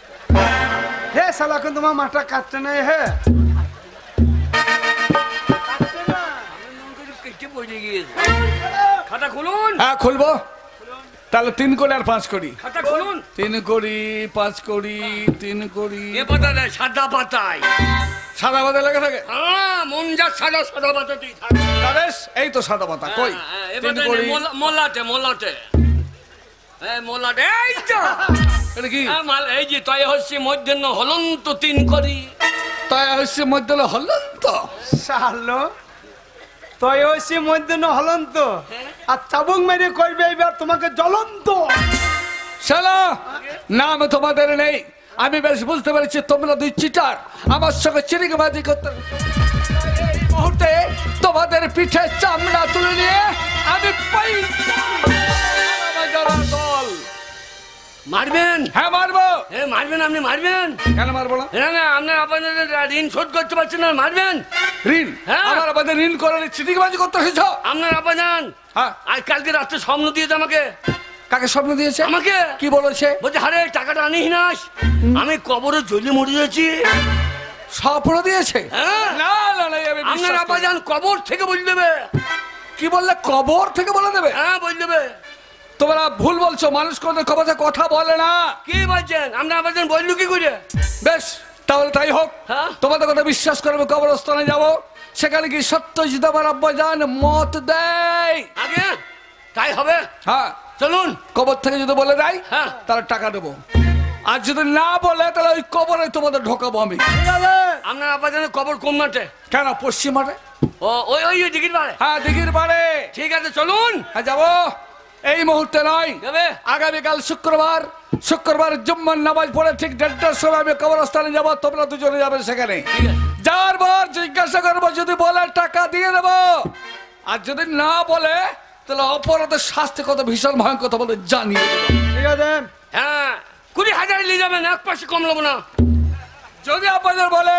[SPEAKER 3] হে শালা কোন তোমার মাথা কাটছে না হে?
[SPEAKER 1] কেটে পড়ে গিয়েছে। খাতা খুলুন।
[SPEAKER 4] হ্যাঁ খুলবো, তাহলে 3 কোটি আর 5 কোটি।
[SPEAKER 1] খাতা খুলুন।
[SPEAKER 4] 3 কোটি 5 কোটি 3 কোটি।
[SPEAKER 1] এ পাতা দেয় সাদা পাতায়।
[SPEAKER 4] সাদা পাতা লেগে থাকে?
[SPEAKER 1] হ্যাঁ মন যা সাদা সাদা পাতাতেই থাকে।
[SPEAKER 4] বেশ, এই তো সাদা পাতা। কই?
[SPEAKER 1] হ্যাঁ, এ
[SPEAKER 4] 3
[SPEAKER 1] পাতায়
[SPEAKER 4] কোটি।
[SPEAKER 1] নেই, মোলাটে মোলাটে। এই মোলাটে, এই তো।
[SPEAKER 4] এটা কি?
[SPEAKER 1] হ্যাঁ, এই যে তয় হচ্ছে মধ্যাহ্ন হলন্ত 3 করি।
[SPEAKER 4] তাই হচ্ছে মধ্যে হলেন তো।
[SPEAKER 3] শালো তুই ওইসি মধ্যে না হলন্ত আর চাবুক মেরে করবে এবার তোমাকে জ্বলন্ত।
[SPEAKER 4] শালা নাম তোমাদের নেই, আমি বেশ বুঝতে পেরেছি তোমরা 2 চিটার, আমার সঙ্গে চিরিংবাজি করতে। এই মুহূর্তে তোমাদের পিঠে চামড়া তুলে নিয়ে আমি পাই দল।
[SPEAKER 1] মারবেন?
[SPEAKER 4] হ্যাঁ মারবো।
[SPEAKER 1] মারবেন, আপনি মারবেন?
[SPEAKER 4] কেন মারবো না?
[SPEAKER 1] না না, আপনার আপনাদের ঋণ শোধ করতে পারছেন না, মারবেন?
[SPEAKER 4] ঋণ?
[SPEAKER 1] হ্যাঁ।
[SPEAKER 4] আমার আমাদের ঋণ করে চিটিংবাজি করতে এসেছ?
[SPEAKER 1] আপনার আপা যান।
[SPEAKER 4] হ্যাঁ।
[SPEAKER 1] আজ কালকে রাত্রে স্বপ্ন দিয়েছে আমাকে।
[SPEAKER 4] কাকে স্বপ্ন দিয়েছে?
[SPEAKER 1] আমাকে।
[SPEAKER 4] কি বলেছে?
[SPEAKER 1] বলছে আরে টাকাটা আনিস না, আমি কবরে জ্বলে মরে যাচ্ছি।
[SPEAKER 4] স্বপ্ন দিয়েছে?
[SPEAKER 1] হ্যাঁ।
[SPEAKER 4] না না না, আমি
[SPEAKER 1] আপনার
[SPEAKER 4] বিশ্বাস
[SPEAKER 1] আপা
[SPEAKER 4] করি না।
[SPEAKER 1] যান কবর থেকে বলে দেবে।
[SPEAKER 4] কি বললে? কবর থেকে বলে দেবে?
[SPEAKER 1] হ্যাঁ বলে দেবে।
[SPEAKER 4] তোমরা ভুল বলছো, মানুষ কোনো কবরে কথা বলে না।
[SPEAKER 1] কি বলছেন? আপনার আপা যান বললো কি করে?
[SPEAKER 4] বেশ, তাহলে তাই হোক।
[SPEAKER 1] হ্যাঁ।
[SPEAKER 4] তোমাদের কথা বিশ্বাস করবে, কবরস্থানে যাব, সেখানে কি সত্যজিৎ আমার আব্বাজান মত দেয়।
[SPEAKER 1] আগে তাই হবে।
[SPEAKER 4] হ্যাঁ,
[SPEAKER 1] চলুন।
[SPEAKER 4] কবর থেকে যদি বলে দেয়
[SPEAKER 1] হ্যাঁ।
[SPEAKER 4] তাহলে টাকা দেবো, আর যদি না বলে তাহলে ওই কবরে তোমাদের ঢোকাবো আমি।
[SPEAKER 1] আপনার আপা জানের কবর কোন মাঠে?
[SPEAKER 4] কেন? পশ্চিমারে।
[SPEAKER 1] ও ওই ওই ওই দিঘির পাড়ে।
[SPEAKER 4] হ্যাঁ, দিঘির পাড়ে।
[SPEAKER 1] ঠিক আছে চলুন।
[SPEAKER 4] হ্যাঁ যাবো, এই মুহূর্তে নয়,
[SPEAKER 1] যাবে?
[SPEAKER 4] আগামীকাল শুক্রবার জুম্মার নামাজ পড়ে ঠিক 1:30টার সময় আমি কবরস্থানে যাবো, তোমরা দুজনে যাবে সেখানে।
[SPEAKER 1] ঠিক আছে।
[SPEAKER 4] যার পর জিজ্ঞাসা করবো, যদি বলে টাকা দিয়ে দেবো, আর যদি না বলে তাহলে অপরাধের শাস্তি কত ভীষণ ভয়ঙ্কর তোমাদের জানিয়ে দেবো।
[SPEAKER 3] ঠিক আছে
[SPEAKER 1] হ্যাঁ 20,000 নিয়ে যাবেন, এক পয়সা কম নেবো না।
[SPEAKER 4] যদি আপনাদের বলে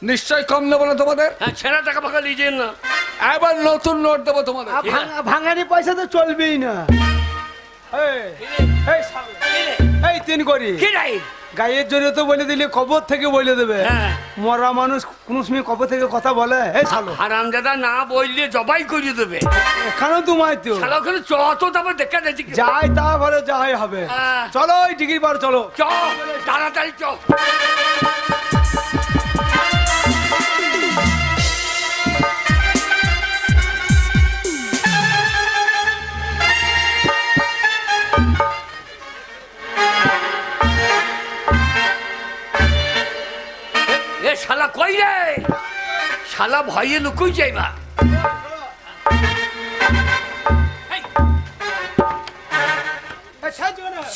[SPEAKER 4] নিশ্চয় কম নেবো না তোমাদের।
[SPEAKER 1] হ্যাঁ ছেঁড়া টাকা ফাঁকা নিয়ে যান না।
[SPEAKER 4] এবার নতুন নোট দেবো তোমাদের।
[SPEAKER 3] আর ভাঙানি পয়সা তো চলবেই না। এই, এই শালা, এই 3 করি
[SPEAKER 1] কি রাই?
[SPEAKER 3] গায়ের জন্য তো বলে দিলে কবর থেকে বলে দেবে।
[SPEAKER 1] হ্যাঁ।
[SPEAKER 3] মরা মানুষ কোন সময় কবর থেকে কথা বলে? এই শালো
[SPEAKER 1] হারামজাদা না বললে জবাই করে দেবে।
[SPEAKER 3] এখানেও তো মাইতো
[SPEAKER 1] শালা ওখানে চ তো তারপর দেখা যাচ্ছে কি।
[SPEAKER 3] যাই তারপরে যাই হবে।
[SPEAKER 1] হ্যাঁ।
[SPEAKER 3] চলো ওই ডিগ্রি বার চলো।
[SPEAKER 1] চ তাড়াতাড়ি চ। এ শালা কই রে? শালা ভয়ে লুকুই যাইবা।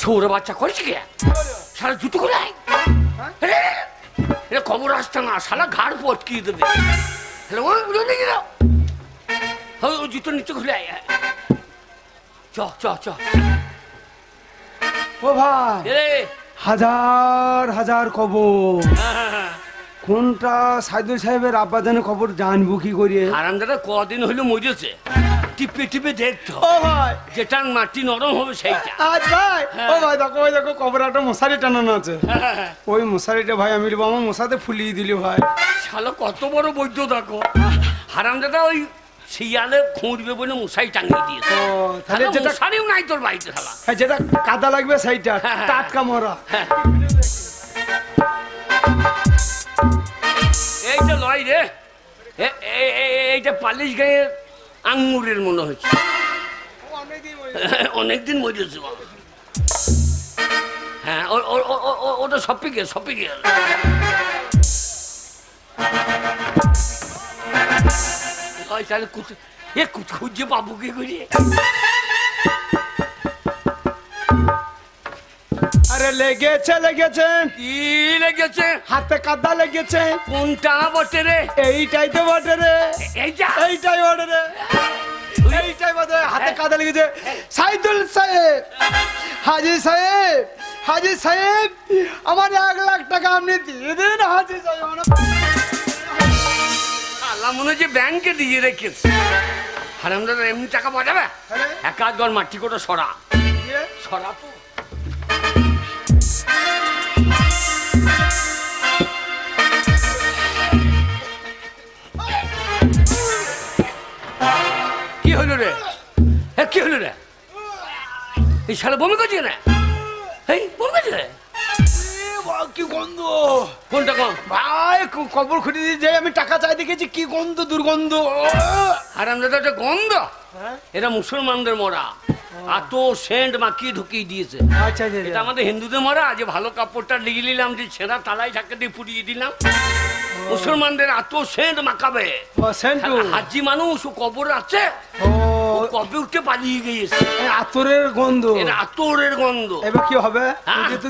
[SPEAKER 1] সৌর বাচ্চা করেছি কে? শালা জুতো করে আয়। এটা খবর আসছে না, শালা ঘাড় পটকিয়ে দেবে। ওই জুতো নিচে খুলে আয়। চ চ চ।
[SPEAKER 3] ও ভাই হাজার হাজার কবর, কোনটা সাইদুল সাহেবের আব্বা জানে খবর জানবো কি করিয়ে?
[SPEAKER 1] হারামজাদা কদিন হইলো মরেছে, টিপে টিপে দেখতো।
[SPEAKER 3] ও ভাই
[SPEAKER 1] যেটা মাটি নরম হবে সেইটা।
[SPEAKER 3] আজ ভাই ও ভাই দেখো ওই দেখো কবর একটা মশারি টানানো আছে। ওই মশারিটা ভাই আমি আমার মশাতে ফুলিয়ে দিলি ভাই।
[SPEAKER 1] শালা কত বড় বৈদ্য দেখো। হারামজাদা ওই শিয়ালে খুঁড়বে বলে মশাই টাঙিয়ে দিয়েছে।
[SPEAKER 3] ও তাহলে যেটা
[SPEAKER 1] মশারিও নাই তোর বাড়িতে শালা।
[SPEAKER 3] হ্যাঁ যেটা কাদা লাগবে সেইটা টাটকা মরা।
[SPEAKER 1] এইটা লয় রে, এইটা পালিশ গায়ে আঙ্গুরের মনে হচ্ছে। অনেকদিন মরেছে। হ্যাঁ ওটা সপিকে সপিকে। তাহলে খুঁজে পাবো কি করি?
[SPEAKER 3] আরে লেগেছে লেগেছে।
[SPEAKER 1] কি লেগেছে?
[SPEAKER 3] হাতে কাদা লেগেছে।
[SPEAKER 1] কোনটা বটে রে?
[SPEAKER 3] এইটাই তো বটে রে।
[SPEAKER 1] এইটা
[SPEAKER 3] এইটাই বটে রে। এইটাই বটে, হাতে কাদা লেগেছে। সাইদুল সাহেব, হাজি সাহেব, হাজি সাহেব আমার 1 লাখ টাকা আপনি দিয়ে দিন। হাজি সাহেব
[SPEAKER 1] আল্লাহ মনে হচ্ছে ব্যাংকে দিয়ে রেখেছে। হারামজাদা এমনি টাকা পাঠাবে? এক কাজ কর, মাটি কোটা সরা সরা তো। কি হলো রে? কি হলো রে? এই শালা বমি করছে না? এই বমি করছে রে?
[SPEAKER 3] কি গন্ধ!
[SPEAKER 1] কোনটা কম
[SPEAKER 3] ভাই কবর খুঁড়ে দিয়ে যাই আমি টাকা চাই দেখেছি, কি গন্ধ, দুর্গন্ধ।
[SPEAKER 1] হারামজাদা একটা গন্ধ। এরা মুসলমানদের মরা, এত সেন্ট মাখিয়ে ঢুকিয়ে দিয়েছে।
[SPEAKER 3] আচ্ছা
[SPEAKER 1] এটা আমাদের হিন্দুদের মরা। যে ভালো কাপড়টা লিখে নিলাম, যে ছেঁড়া তালাই ঢাকা দিয়ে পুড়িয়ে দিলাম। মুসলমানদের এত সেন্ট মাখাবে। হাজি মানুষ ও কবর আছে, কবে উঠে পালিয়ে গিয়েছে।
[SPEAKER 3] আতরের গন্ধ,
[SPEAKER 1] আতরের গন্ধ।
[SPEAKER 3] এবার কি হবে?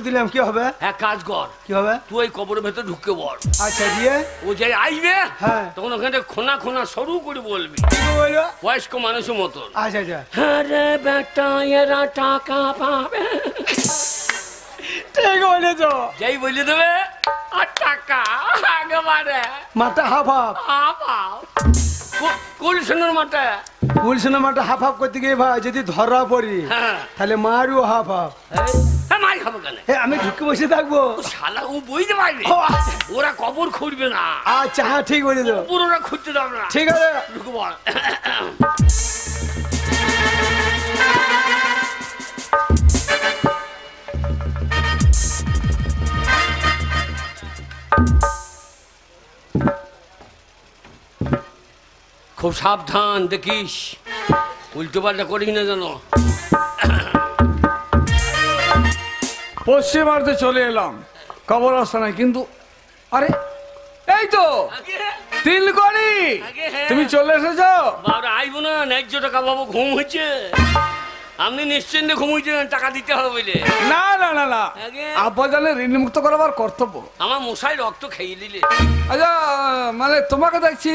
[SPEAKER 3] দিলাম কি হবে?
[SPEAKER 1] এক কাজ কর,
[SPEAKER 3] কি হবে?
[SPEAKER 1] তুই ওই কবরের ভেতর ঢুকে বল।
[SPEAKER 3] আচ্ছা দিয়ে
[SPEAKER 1] ও যাই আসবে,
[SPEAKER 3] হ্যাঁ
[SPEAKER 1] তখন ওখানে খোনা খোনা সরু করে বলবি, বয়স্ক মানুষের মতন।
[SPEAKER 3] আচ্ছা আচ্ছা।
[SPEAKER 1] আরে বেটা এরা টাকা পাবে।
[SPEAKER 3] ঠিক বলেছ।
[SPEAKER 1] যাই বলে দেবে আর টাকা একেবারে
[SPEAKER 3] মাথা হাফ হাফ
[SPEAKER 1] হাফ হাফ। কুলসনের মাঠে
[SPEAKER 3] কুলসনের মাঠে হাফ হাফ করতে গিয়ে ভাই যদি ধরা পড়ি তাহলে মারও হাফ হাফ।
[SPEAKER 1] মার খাবো কেন?
[SPEAKER 3] আমি ঢুকে বসে থাকবো?
[SPEAKER 1] শালা ও বুঝতে পারবে, ওরা কবর খুঁড়বে না।
[SPEAKER 3] আচ্ছা হ্যাঁ ঠিক বলে দেবো।
[SPEAKER 1] পুরোটা খুঁজতে দেবে না।
[SPEAKER 3] ঠিক আছে
[SPEAKER 1] ঢুকে বল। খুব সাবধান দেখিস, উল্টো পাল্টা করিস না যেন।
[SPEAKER 4] পশ্চিমার্ধে চলে এলাম, খবর আসছে না কিন্তু। আরে এই তো তিলকড়ি, তুমি চলে এসেছো?
[SPEAKER 1] বাবা আইবো না, ন্যায্য টাকা পাবো। ঘুম হচ্ছে, আপনি নিশ্চিন্তে ঘুমুইছেন, টাকা দিতে হবে বলে।
[SPEAKER 4] না না না না, আব্বাজানের ঋণ মুক্ত করাবার কর্তব্য।
[SPEAKER 1] আমার মশাই রক্ত খেয়ে দিলে।
[SPEAKER 4] আচ্ছা মানে তোমাকে দেখছি,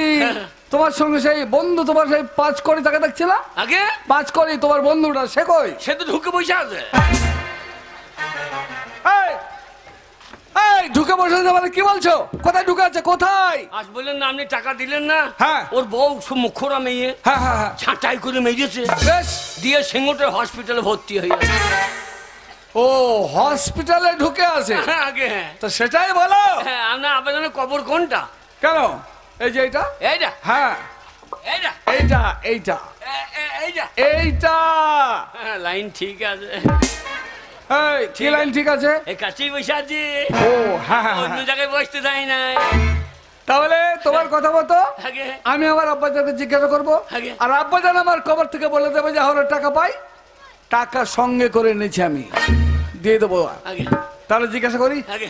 [SPEAKER 4] তোমার সঙ্গে সেই বন্ধু, তোমার সেই 5 কোটি টাকা দেখছি না?
[SPEAKER 1] আগে
[SPEAKER 4] 5 কোটি তোমার বন্ধুটা সে কই?
[SPEAKER 1] সে তো ঢুকে বসে আছে।
[SPEAKER 4] ঢুকে বসে মানে কি বলছো? কোথায় ঢুকে আছে? কোথায়?
[SPEAKER 1] আজ বললেন না আপনি টাকা দিলেন না?
[SPEAKER 4] হ্যাঁ।
[SPEAKER 1] ওর বউ মুখরা মেয়ে,
[SPEAKER 4] হ্যাঁ হ্যাঁ
[SPEAKER 1] ছাঁটাই করে মেরেছে,
[SPEAKER 4] বেশ
[SPEAKER 1] দিয়ে সিঙ্গুটের হসপিটালে ভর্তি হয়ে গেছে।
[SPEAKER 4] ও ও হসপিটালে ঢুকে আছে
[SPEAKER 1] আগে
[SPEAKER 4] তো সেটাই বলো।
[SPEAKER 1] হ্যাঁ আপনার আবেদনের কবর কোনটা?
[SPEAKER 4] কেন এই যে এইটা
[SPEAKER 1] এইটা
[SPEAKER 4] হ্যাঁ
[SPEAKER 1] এইটা
[SPEAKER 4] এইটা এইটা
[SPEAKER 1] এইটা
[SPEAKER 4] এইটা
[SPEAKER 1] হ্যাঁ লাইন ঠিক আছে।
[SPEAKER 4] এই কি লাইন ঠিক আছে?
[SPEAKER 1] এই কাছেই বসে আছি,
[SPEAKER 4] ও হ্যাঁ হ্যাঁ
[SPEAKER 1] অন্য জায়গায় বসতে দেয় নাই।
[SPEAKER 4] তাহলে তোমার কথা মতো
[SPEAKER 1] আগে
[SPEAKER 4] আমি আমার আব্বাজানকে জিজ্ঞাসা করবো
[SPEAKER 1] আগে।
[SPEAKER 4] আর আব্বাজান আমার কবর থেকে বলে দেবে যে আমরা টাকা পাই, টাকা সঙ্গে করে নিয়েছি আমি দিয়ে দেবো।
[SPEAKER 1] আগে
[SPEAKER 4] তাহলে জিজ্ঞাসা করি
[SPEAKER 1] আগে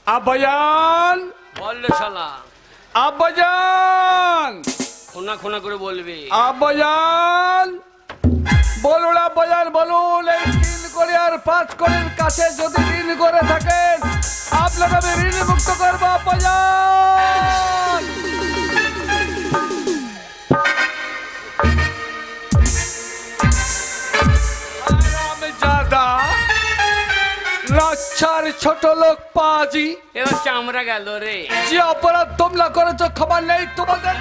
[SPEAKER 4] আব্বাজান
[SPEAKER 1] বললে শালা
[SPEAKER 4] আব্বাজান
[SPEAKER 1] খোনা খোনা করে বলবে।
[SPEAKER 4] আব্বাজান বলুন আব্বাজান বলুন এই 3 কোটি আর 5 কোটির কাছে যদি ঋণ করে থাকেন আপনাকে আমি ঋণ মুক্ত করবো আব্বাজান। লাচ্ছার ছোট লোক পাজি
[SPEAKER 1] এবার চামড়া গেল রে।
[SPEAKER 4] যে অপরাধ তোমরা করেছো খবর নেই তোমাদের।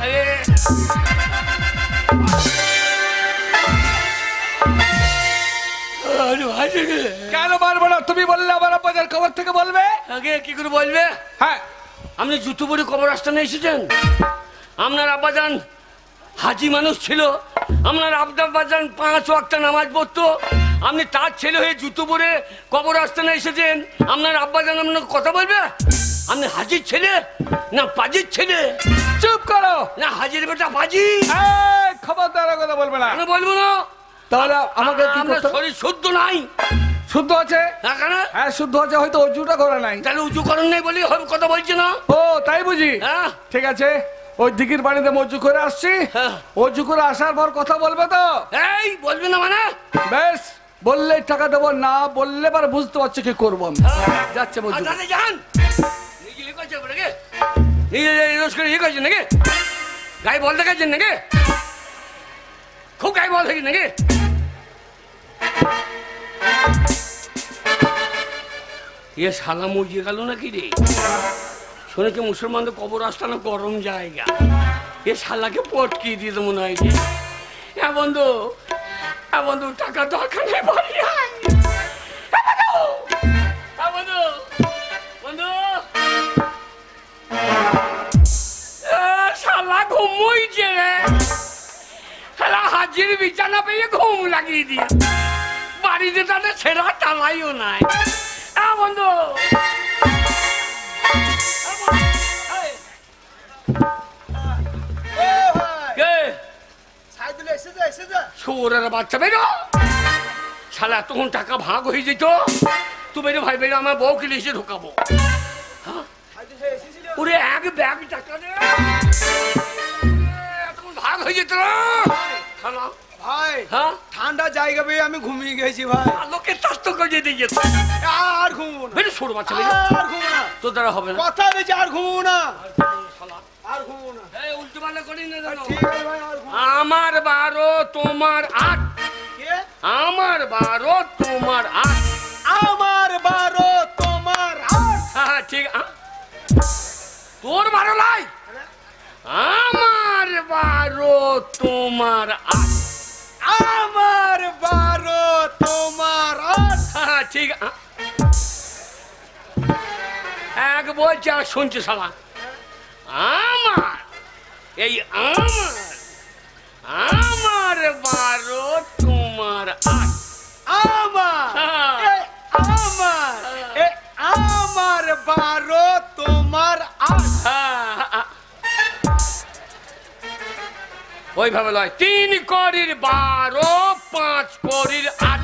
[SPEAKER 1] আগে
[SPEAKER 4] কেন মারবো না? তুমি বললে আমার আব্বাজান খবর থেকে বলবে।
[SPEAKER 1] আগে কি করে বলবে?
[SPEAKER 4] হ্যাঁ
[SPEAKER 1] আপনি জুতো পরে কবর আস্থানে এসেছেন? আপনার আব্বাজান হাজি মানুষ ছিল, আপনার আব্বাজান 5 ওয়াক্ত নামাজ পড়তো, আপনি তার ছেলে হয়ে জুতো পরে কবর আস্থানে এসেছেন, আপনার আব্বাজান আপনার কথা বলবে? আপনি হাজির ছেলে না পাজির ছেলে?
[SPEAKER 4] চুপ করো
[SPEAKER 1] না হাজির বেটা পাজি?
[SPEAKER 4] খবরদার কথা বলবে না।
[SPEAKER 1] আমি বলবো না।
[SPEAKER 4] তাহলে আমাকে কি
[SPEAKER 1] আপনার
[SPEAKER 4] করতে হবে?
[SPEAKER 1] শরীর শুদ্ধ নাই।
[SPEAKER 4] শুদ্ধ আছে?
[SPEAKER 1] হ্যাঁ কেন?
[SPEAKER 4] হ্যাঁ শুদ্ধ আছে, হয়তো অজুটা করে নাই।
[SPEAKER 1] তাহলে উঁচু করেন নাই বলি কথা বলছে না।
[SPEAKER 4] ও তাই বুঝি।
[SPEAKER 1] হ্যাঁ
[SPEAKER 4] ঠিক আছে ওই দিঘির বাড়িতে মজু করে আসছি,
[SPEAKER 1] হ্যাঁ।
[SPEAKER 4] অজু করে আসার পর কথা বলবে তো?
[SPEAKER 1] এই বলবে না মানে?
[SPEAKER 4] বেশ বললে টাকা দেবো, না বললে পরে বুঝতে পারছি কি করবো আমি। যাচ্ছে মজু।
[SPEAKER 1] তাহলে যান। নিজে ইয়ে করছে নাকি? নিজে রোজ করে ইয়ে করছেন নাকি? গায়ে বল দেখাচ্ছেন নাকি? খুব গায়ে বল থাকি নাকি? এ শালা মরিয়ে গেল নাকি রে? শুনেছি মুসলমানদের কবর আস্তানা গরম জায়গা, এ শালাকে পটকিয়ে দিয়ে মনে হয় রে। হ্যাঁ বন্ধু, হ্যাঁ বন্ধু টাকা দরকার নেই বাড়ি আয়। হ্যাঁ বন্ধু, বন্ধু শালা ঘুমোইছে রে। শালা হাজির বিছানা পেয়ে ঘুম লাগিয়ে দিয়ে বাড়িতে তাদের ছেঁড়া টালাইও নাই। হ্যাঁ বন্ধু শুয়োরের বাচ্চা বেরো। শালা তখন টাকা ভাগ হয়ে যেত, তুমি ভাই বেরো আমার বউকে লিখে ঢুকাবো। ওরে এক ব্যাগ টাকা দে, তখন ভাগ হয়ে যেত না। শালা
[SPEAKER 3] ভাই
[SPEAKER 1] হ্যাঁ
[SPEAKER 3] ঠান্ডা জায়গা পেয়ে আমি ঘুমিয়ে গেছি ভাই।
[SPEAKER 1] লোকে তার তো করে দিয়ে গেছে।
[SPEAKER 3] আর ঘুমবো না,
[SPEAKER 1] বেরো সরু বাচ্চা বেরো,
[SPEAKER 3] আর ঘুমবো না,
[SPEAKER 1] তোর দ্বারা হবে না।
[SPEAKER 3] কথা দিয়েছি আর ঘুমবো না,
[SPEAKER 1] শালা
[SPEAKER 3] আর ঘুমবো না।
[SPEAKER 1] এই উল্টো পাল্টা করি না জানো?
[SPEAKER 3] ঠিক আছে ভাই আর ঘুমবো না।
[SPEAKER 1] আমার 12 তোমার 8,
[SPEAKER 3] কে?
[SPEAKER 1] আমার 12 তোমার 8।
[SPEAKER 3] আমার 12 তোমার 8।
[SPEAKER 1] হ্যাঁ ঠিক তোর 12 লাই, আমার 12 তোমার 8।
[SPEAKER 3] আমার 12 তোমার 8।
[SPEAKER 1] হ্যাঁ ঠিক এক বলছে আর শুনছে শালা। আমার এই আমার 12 তোমার 8।
[SPEAKER 3] আমার
[SPEAKER 1] হ্যাঁ।
[SPEAKER 3] এই আমার এই আমার 12 তোমার 8।
[SPEAKER 1] ওইভাবে লয়, 3 কোটির 12, 5 কোটির 8।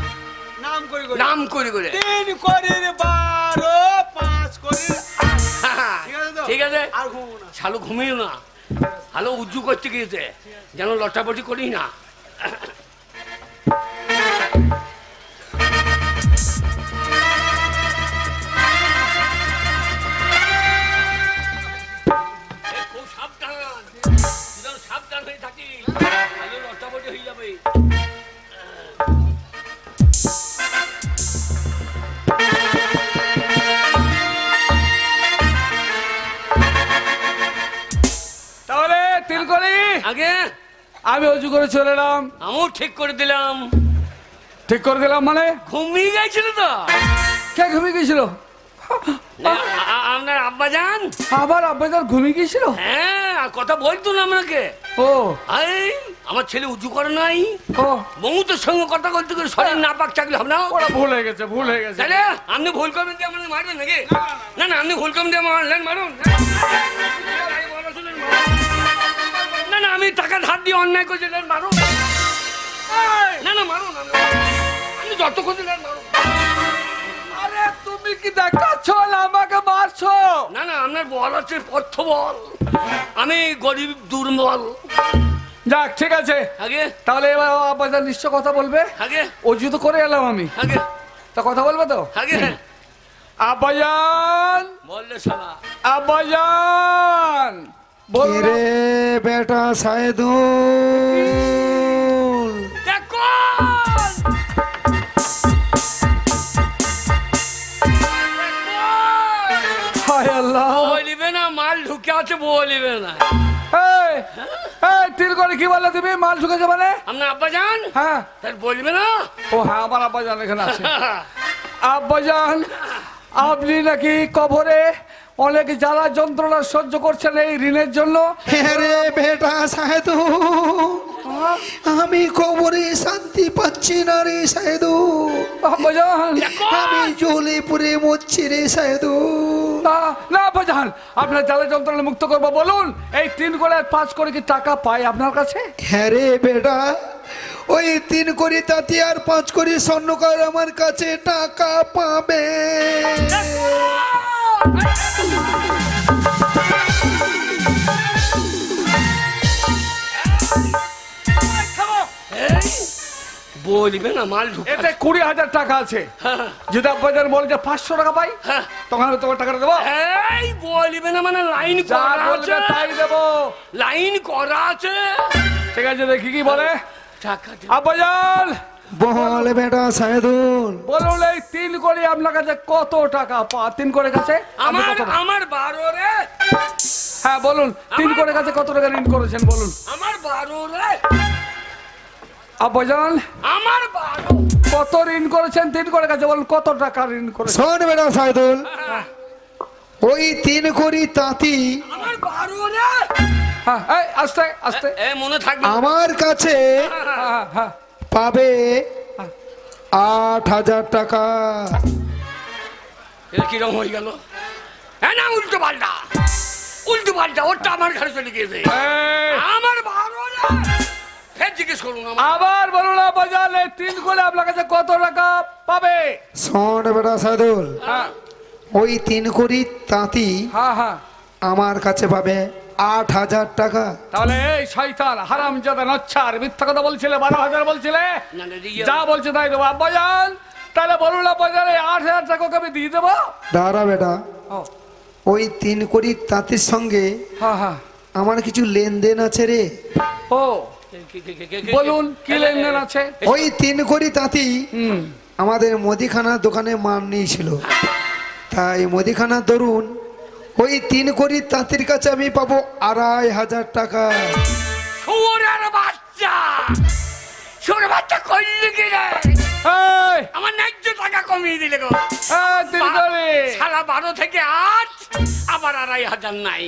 [SPEAKER 3] নাম করি করি,
[SPEAKER 1] নাম করে করে
[SPEAKER 3] 3 কোটির 12, 5 কোটির 8। ঠিক আছে তো?
[SPEAKER 1] ঠিক আছে।
[SPEAKER 3] আর ঘুমবো না।
[SPEAKER 1] শালো ঘুমিও না, হালো উজ্জু করতে গিয়েছে যেন লটাপটি করি না। খুব সাবধান, যেন সাবধান হয়ে থাকি, হালো লটাপটি হয়ে যাবে।
[SPEAKER 4] তাহলে তিল করি
[SPEAKER 1] আগে
[SPEAKER 4] আমি অজু করে চলে এলাম।
[SPEAKER 1] আমিও ঠিক করে দিলাম।
[SPEAKER 4] ঠিক করে দিলাম মানে?
[SPEAKER 1] ঘুমিয়ে গেছিল তো।
[SPEAKER 4] কে ঘুমিয়ে গেছিল?
[SPEAKER 1] আপনার আব্বা যান।
[SPEAKER 4] আবার আব্বাজান ঘুমিয়ে গেছিল?
[SPEAKER 1] হ্যাঁ, কথা বলতো না আপনাকে।
[SPEAKER 4] ও
[SPEAKER 1] আমার ছেলে উঁচু করে নাই,
[SPEAKER 4] ও
[SPEAKER 1] বন্ধুদের সঙ্গে কথা বলতে করে শরীর না পাক থাকলে হবে না।
[SPEAKER 4] ওরা ভুল হয়ে গেছে, ভুল হয়ে গেছে।
[SPEAKER 1] তাহলে আপনি ভুল করবেন দিয়ে আমাদের মারবেন নাকি? না না, আপনি ভুল করবেন দিয়ে মারলেন, মারুন। না না, আমি টাকা ধার দিয়ে অন্যায় করছি, মারুন। না না, মারুন, আপনি যত করছেন মারুন।
[SPEAKER 4] আরে তুমি কি দেখাচ্ছ আমাকে মারছো?
[SPEAKER 1] না না, আপনার বল হচ্ছে পথ্য বল, আমি গরিব দুর্বল।
[SPEAKER 4] যাক ঠিক আছে,
[SPEAKER 1] আগে
[SPEAKER 4] তাহলে এবার আব্বাজান নিশ্চয় কথা বলবে।
[SPEAKER 1] আগে
[SPEAKER 4] অজু তো করে এলাম আমি,
[SPEAKER 1] আগে
[SPEAKER 4] তা কথা বলবে তো?
[SPEAKER 1] আগে
[SPEAKER 4] আব্বাজান,
[SPEAKER 1] বললে শালা।
[SPEAKER 4] আব্বাজান বলুন।
[SPEAKER 3] রে বেটা সাইদুল,
[SPEAKER 1] দেখো
[SPEAKER 4] হায় আল্লাহ,
[SPEAKER 1] বলিবে না, মাল ঢুকে আছে বলিবে না।
[SPEAKER 4] এই এই তিল করে কি বলে তুমি? মাল ঢুকেছে মানে?
[SPEAKER 1] আপনার আব্বা যান,
[SPEAKER 4] হ্যাঁ।
[SPEAKER 1] তার বলবে না।
[SPEAKER 4] ও হ্যাঁ, আমার আব্বাজান এখানে আছে। আব্বাজান, আপনি নাকি কবরে অনেক জ্বালা যন্ত্রণা সহ্য করছেন এই ঋণের জন্য।
[SPEAKER 3] রে বেটা সাইদুল, আমি কবরে শান্তি পাচ্ছি না রে সাইদুল।
[SPEAKER 4] আব্বাজান,
[SPEAKER 3] আমি জ্বলে পুড়ে মরছি রে সাইদুল।
[SPEAKER 4] না না আব্বাজান, আপনার জ্বালা যন্ত্রণা মুক্ত করবো, বলুন। এই 3 করে আর 5 করে কি টাকা পাই আপনার কাছে?
[SPEAKER 3] হ্যাঁ রে বেটা, ওই 3 কোটি তাঁতি আর 5 কোটি স্বর্ণকার আমার কাছে টাকা পাবে।
[SPEAKER 1] বলিবে না, মাল ঢুকে
[SPEAKER 4] এতে 20,000 টাকা আছে। যদি আব্বাজান বলে যে 500 টাকা পাই, তখন আমি তোমার টাকাটা দেবো।
[SPEAKER 1] এই বলিবে না মানে লাইন
[SPEAKER 4] যা
[SPEAKER 1] করা
[SPEAKER 4] বলবে
[SPEAKER 1] আছে,
[SPEAKER 4] তাই দেবো।
[SPEAKER 1] লাইন করা আছে।
[SPEAKER 4] ঠিক আছে, দেখি কি বলে।
[SPEAKER 1] টাকা দে।
[SPEAKER 4] আব্বাজান
[SPEAKER 3] বল বেটা সাইদুল,
[SPEAKER 4] বলুন, এই 3 করে আপনার কাছে কত টাকা 3 করে কাছে আপনি
[SPEAKER 1] আমার
[SPEAKER 4] কত টাকা?
[SPEAKER 1] আমার 12 রে।
[SPEAKER 4] হ্যাঁ বলুন, 3 করে কাছে কত টাকা ঋণ করেছেন বলুন।
[SPEAKER 1] আমার 12 রে।
[SPEAKER 4] আব্বাজান,
[SPEAKER 1] আমার 12।
[SPEAKER 4] কত ঋণ করেছেন 3 করে কাছে বলুন, কত টাকা ঋণ করেছেন?
[SPEAKER 3] শোন বেটা সাইদুল, ওই 3 কোটি তাঁতি
[SPEAKER 1] আমার 12 রে।
[SPEAKER 4] হ্যাঁ, এই আস্তে আস্তে।
[SPEAKER 1] এ মনে থাকবে।
[SPEAKER 3] আমার কাছে
[SPEAKER 4] হ্যাঁ হ্যাঁ,
[SPEAKER 3] পাবে 8,000 টাকা।
[SPEAKER 1] এটা কিরম হয়ে গেল? হ্যাঁ না, উল্টো পাল্টা, উল্টো পাল্টা। ওটা আমার ঘরে চলে গিয়েছে।
[SPEAKER 4] এই,
[SPEAKER 1] আমার 12 রে। ফের জিজ্ঞেস করুন আমার।
[SPEAKER 4] আবার বলুন আব্বাজান, এই 3 করে আপনার কাছে কত টাকা পাবে?
[SPEAKER 3] শোন বেটা সাইদুল,
[SPEAKER 4] হ্যাঁ
[SPEAKER 3] ওই 3 কোটি তাঁতি
[SPEAKER 4] হ্যাঁ হ্যাঁ।
[SPEAKER 3] আমার কাছে পাবে 8,000 টাকা।
[SPEAKER 4] তাহলে এই শয়তান হারামজাদা নচ্ছার মিথ্যা কথা বলছিলে, 12,000 বলছিলে।
[SPEAKER 1] না না, দিয়ে
[SPEAKER 4] যা বলছে তাই দেবো আব্বাজান। তাহলে বলুন আব্বাজান, এই 8,000 টাকা ওকে আমি দিয়ে দেবো।
[SPEAKER 3] দাঁড়া বেটা,
[SPEAKER 4] ও,
[SPEAKER 3] ওই 3 কোটি তাঁতির সঙ্গে
[SPEAKER 4] হ্যাঁ হ্যাঁ।
[SPEAKER 3] আমার কিছু লেনদেন আছে রে।
[SPEAKER 4] ও বলুন, কি লেনদেন আছে?
[SPEAKER 3] ওই 3 কোটি তাঁতি
[SPEAKER 4] হুম,
[SPEAKER 3] আমাদের মুদিখানার দোকানে মাল নিয়েছিল, তাই মুদিখানার দরুন ওই 3 কোটি তাঁতির কাছে আমি পাবো 2,500 টাকা।
[SPEAKER 1] শুয়োরের বাচ্চা, শুয়োরের বাচ্চা করলি কি রে?
[SPEAKER 4] এই,
[SPEAKER 1] আমার ন্যায্য টাকা কমিয়ে দিলে গো।
[SPEAKER 4] এই, 3 করে।
[SPEAKER 1] সালা 12 থেকে 8, আবার 2,500 নাই।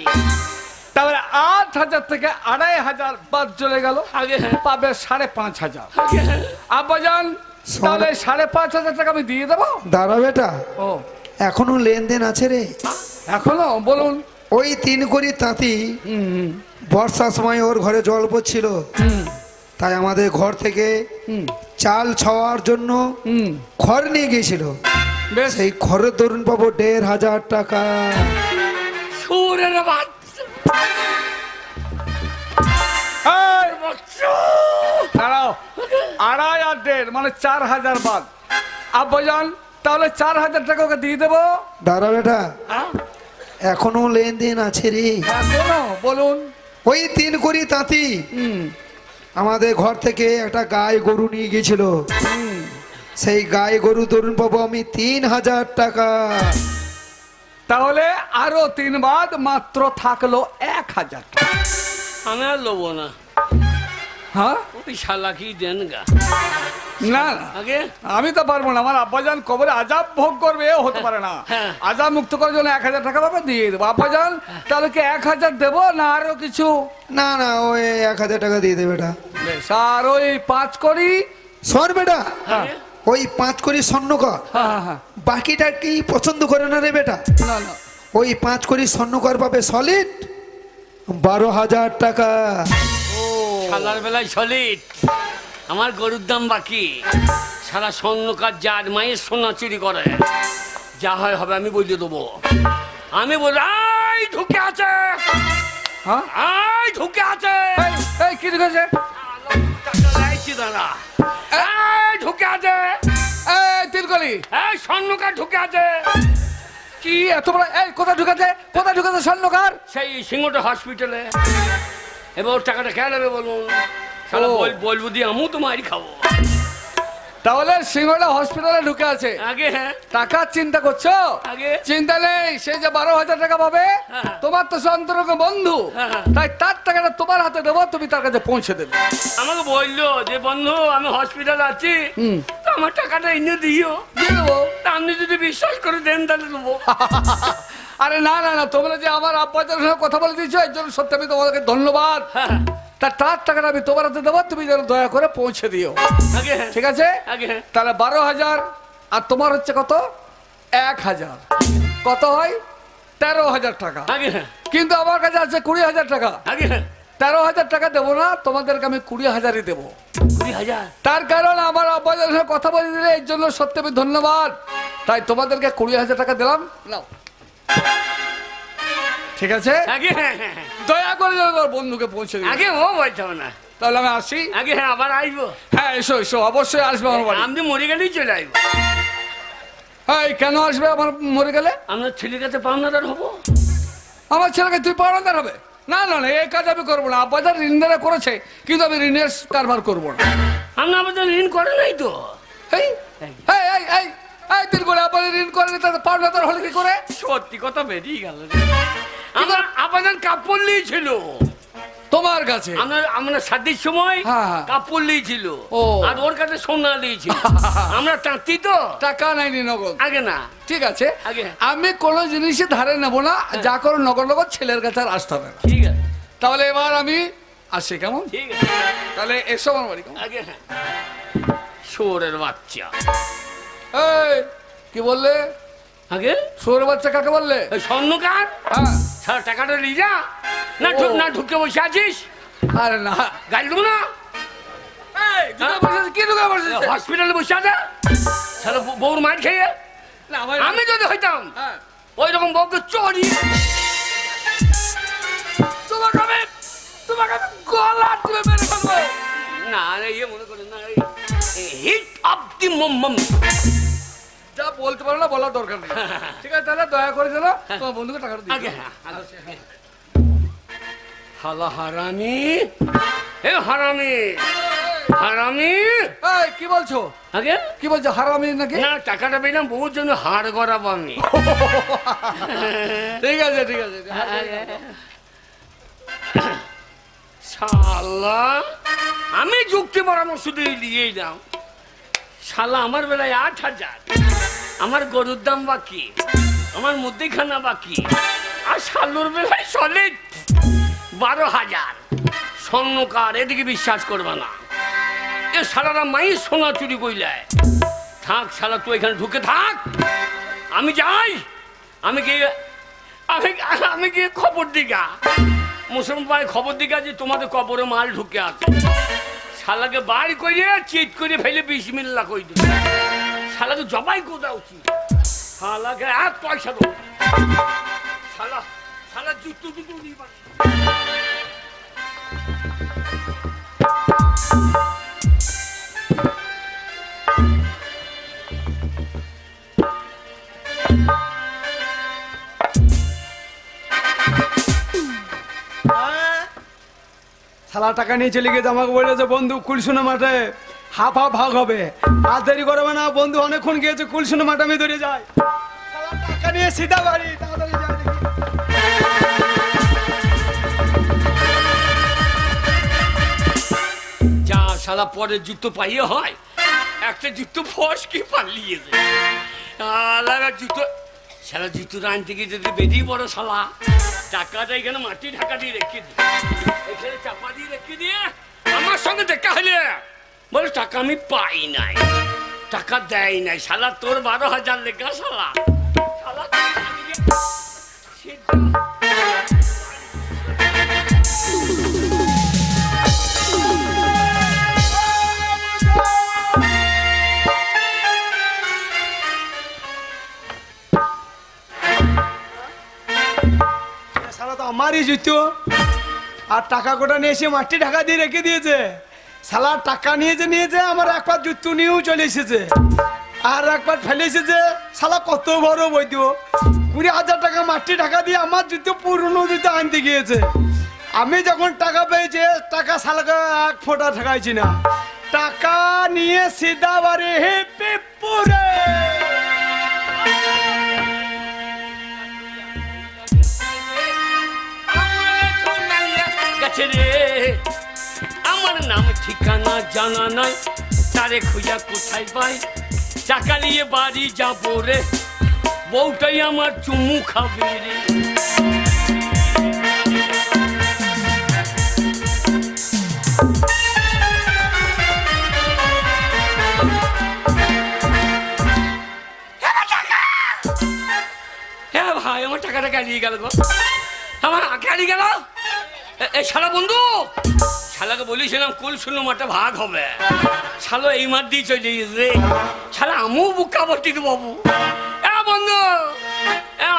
[SPEAKER 4] তাহলে 8,000 থেকে 2,500 বাদ চলে গেল।
[SPEAKER 1] আগে
[SPEAKER 4] পাবে 5,500।
[SPEAKER 1] আগে
[SPEAKER 4] আব্বাজান, তাহলে 5,500 টাকা আমি দিয়ে দেবো।
[SPEAKER 3] দাঁড়া বেটা,
[SPEAKER 4] ও,
[SPEAKER 3] এখনো লেনদেন আছে রে।
[SPEAKER 4] এখনো বলুন।
[SPEAKER 3] ওই 3 কোটি তাঁতি বর্ষার সময় ওর ঘরে জল পড়ছিল, তাই আমাদের ঘর থেকে চাল ছাওয়ার জন্য খড় নিয়ে গিয়েছিল।
[SPEAKER 4] বেশ,
[SPEAKER 3] সেই খড়ের দরুন পাবো 1,500 টাকা।
[SPEAKER 1] শুয়োরের বাচ্চা,
[SPEAKER 4] এই,
[SPEAKER 1] বাচ্চা।
[SPEAKER 4] দাঁড়াও, 2,500 আর 1,500 মানে 4,000 বাদ। আব্বাজান, তাহলে 4,000 টাকা ওকে দিয়ে দেবো।
[SPEAKER 3] দাঁড়া বেটা, এখনো লেনদেন আছে রে।
[SPEAKER 4] এখনো বলুন।
[SPEAKER 3] ওই 3 কোটি তাঁতি আমাদের ঘর থেকে একটা গাই গরু নিয়ে গিয়েছিল, সেই গাই গরু ধরুন পাবো আমি 3,000 টাকা।
[SPEAKER 4] তাহলে আরো 3 বাদ, মাত্র থাকলো 1,000 টাকা।
[SPEAKER 1] আমি আর লোবো না।
[SPEAKER 4] হ্যাঁ,
[SPEAKER 1] ওই শালা কি দেন গা।
[SPEAKER 4] না না,
[SPEAKER 1] আগে
[SPEAKER 4] আমি তো পারবো না। আমার আব্বাজান কবরে আজাব ভোগ করবে, এ হতে পারে না।
[SPEAKER 1] হ্যাঁ।
[SPEAKER 4] আজাব মুক্ত করার জন্য 1000 টাকা পাবে, দিয়ে দেবো। আব্বাজান তাহলে কি 1000 দেবো না আরো কিছু?
[SPEAKER 3] না না, ওই 1000 টাকা দিয়ে দে বেটা।
[SPEAKER 4] বেশ, আর ওই 5 করি
[SPEAKER 3] শোন বেটা,
[SPEAKER 1] আগে
[SPEAKER 3] ওই 5 করি স্বর্ণ কর,
[SPEAKER 4] হ্যাঁ।
[SPEAKER 3] বাকিটা কি পছন্দ করে না রে বেটা?
[SPEAKER 4] না না,
[SPEAKER 3] ওই 5 করি স্বর্ণ কর পাবে সলিড 12,000 টাকা।
[SPEAKER 1] শালার বেলায় সলিড, আমার গরুর দাম বাকি। সারা স্বর্ণকার যার মায়ের সোনা চুরি করে, যা হয় হবে আমি বলে দেবো। আমি বল আই ঢুকে আছে,
[SPEAKER 4] হ্যাঁ
[SPEAKER 1] আই ঢুকে আছে,
[SPEAKER 4] এই কি ঢুকেছে?
[SPEAKER 1] দাদা এই ঢুকে আছে,
[SPEAKER 4] এই তিলকলি,
[SPEAKER 1] এই স্বর্ণকার ঢুকে আছে।
[SPEAKER 4] কি এত বড়? এই কোথায় ঢুকেছে? কোথায় ঢুকেছে স্বর্ণকার?
[SPEAKER 1] সেই সিংহটা হসপিটালে। এবার ওর টাকাটা খেয়ে নেবে বলুন। শালা বলবো দিয়ে আমিও তো মারি খাবো।
[SPEAKER 4] তাহলে সিংহটা হসপিটালে ঢুকে আছে।
[SPEAKER 1] আগে হ্যাঁ,
[SPEAKER 4] টাকার চিন্তা করছো?
[SPEAKER 1] আগে
[SPEAKER 4] চিন্তা নেই, সে যে 12,000 টাকা পাবে,
[SPEAKER 1] হ্যাঁ।
[SPEAKER 4] তোমার তো সে অন্তরঙ্গ বন্ধু,
[SPEAKER 1] হ্যাঁ।
[SPEAKER 4] তাই তার টাকাটা তোমার হাতে দেবো, তুমি তার কাছে পৌঁছে দেবে।
[SPEAKER 1] আমাকে বললো যে বন্ধু আমি হসপিটাল আছি, তো আমার টাকাটা এনে দিও।
[SPEAKER 4] দিয়ে দেবো।
[SPEAKER 1] তা আপনি যদি বিশ্বাস করে দেন তাহলে দেবো।
[SPEAKER 4] আরে না না না, তোমরা যে আমার আব্বাদের সঙ্গে কথা বলে দিয়েছো, এর জন্য সত্যি আমি তোমাদেরকে ধন্যবাদ।
[SPEAKER 1] হ্যাঁ,
[SPEAKER 4] তার টাকাটা আমি তোমার হাতে দেবো, তুমি যেন দয়া করে পৌঁছে দিও।
[SPEAKER 1] আগে হ্যাঁ,
[SPEAKER 4] ঠিক আছে?
[SPEAKER 1] আগে হ্যাঁ,
[SPEAKER 4] তাহলে 12,000 আর তোমার হচ্ছে কত? 1000। কত হয়? 13,000 টাকা।
[SPEAKER 1] আগে হ্যাঁ,
[SPEAKER 4] কিন্তু আমার কাছে আছে 20,000 টাকা।
[SPEAKER 1] আগে হ্যাঁ।
[SPEAKER 4] 13,000 টাকা দেবো না, তোমাদেরকে আমি 20,000ই দেবো।
[SPEAKER 1] 20,000
[SPEAKER 4] তার কারণ আমার আব্বাদের সঙ্গে কথা বলে দিলে, এর জন্য সত্যি আমি ধন্যবাদ। তাই তোমাদেরকে 20,000 টাকা দিলাম, নাও। ঠিক আছে?
[SPEAKER 1] আগে হ্যাঁ, হ্যাঁ, হ্যাঁ।
[SPEAKER 4] দয়া করে যেন তোমার বন্ধুকে পৌঁছে দিও।
[SPEAKER 1] আগে ও বলতে হবে না।
[SPEAKER 4] তাহলে আমি আসি।
[SPEAKER 1] আগে হ্যাঁ, আবার আসবো।
[SPEAKER 4] হ্যাঁ, এসো এসো, অবশ্যই আসবে আমার বাড়ি।
[SPEAKER 1] আপনি মরে গেলেই চলে আসবো।
[SPEAKER 4] হ্যাঁ, কেন আসবে আমার মরে গেলে?
[SPEAKER 1] আপনার ছেলের কাছে পাওনাদার হবো।
[SPEAKER 4] আমার ছেলেকে তুই পাওনাদার হবে? না না না, এই কাজ আমি করবো না। আব্বাজান ঋণ দেনা করেছে, কিন্তু আমি ঋণের কারবার করবো না।
[SPEAKER 1] আপনি আমাদের ঋণ করে নাই তো।
[SPEAKER 4] এই এই এই এই এই দিন করে আব্বাজান ঋণ করেনি, তাতে পাওনাদার হলে কি করে?
[SPEAKER 1] সত্যি কথা বেরিয়ে গেল রে। আমার আপাতত কাপড় নিয়েছিল
[SPEAKER 4] তোমার কাছে।
[SPEAKER 1] আমরা শাদির সময়
[SPEAKER 4] হ্যাঁ।
[SPEAKER 1] কাপড় নিয়েছিল,
[SPEAKER 4] ও।
[SPEAKER 1] আর ওর কাছে সোনা নিয়েছিল। আমরা তাঁতি তো
[SPEAKER 4] টাকা নাইনি, নগদ।
[SPEAKER 1] আগে না।
[SPEAKER 4] ঠিক আছে,
[SPEAKER 1] আগে।
[SPEAKER 4] আমি কোনো জিনিসই ধারে নেবো না, যা করো নগদ নগদ, ছেলের কাছে আর আসতে হবে না।
[SPEAKER 1] ঠিক আছে,
[SPEAKER 4] তাহলে এবার আমি আসি, কেমন?
[SPEAKER 1] ঠিক আছে।
[SPEAKER 4] তাহলে এসো আমার বাড়ি, কেমন?
[SPEAKER 1] আগে হ্যাঁ, শোরের বাচ্চা।
[SPEAKER 4] এই কি বললে?
[SPEAKER 1] আগে
[SPEAKER 4] শুয়োরের বাচ্চা কাকে বললে?
[SPEAKER 1] ওই স্বর্ণকার
[SPEAKER 4] হ্যাঁ।
[SPEAKER 1] সারা টাকাটা নিয়ে যা না। না ঢুকে বসে আছিস,
[SPEAKER 4] আরে না,
[SPEAKER 1] গাড়ি দেবো না।
[SPEAKER 4] এই, ঢুকে বসেছে, কি ঢুকে বসেছে?
[SPEAKER 1] হসপিটালে বসে আছে সারা বউর মার খেয়ে।
[SPEAKER 4] না,
[SPEAKER 1] আমি যদি হইতাম
[SPEAKER 4] হ্যাঁ।
[SPEAKER 1] ওই রকম বউকে চড়ি
[SPEAKER 4] তোমাকে আমি গলা টিপে মেরে ফেলবো।
[SPEAKER 1] না ইয়ে মনে করেন না, হিট অফ দি মোম।
[SPEAKER 4] যা বলতে পারো না, বলার দরকার নেই। ঠিক আছে, তাহলে দয়া করে যেন তোমার বন্ধুকে টাকাটা দিয়ে
[SPEAKER 1] আগে
[SPEAKER 4] দিও।
[SPEAKER 1] হ্যাঁ, হালা হারামি, এ হারামি, হারামি।
[SPEAKER 4] এই, কি বলছো?
[SPEAKER 1] আগে
[SPEAKER 4] কি বলছো, হারামি নাকি?
[SPEAKER 1] না, টাকাটা পেলাম বহুর জন্য হাড় গড়াবো আমি।
[SPEAKER 4] ঠিক আছে ঠিক আছে।
[SPEAKER 1] শালা আমি যুক্তি পরামর্শ দিয়ে দিয়েই দাও। শালা আমার বেলায় 8,000, আমার গরুর দাম বাকি, আমার মুদিখানা বাকি, আর শালুর বেলায় সলিড 12,000। স্বর্ণকার, এদিকে বিশ্বাস করবে না। এ শালারা মাই সোনা চুরি কইলায়। থাক শালা, তুই এখানে ঢুকে থাক, আমি যাই। আমি গিয়ে খবর দিগা, মুসলমান ভাই খবর দিগা যে তোমাদের কবরে মাল ঢুকে আছে। শালাকে বাড়ি করে চিট করে ফেলে বিসমিল্লাহ কই দিল। শালাকে জবাই কোথা উচিত। শালাকে এক পয়সা দেবো। শালা জুতো নিয়ে পারে।
[SPEAKER 3] শালা টাকা নিয়ে চলে গেছে, আমাকে বলেছে বন্ধু কুলসুনা মাঠে হাফ হাফ ভাগ হবে, আর দেরি করবে না। বন্ধু অনেকক্ষণ গিয়েছে, কুলসুনা মাঠে আমি ধরে যাই। শালা টাকা নিয়ে সিধা বাড়ি, তাড়াতাড়ি যাই দেখি।
[SPEAKER 1] যা শালা পরের জুতো পাইয়ে হয়, একটা জুতো ফস কি পালিয়েছে আলাদা জুতো শালা জুতো আনতে গিয়ে যদি বেরিয়ে পড়ো শালা টাকাটা এখানে মাটি ঢাকা দিয়ে রেখে দিয়ে এখানে চাপা দিয়ে রেখে দিয়ে আমার সঙ্গে দেখা হলে বলে টাকা আমি পাই নাই টাকা দেয় নাই শালা তোর 12,000 লেখা শালা শালা
[SPEAKER 3] শালা তো আমারই জুতো আর টাকা কোটা নিয়ে এসে মাটি ঢাকা দিয়ে রেখে দিয়েছে শালা টাকা নিয়েছে আমার একবার জুতো নিয়েও চলে এসেছে আর একবার ফেলে এসেছে শালা কত বড় বৈধ 20,000 টাকা মাটি ঢাকা দিয়ে আমার জুতো পুরনো জুতো আনতে গিয়েছে আমি যখন টাকা পেয়েছি টাকা শালাকে এক ফোঁটা ঠেকাইছি না টাকা নিয়ে সিধা বাড়ি হেপে পুরে
[SPEAKER 1] আমার নাম ঠিকানা জানা নাই তারে খুঁজা কোথায় পাই টাকা নিয়ে বাড়ি যাবো রে বউটাই আমার চুমু খাবে রে হ্যাঁ ভাই আমার টাকাটা কালিয়ে গেল গো আমার কালিয়ে গেল এই শালা বন্ধু শালাকে বলেছিলাম কুল শুনো মাঠে ভাগ হবে শালো এই মাঠ দিয়ে চলে গেছে শালা আমিও বুকা বটি তো বাবু বন্ধু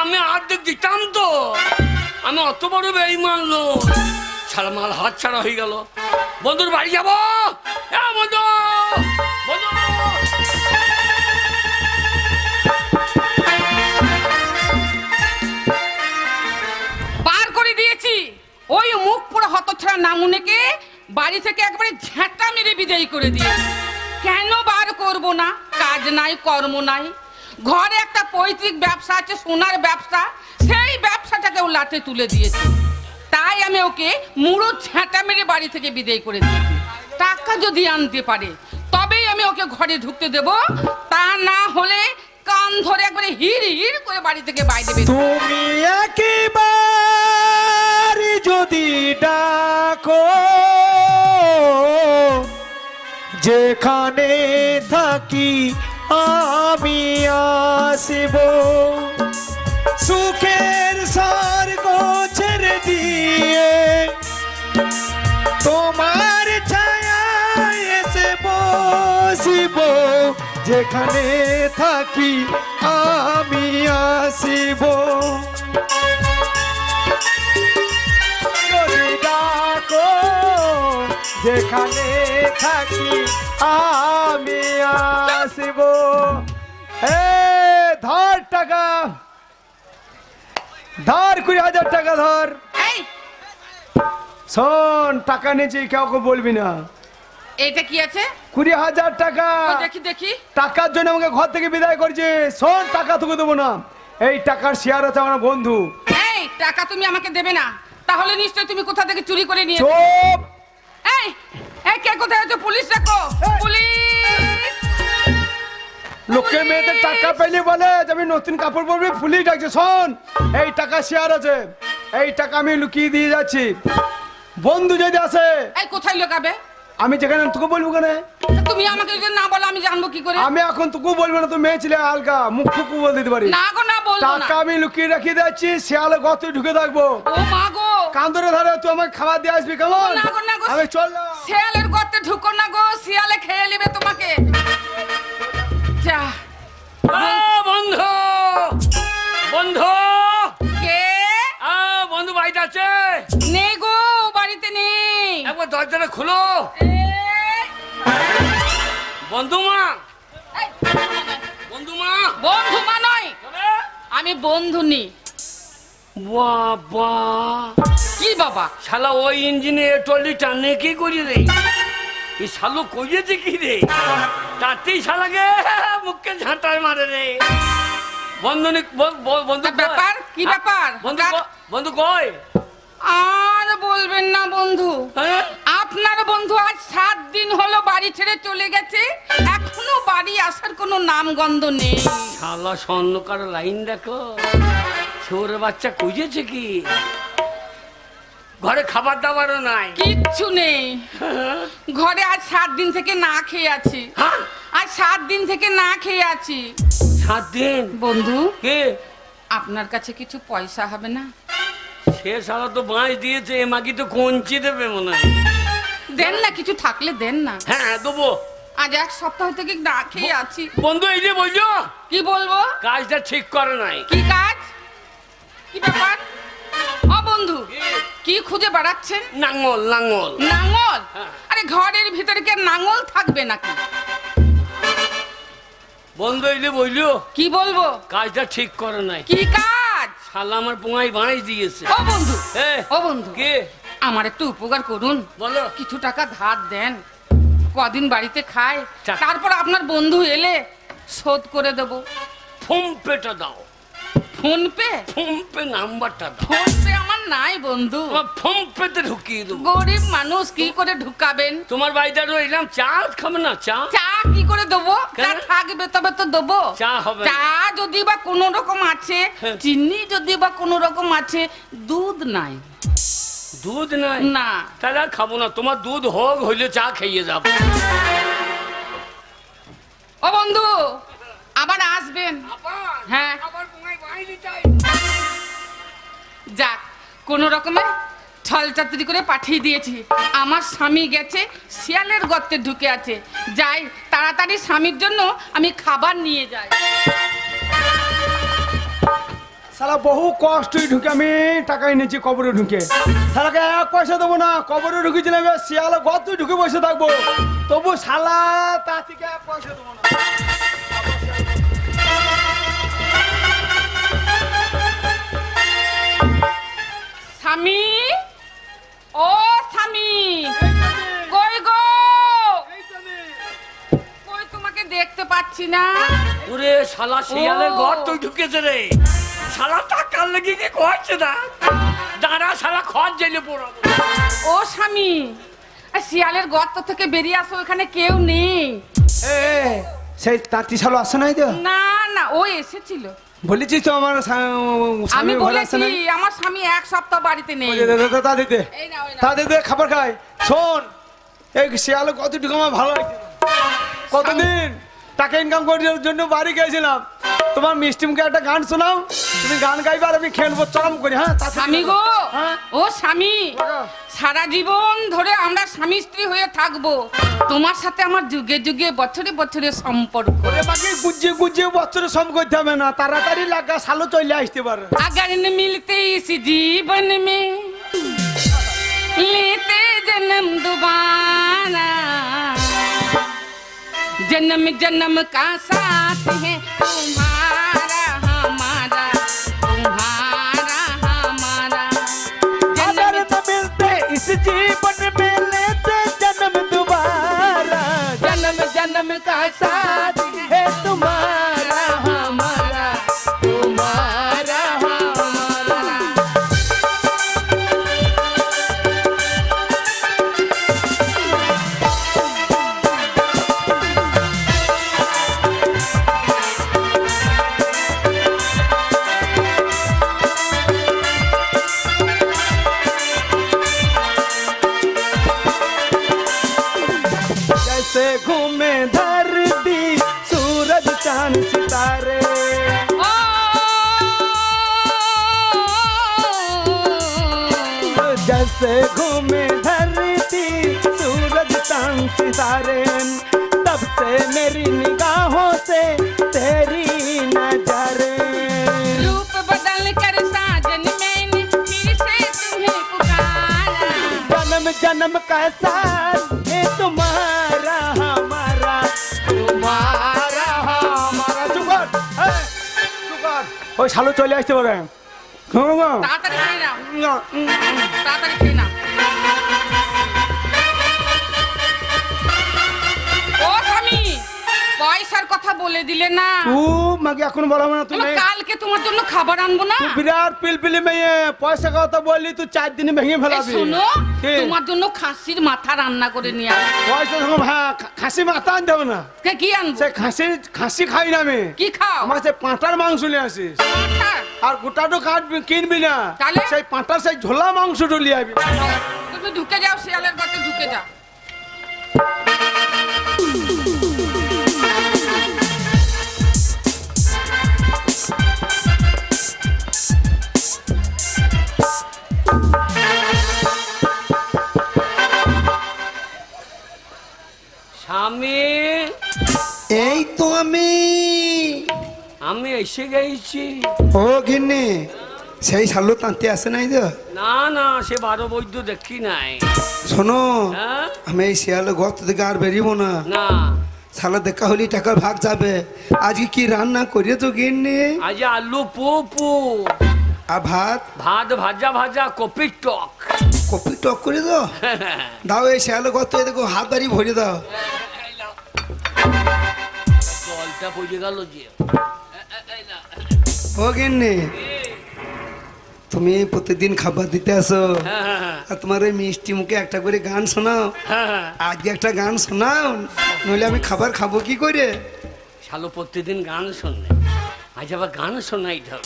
[SPEAKER 1] আমি অর্ধেক দিতাম তো আমি অত বড় বেঈমান লোক শালা মাল হাত ছাড়া হয়ে গেল বন্ধুর বাড়ি যাবো বন্ধু বন্ধু
[SPEAKER 5] বার করে দিয়েছি ওই মুখ পুরো হতছাড়া নামুনেকে বাড়ি থেকে একবারে ঝাঁটা মেরে বিদায় করে দিয়েছি কেন বার করব না কাজ নাই কর্ম নাই ঘরে একটা পৈতৃক ব্যবসা আছে সোনার ব্যবসা সেই ব্যবসাটাকেও লাটে তুলে দিয়েছি তাই আমি ওকে মুড়ো ঝাঁটা মেরে বাড়ি থেকে বিদায় করে দিয়েছি টাকা যদি আনতে পারে তবেই আমি ওকে ঘরে ঢুকতে দেব তা না হলে কান ধরে একবারে হির হির করে বাড়ি থেকে বাইরে বের
[SPEAKER 3] তুমি একবার যদি ডাকো যেখানে থাকি আমি আসিব সুখের স্বর্গ ছেড়ে দিয়ে তোমার ছায়ায় এসে বসিব যেখানে থাকি আমি আসিব যদি ডাকো যেখানে থাকি আমি আসিব ধর টাকা ধর 20,000 টাকা ধর
[SPEAKER 5] এই
[SPEAKER 3] শোন টাকা নিয়েছি কাউকে বলবি না
[SPEAKER 5] এটা কি আছে
[SPEAKER 3] 20,000 টাকা
[SPEAKER 5] ও দেখি দেখি
[SPEAKER 3] টাকার জন্য আমাকে ঘর থেকে বিদায় করছে শোন টাকা তোকে দেবো না এই টাকার শেয়ার আছে আমার বন্ধু
[SPEAKER 5] এই টাকা তুমি আমাকে দেবে না তাহলে নিশ্চয়ই তুমি কোথা থেকে চুরি করে নিয়েছো
[SPEAKER 3] চুপ
[SPEAKER 5] এই এই কে কোথায় আছো পুলিশ ডাকো
[SPEAKER 3] এই।
[SPEAKER 5] পুলিশ
[SPEAKER 3] লোকের মেয়েদের টাকা পেলে বলে যে আমি নতুন কাপড় পরবি পুলিশ ডাকছে শোন এই টাকা শেয়ার আছে এই টাকা আমি লুকিয়ে দিয়ে যাচ্ছি বন্ধু যদি আসে
[SPEAKER 5] এই কোথায় লোকাবে
[SPEAKER 3] আমি যেখানে তোকে বলবো কেন
[SPEAKER 5] তা তুমি আমাকে যদি না বলো আমি জানবো কি করে
[SPEAKER 3] আমি এখন তোকে বলবো না তো মেয়ে ছেলে আলগা মুখ ফুকু বলে দিতে পারি
[SPEAKER 5] না গো না বলবো না
[SPEAKER 3] টাকা আমি লুকিয়ে রেখে যাচ্ছি শিয়ালে গত ঢুকে থাকবো
[SPEAKER 5] ও মা গো
[SPEAKER 3] কান্দরে ধরে তুই আমাকে খাবার দিয়ে আসবি কেমন
[SPEAKER 5] না গো না গো
[SPEAKER 3] আমি চললাম
[SPEAKER 5] শিয়ালের গর্তে ঢুকো না গো শিয়ালে খেয়ে নেবে তোমাকে যা
[SPEAKER 1] বন্ধু বন্ধু
[SPEAKER 5] কে
[SPEAKER 1] বন্ধু বাড়িতে আছে
[SPEAKER 5] নেই গো বাড়িতে নেই
[SPEAKER 1] একবার দরজাটা খুলো
[SPEAKER 5] এই,
[SPEAKER 1] বন্ধু মা
[SPEAKER 5] এই,
[SPEAKER 1] বন্ধু মা
[SPEAKER 5] বন্ধু মা নয় আমি বন্ধু নি
[SPEAKER 1] বাবা
[SPEAKER 5] কি বাবা
[SPEAKER 1] শালা ওই ইঞ্জিনে টলি টানে কি করি রে এই শালো কইয়েছে কি রে তাতেই শালাকে মুখে ঝাঁটায় মারে রে বন্ধু বন্ধু
[SPEAKER 5] তা ব্যাপার কি ব্যাপার
[SPEAKER 1] বন্ধু বন্ধু কই
[SPEAKER 5] আর বলবেন না বন্ধু
[SPEAKER 1] হ্যাঁ?
[SPEAKER 5] আপনার বন্ধু আজ 7 দিন হলো বাড়ি ছেড়ে চলে গেছে, এখনো বাড়ি আসার কোনো নামগন্ধ নেই।
[SPEAKER 1] শালা স্বর্ণকার লাইন দেখো, ছোট বাচ্চা খুঁজেছে কি? ঘরে খাবার দাবারও নাই,
[SPEAKER 5] কিচ্ছু নেই। ঘরে আজ 7 দিন থেকে না খেয়ে আছি।
[SPEAKER 1] হ্যাঁ?
[SPEAKER 5] আজ 7 দিন থেকে না খেয়ে আছি।
[SPEAKER 1] 7 দিন?
[SPEAKER 5] বন্ধু,
[SPEAKER 1] কে?
[SPEAKER 5] আপনার কাছে কিছু পয়সা হবে না?
[SPEAKER 1] সে শালা তো বাঁশ দিয়েছে, মাগি তো কঞ্চি দেবে মনে হয়।
[SPEAKER 5] দেন না, কিছু থাকলে দেন না।
[SPEAKER 1] হ্যাঁ দেবো।
[SPEAKER 5] আজ 1 সপ্তাহ থেকে না খেয়ে আছি।
[SPEAKER 1] বন্ধু এই যে বলছো,
[SPEAKER 5] কি বলবো?
[SPEAKER 1] কাজটা ঠিক করে নাই।
[SPEAKER 5] কি কাজ? কি ব্যাপার? ও বন্ধু, কি খুঁজে বেড়াচ্ছেন?
[SPEAKER 1] নাঙ্গল নাঙ্গল।
[SPEAKER 5] নাঙ্গল?
[SPEAKER 1] হ্যাঁ।
[SPEAKER 5] আরে ঘরের ভিতরে কি আর নাঙ্গল থাকবে নাকি?
[SPEAKER 1] বন্ধু এই যে বলছো,
[SPEAKER 5] কি বলবো?
[SPEAKER 1] কাজটা ঠিক করে নাই।
[SPEAKER 5] কি কাজ?
[SPEAKER 1] শালা আমার পোঙাই বাঁশ দিয়েছে।
[SPEAKER 5] ও বন্ধু,
[SPEAKER 1] এ,
[SPEAKER 5] ও বন্ধু,
[SPEAKER 1] কে?
[SPEAKER 5] আমার একটু উপকার করুন।
[SPEAKER 1] বলো।
[SPEAKER 5] কিছু টাকা ধার দেন, কদিন বাড়িতে খায়,
[SPEAKER 1] টাকা?
[SPEAKER 5] তারপর আপনার বন্ধু এলে শোধ করে দেব।
[SPEAKER 1] ফোন পেটা দাও।
[SPEAKER 5] Phone pay?
[SPEAKER 1] ফোন পে নাম্বারটা দাও।
[SPEAKER 5] ফোন পে আমার নাই বন্ধু।
[SPEAKER 1] তোমার ফোন পেতে ঢুকিয়ে দেবো।
[SPEAKER 5] গরিব মানুষ, কি করে ঢুকাবেন?
[SPEAKER 1] তোমার বাড়িতে রইলাম, চা খাবে না? চা
[SPEAKER 5] চা কি করে দেবো?
[SPEAKER 1] কেন?
[SPEAKER 5] চা থাকবে তবে তো দেবো।
[SPEAKER 1] চা হবে না।
[SPEAKER 5] চা যদি বা কোনো রকম আছে,
[SPEAKER 1] হ্যাঁ।
[SPEAKER 5] চিনি যদি বা কোনো রকম আছে, দুধ নাই।
[SPEAKER 1] দুধ নাই?
[SPEAKER 5] না।
[SPEAKER 1] তাহলে আর খাবো না। তোমার দুধ হোক, হইলে চা খাইয়ে যাবো।
[SPEAKER 5] ও বন্ধু, আবার আসবেন। হ্যাঁ। যাক, কোনো রকমে ছলচাতুরি করে পাঠিয়ে দিয়েছি। আমার স্বামী গেছে, শিয়ালের গর্তে ঢুকে আছে। যাই, তাড়াতাড়ি স্বামীর জন্য আমি খাবার নিয়ে যাই।
[SPEAKER 3] শালা বহু কষ্টই ঢুকে আমি টাকা এনেছি কবরে ঢুকে, শালাকে 1 পয়সা দেবো না। কবরে ঢুকেছিলাম, শিয়ালে গত ঢুকে বসে থাকবো, তবু শালা তা থেকে 1 পয়সা দেবো না।
[SPEAKER 5] স্বামী, ও স্বামী, কই গো? কই তোমাকে দেখতে পাচ্ছি না।
[SPEAKER 1] ওরে শালা শিয়ালের
[SPEAKER 5] ও।
[SPEAKER 1] ঘর তুই ঢুকেছে রে। শালা টাকার লেগে কি করছে না? দাঁড়া, শালা খড় জেলে পড়াবো।
[SPEAKER 5] ও স্বামী, আর শিয়ালের গর্ত থেকে বেরিয়ে আসো, এখানে কেউ নেই।
[SPEAKER 3] এ সেই তাঁতি শালো আসে নাই তো?
[SPEAKER 5] না না, ও এসেছিল।
[SPEAKER 3] বলেছিস তো আমার
[SPEAKER 5] আমি
[SPEAKER 3] স্বামী ঘরে আসে
[SPEAKER 5] বলেছি
[SPEAKER 3] নাই।
[SPEAKER 5] আমার স্বামী 1 সপ্তাহ বাড়িতে নেই।
[SPEAKER 3] তা দিতে
[SPEAKER 5] এই নাও, এই নাও।
[SPEAKER 3] তা দিতে খাবার খাই। শোন, এই শিয়ালে কত ঢুকে আমার ভালো লাগছে না। কতদিন টাকা ইনকাম করার জন্য বাড়ি গেছিলাম, তোমার মিষ্টি মুখে একটা গান শোনাও, তুমি গান গাইবে আর আমি খেলবো চরম করি। হ্যাঁ
[SPEAKER 5] স্বামী গো,
[SPEAKER 3] হ্যাঁ?
[SPEAKER 5] ও স্বামী, সারা জীবন ধরে আমরা স্বামী স্ত্রী হয়ে থাকবো। তোমার সাথে আমার যুগে যুগে বছরে বছরে সম্পর্ক।
[SPEAKER 3] বাকি গুজিয়ে গুজিয়ে বছরে সম করতে হবে না, তাড়াতাড়ি লাগা সালো চলে আসতে পারে।
[SPEAKER 5] अगर न मिलते इस जीवन में लेते जन्म दोबारा, जन्म जन्म का साथ है तुम्हारा हमारा, तुम्हारा हमारा।
[SPEAKER 3] अगर न मिलते इस जीवन में लेते जन्म दोबारा, जन्म जन्म का साथ है तुम्हारा हमारा, तुम्हारा हमारा। जैसे घूमे धरती सूरज चांद सितारे, जैसे घूमे धरती सूरज चांद सितारे, तब से मेरी निगाहों से तेरी नजरे।
[SPEAKER 5] रूप बदल कर साजन मैंने फिर से तुम्हें पुकारा,
[SPEAKER 3] जन्म जन्म का साथ है तुम्हारा हमारा, तुम्हारा हमारा। चुप कर, चुप कर। ওই শালো চলে আসতে পারে।
[SPEAKER 5] তাড়াতাড়ি খেয়ে নাও, তাড়াতাড়ি খেয়ে নাও। ও স্বামী, পয়সার কথা বলে দিলে না।
[SPEAKER 3] মাকে এখন বলা না তুমি।
[SPEAKER 5] কালকে কালকে তোমার জন্য খাবার আনবো না?
[SPEAKER 3] তুই বিরাট পিলপিলি মেয়ে, পয়সা কথা বললি তুই 4 দিনে ভেঙে
[SPEAKER 5] এই
[SPEAKER 3] ফেলাবি।
[SPEAKER 5] শোনো,
[SPEAKER 3] কি?
[SPEAKER 5] তোমার জন্য খাসির মাথা রান্না করে নিয়ে আসবো।
[SPEAKER 3] পয়সা যখন হ্যাঁ খাসি মাথা আনতে হবে না,
[SPEAKER 5] কি আনবো?
[SPEAKER 3] সে খাসি খাই না আমি।
[SPEAKER 5] কি খাও?
[SPEAKER 3] আমার সে পাঁটার মাংস নিয়ে আসিস,
[SPEAKER 5] পাঁঠার?
[SPEAKER 3] আর গোটাটো কাটবি কিনবি না,
[SPEAKER 5] তাহলে?
[SPEAKER 3] সেই পাঁটার সেই ঝোলা মাংসটা নিয়ে আবি।
[SPEAKER 5] তুমি ঢুকে যাও, শিয়ালের ঘরে ঢুকে যাও।
[SPEAKER 1] স্বামী,
[SPEAKER 6] এই তো
[SPEAKER 1] আমি এসে গেছি।
[SPEAKER 6] ও গিন্নি, সেই শালু তাঁতি আসে নাই তো?
[SPEAKER 1] না না, সে 12 বৈদ্য দেখি নাই।
[SPEAKER 6] শোনো,
[SPEAKER 1] হ্যাঁ?
[SPEAKER 6] আমি এই শিয়ালে গর্ত থেকে আর বেরিব না।
[SPEAKER 1] না,
[SPEAKER 6] শালা দেখা হলি টাকার ভাগ যাবে। আজকে কি রান্না করিয়ে তো গিন্নি?
[SPEAKER 1] আজ আলু পু
[SPEAKER 6] আর ভাত?
[SPEAKER 1] ভাত ভাজা ভাজা, কপির টক।
[SPEAKER 6] কপি টক করে দাও। দাও এই শিয়ালে গর্ত দেখো, হাত বাড়ি ভরে দাও।
[SPEAKER 1] জলটা পড়ে গেল যে।
[SPEAKER 6] ও গিন্নি, তুমি প্রতিদিন খাবার দিতে আসো, আর তোমার ওই মিষ্টি মুখে একটা করে গান শোনাও। আজকে একটা গান শোনাও, নইলে আমি খাবার খাবো কি করে?
[SPEAKER 1] শালো প্রতিদিন গান শোনে, আজ আবার গান শোনাই ধর।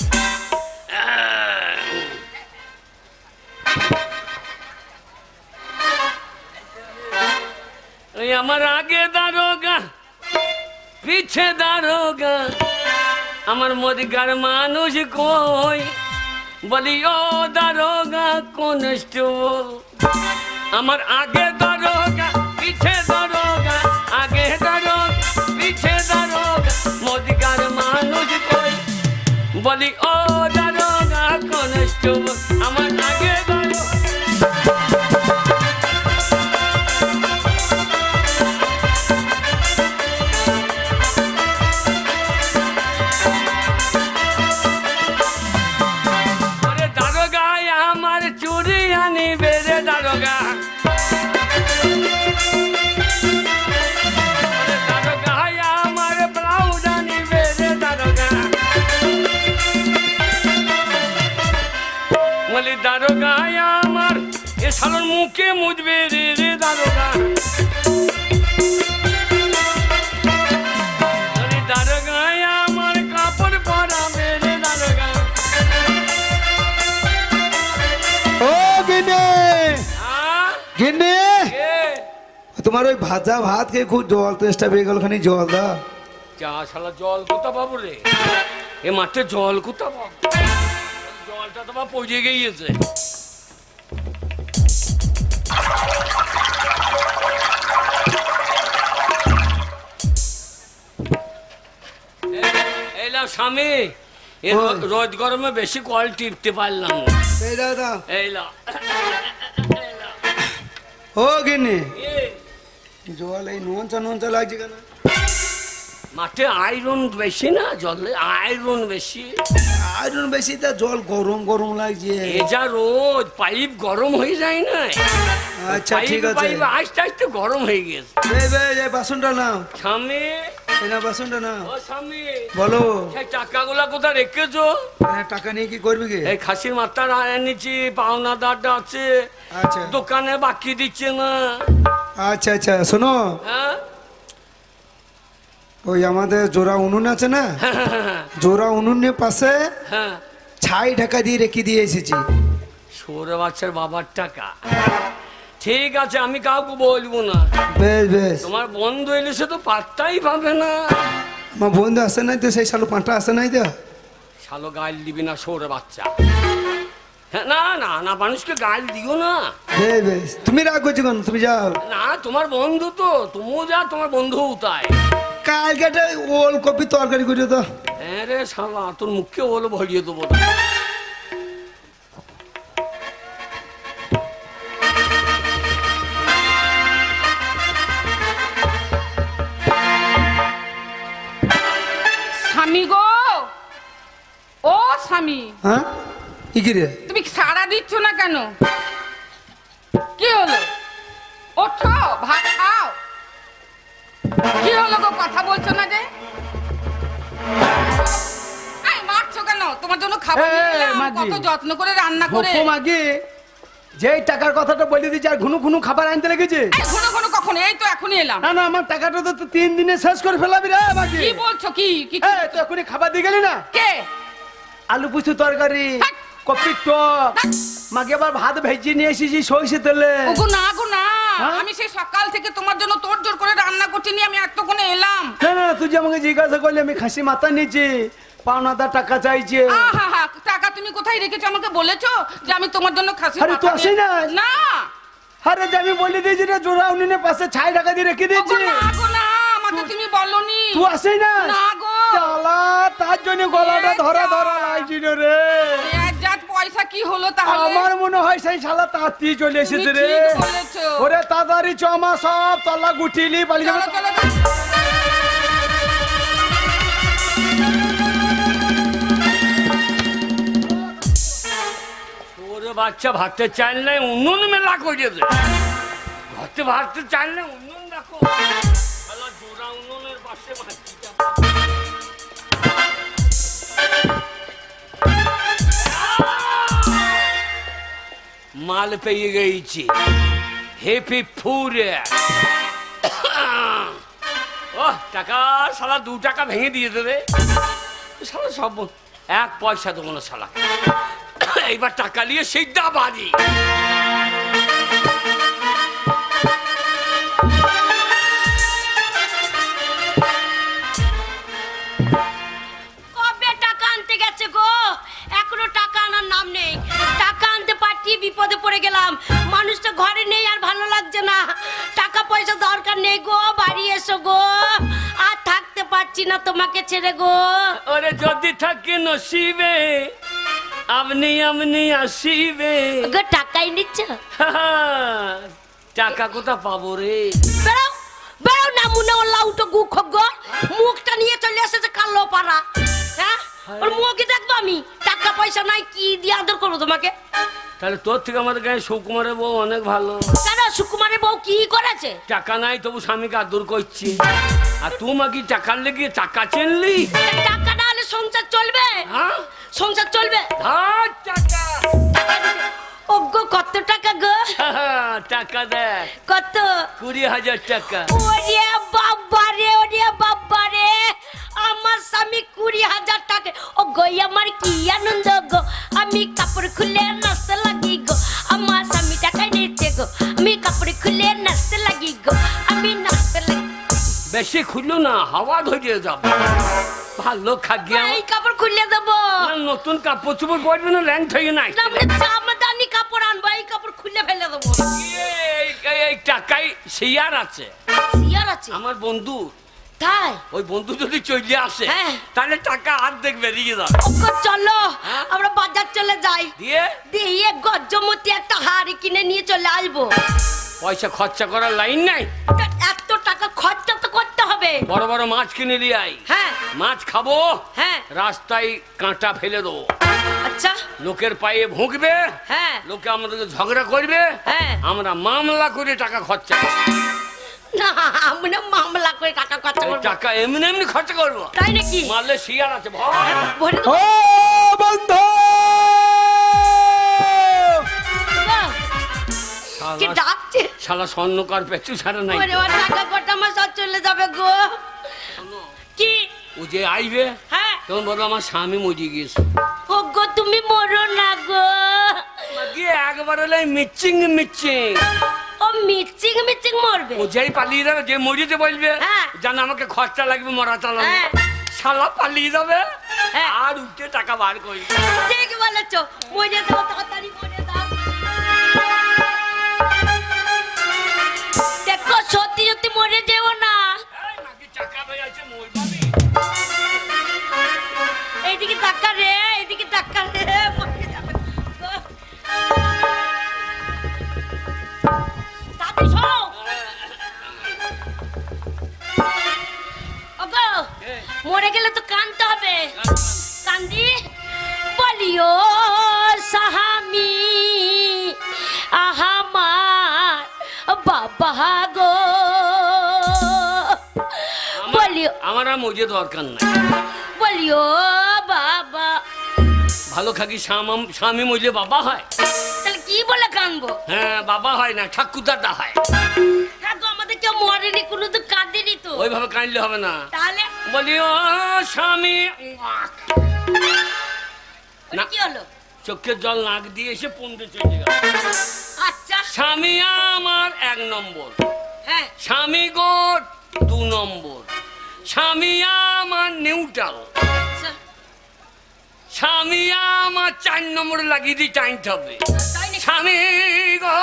[SPEAKER 1] ওই আমার আগে দারোগা, পিছে দারোগা, আমার মদিগার মানুষ কই, বলি ও দারোগা কনস্টেবল। আমার আগে দারোগা, পিছে দারোগা, আগে দারোগা, পিছে দারোগা, মদিগার মানুষ কই, বলি ও দারোগা কনস্টেবল। আমার আগে দারোগা। দারোগা আমার এ শালোর মুখে মুজবে রে রে দারোগা। দারোগা আমার কাপড় পরাবে রে দারোগা।
[SPEAKER 6] ও গিন্নি, গিন্নি, তোমার ওই ভাজা ভাত খেয়ে খুব জল তেষ্টা পেয়ে গেল, খানি জল দাও।
[SPEAKER 1] চা শালা জল কোথা পাবো রে, এ মাঠে জল কোথা পাবো? জলটা তো বা পড়ে গিয়েছে। এই লাও স্বামী, রোদ গরমে বেশি কল টিপতে পারলাম না।
[SPEAKER 6] এই দাও দাও।
[SPEAKER 1] এই লাও।
[SPEAKER 6] ও গিন্নি, জল এই নোনচা নোনচা লাগছে কেন?
[SPEAKER 1] মাঠে আয়রন বেশি না, জলে আয়রন বেশি।
[SPEAKER 6] আয়রন বেশি, তা জল গরম গরম লাগছে।
[SPEAKER 1] এ যা রোদ, পাইপ গরম হয়ে যায় না।
[SPEAKER 6] আচ্ছা ঠিক আছে,
[SPEAKER 1] পাইপ আস্তে আস্তে গরম হয়ে গেছে।
[SPEAKER 6] এই বাসনটা নাও।
[SPEAKER 1] স্বামী,
[SPEAKER 6] এই না বাসনটা নাও।
[SPEAKER 1] ও স্বামী,
[SPEAKER 6] বলো।
[SPEAKER 1] সেই টাকাগুলা কোথায় রেখেছো?
[SPEAKER 6] টাকা নিয়ে কি করবি কি?
[SPEAKER 1] এই খাসির মাথা এনেছি, পাওনাদারটা আছে,
[SPEAKER 6] আচ্ছা
[SPEAKER 1] দোকানে বাকি দিচ্ছে না।
[SPEAKER 6] আচ্ছা আচ্ছা, শোনো,
[SPEAKER 1] হ্যাঁ
[SPEAKER 6] ওই আমাদের জোড়া উনুন আছে না, জোড়া উনুনের পাশে
[SPEAKER 1] হ্যাঁ,
[SPEAKER 6] ছাই ঢাকা দিয়ে রেখে দিয়ে এসেছি।
[SPEAKER 1] সৌরে বাচ্চার বাবার টাকা। ঠিক আছে, আমি কাউকে বলবো না।
[SPEAKER 6] বেশ বেশ।
[SPEAKER 1] তোমার বন্ধু এলে সে তো পাত্তাই পাবে না।
[SPEAKER 6] আমার বন্ধু আসে নাই তো, সেই শালু পাঁটা আসে নাই তো।
[SPEAKER 1] শালো গাইল দিবি না সৌরে বাচ্চা। হ্যাঁ, না না না, মানুষকে গাইল দিও না।
[SPEAKER 6] বেশ বেশ, তুমি রাগ করছো কেন? তুমি যাও
[SPEAKER 1] না, তোমার বন্ধু তো, তুমিও যা, তোমার বন্ধুও তাই।
[SPEAKER 6] কালকে একটা ওলকপি তরকারি করিও তো।
[SPEAKER 1] হ্যাঁ রে শালা, তোর মুখে ওলো ভরিয়ে দেবো।
[SPEAKER 5] স্বামী গো, ও স্বামী।
[SPEAKER 6] হ্যাঁ, কি রে?
[SPEAKER 5] তুমি সাড়া দিচ্ছ না কেন? কি হলো? ওঠো, ভাত খাও। কি হলো গো, কথা বলছো না যে? এই মারছো কেন? বলে
[SPEAKER 3] এই,
[SPEAKER 5] দিলাম,
[SPEAKER 3] মাগি।
[SPEAKER 5] কত যত্ন করে রান্না করে।
[SPEAKER 3] ভোকো মাগি, যেই টাকার কথাটা বলে দিচ্ছি আর ঘুনু ঘুনু খাবার আনতে লেগেছে।
[SPEAKER 5] এই ঘন ঘন কখন? এই তো এখনই এলাম।
[SPEAKER 3] না না, আমার টাকাটা তো 3 দিনে শেষ করে ফেলাবি রে মাগি।
[SPEAKER 5] কি বলছো? কি কি
[SPEAKER 3] এই তো এখনই খাবার দিয়ে গেলি না?
[SPEAKER 5] কে?
[SPEAKER 3] আলু পুস্তু তরকারি,
[SPEAKER 5] হাট।
[SPEAKER 3] কপি টক, মাকে আবার ভাত ভেজে নিয়ে এসেছি সরষে তেলে।
[SPEAKER 5] ওগো না গো না,
[SPEAKER 3] হ্যাঁ?
[SPEAKER 5] আমি সেই সকাল থেকে তোমার জন্য তোড়জোড় করে রান্না করছি, নিয়ে আমি এতক্ষণে এলাম।
[SPEAKER 3] না না, তুই যে আমাকে জিজ্ঞাসা করলি, আমি খাসি মাথা নিয়েছি, পাওনাদার টাকা চাইছে।
[SPEAKER 5] আহা, টাকা তুমি কোথায় রেখেছো আমাকে বলেছো যে আমি তোমার জন্য খাসি
[SPEAKER 3] আরে, তুই
[SPEAKER 5] মাথা
[SPEAKER 3] আসি না।
[SPEAKER 5] নিয়ে- না
[SPEAKER 3] আরে যে আমি বলে দিয়েছি রে, জোড়া উনিনের পাশে 6 টাকা দিয়ে রেখে দিয়েছি।
[SPEAKER 5] ওগো না গো না, আমাকে তুমি বলনি।
[SPEAKER 3] তুই আসি না?
[SPEAKER 5] না গো।
[SPEAKER 3] শালা, তার জন্য গলাটা ধরা ধরা লাগছিল রে।
[SPEAKER 5] যাত পয়সা কি হলো তাহলে?
[SPEAKER 3] আমার মনে হয় সেই শালা তাঁতি চলে এসেছে রে।
[SPEAKER 5] তুমি ঠিক বলেছো।
[SPEAKER 3] ওরে তাড়াতাড়ি চমা, সব তলা গুটিলি পালিয়ে
[SPEAKER 5] চলো
[SPEAKER 3] যাবে।
[SPEAKER 5] চলো চলো।
[SPEAKER 1] ওরে বাচ্চা ভাততে চাল নাই, উনুন মেলা করে দে। ঘরতে ভাততে চাল নাই, উনুন রাখো। শালা জোড়া উনুনের পাশে ভাতটা। মাল পেয়ে গেছি, হেপি ফুরে। ও টাকা, শালা 2 টাকা ভেঙে দিয়ে দেবে শালা। সব 1 পয়সা দেবো না শালা। এইবার টাকা নিয়ে সিদ্ধা বাড়ি।
[SPEAKER 2] কবে টাকা আনতে গেছে গো? এখনো টাকা আনার নাম নেই। টাকা আনতে পাঠিয়ে বিপদে পড়ে গেলাম। মানুষটা ঘরে নেই, আর ভালো লাগছে না। টাকা পয়সা দরকার নেই গো, বাড়ি এসো গো। আর থাকতে পারছি না তোমাকে ছেড়ে গো।
[SPEAKER 1] ওরে যদি থাকে নসিবে, আপনি আপনি আসিবে।
[SPEAKER 2] গো টাকাই নিচ্ছ?
[SPEAKER 1] টাকা কোথা পাবো রে?
[SPEAKER 2] বেরো বেরো না, মুনে ওলা উঠো গু খগ্গ। মুখটা নিয়ে চলে এসেছে কালো পাড়া। হ্যাঁ, ওর মুখে দেখবো আমি? টাকা পয়সা নাই, কি দিয়ে আদর করবো তোমাকে?
[SPEAKER 1] তাহলে তোর থেকে আমাদের গায়ে সুকুমারের বউ অনেক ভালো।
[SPEAKER 2] কেন, সুকুমারের বউ কি করেছে?
[SPEAKER 1] টাকা নাই তবু স্বামীকে আদর করছি। আর তুই কি টাকার লেগে টাকা চিনলি?
[SPEAKER 2] টাকা না হলে সংসার চলবে?
[SPEAKER 1] হ্যাঁ,
[SPEAKER 2] সংসার চলবে?
[SPEAKER 1] ধার টাকা।
[SPEAKER 2] ওগো কত টাকা গো?
[SPEAKER 1] টাকা দেখ,
[SPEAKER 2] কত?
[SPEAKER 1] 20,000 টাকা।
[SPEAKER 2] ওরে বাবা রে, ওরে বাবা রে, আমার স্বামী 20,000 টাকা। ও গো আমার কি আনন্দ গো, আমি কাপড় খুলে নাচতে লাগি গো। আমার স্বামী টাকাই নিচ্ছে গো, আমি কাপড় খুলে নাচতে লাগি গো, আমি নাচতে লাগি।
[SPEAKER 1] বেশি খুললো না, হাওয়া ধরিয়ে যাবে। ভালো খাগিয়া
[SPEAKER 2] এই কাপড় খুলে দেবো
[SPEAKER 1] নতুন কাপড় চোপড় পরবে না, ল্যাং থেকে নাই।
[SPEAKER 2] না, আমি জামাদানি কাপড় আনবো, এই কাপড় খুলে ফেলে দেবো।
[SPEAKER 1] এই টাকায় শেয়ার আছে
[SPEAKER 2] শিয়ার আছে
[SPEAKER 1] আমার বন্ধু।
[SPEAKER 2] তাই?
[SPEAKER 1] ওই বন্ধু যদি চলে আসে
[SPEAKER 2] হ্যাঁ।
[SPEAKER 1] তাহলে টাকা অর্ধেক বেরিয়ে যাবে।
[SPEAKER 2] ওগো চলো,
[SPEAKER 1] হ্যাঁ?
[SPEAKER 2] আমরা বাজার চলে যাই,
[SPEAKER 1] দিয়ে
[SPEAKER 2] দিয়ে গজ্জমতি একটা হাড়ি কিনে নিয়ে চলে আসবো।
[SPEAKER 1] পয়সা খরচা করার লাইন নাই।
[SPEAKER 2] তা এত টাকা খরচা তো করতে হবে।
[SPEAKER 1] বড় বড় মাছ কিনে নিয়ে আই।
[SPEAKER 2] হ্যাঁ
[SPEAKER 1] মাছ খাবো,
[SPEAKER 2] হ্যাঁ।
[SPEAKER 1] রাস্তায় কাঁটা ফেলে দেবো,
[SPEAKER 2] আচ্ছা
[SPEAKER 1] লোকের পায়ে ভুঁকবে,
[SPEAKER 2] হ্যাঁ
[SPEAKER 1] লোকে আমাদেরকে ঝগড়া করবে,
[SPEAKER 2] হ্যাঁ।
[SPEAKER 1] আমরা মামলা করে টাকা খরচা করবো।
[SPEAKER 2] না, আমরা মামলা করে টাকা খরচা
[SPEAKER 1] এই
[SPEAKER 2] করবো।
[SPEAKER 1] টাকা এমনি এমনি খরচা করবো।
[SPEAKER 2] তাই নাকি?
[SPEAKER 1] মারলে শিয়ার আছে ভয়।
[SPEAKER 2] ভরে দেবো।
[SPEAKER 3] ও বন্ধু,
[SPEAKER 2] কি ডাকছে?
[SPEAKER 1] শালা স্বর্ণকার পেছু ছাড়া নাই।
[SPEAKER 2] ওরে ওর টাকা কটা আমার সব চলে যাবে গো। কি?
[SPEAKER 1] ও যে আইবে
[SPEAKER 2] হ্যাঁ।
[SPEAKER 1] তখন বলবো আমার স্বামী মরে গিয়েছে।
[SPEAKER 2] ও গো তুমি মরো না গো।
[SPEAKER 1] গিয়ে একবার হলে মিচিং মিচিং।
[SPEAKER 2] ও মিচিং মিচিং মরবে?
[SPEAKER 1] ও যেই পালিয়ে যাবে, যে মরিতে বলবে
[SPEAKER 2] হ্যাঁ।
[SPEAKER 1] জান আমাকে খরচা লাগবে মরা চালাবে,
[SPEAKER 2] হ্যাঁ।
[SPEAKER 1] শালা পালিয়ে যাবে
[SPEAKER 2] হ্যাঁ।
[SPEAKER 1] আর উঠে টাকা বার করবে।
[SPEAKER 2] ঠিক বলেছো, মরে দাও তাড়াতাড়ি, মরে দাও। দেখো সত্যি সত্যি মরে যেও না।
[SPEAKER 1] এই নাকি টাকা পেয়ে আছে মরবাবি।
[SPEAKER 2] এইদিকে টাকা রে, এইদিকে টাকা রে, মরে যাবে গো। তাড়াতাড়ি শোও। ওগো, মরে গেলে তো কাঁদতে হবে। কান্দি বলিও সাহামি আহামার বাবা গো, বলিও
[SPEAKER 1] আমার আর মজে দরকার নাই।
[SPEAKER 2] বলিও বাবা।
[SPEAKER 1] ভালো খাকি স্বামী মরলে বাবা হয়?
[SPEAKER 2] তাহলে কি বলে কানবো?
[SPEAKER 1] হ্যাঁ, বাবা হয় না, ঠাকুরদাটা হয়।
[SPEAKER 2] হ্যাঁ গো, আমাদের কেউ মরেনি, কোনো তো কাঁদেনি তো।
[SPEAKER 1] ওইভাবে কাঁদলে হবে না।
[SPEAKER 2] তাহলে
[SPEAKER 1] বলি ও স্বামী, না
[SPEAKER 2] কি হলো?
[SPEAKER 1] চোখের জল নাক দিয়ে এসে পুন্ডে চলে গেল।
[SPEAKER 2] আচ্ছা,
[SPEAKER 1] স্বামী আমার 1 নম্বর,
[SPEAKER 2] হ্যাঁ
[SPEAKER 1] স্বামী গো 2 নম্বর, স্বামী আমার নিউট্রাল,
[SPEAKER 2] আচ্ছা,
[SPEAKER 1] স্বামী আমার 4 নম্বরে লাগিয়ে দিয়ে টাইমটা হবে।
[SPEAKER 2] তাই নাকি?
[SPEAKER 1] স্বামী গো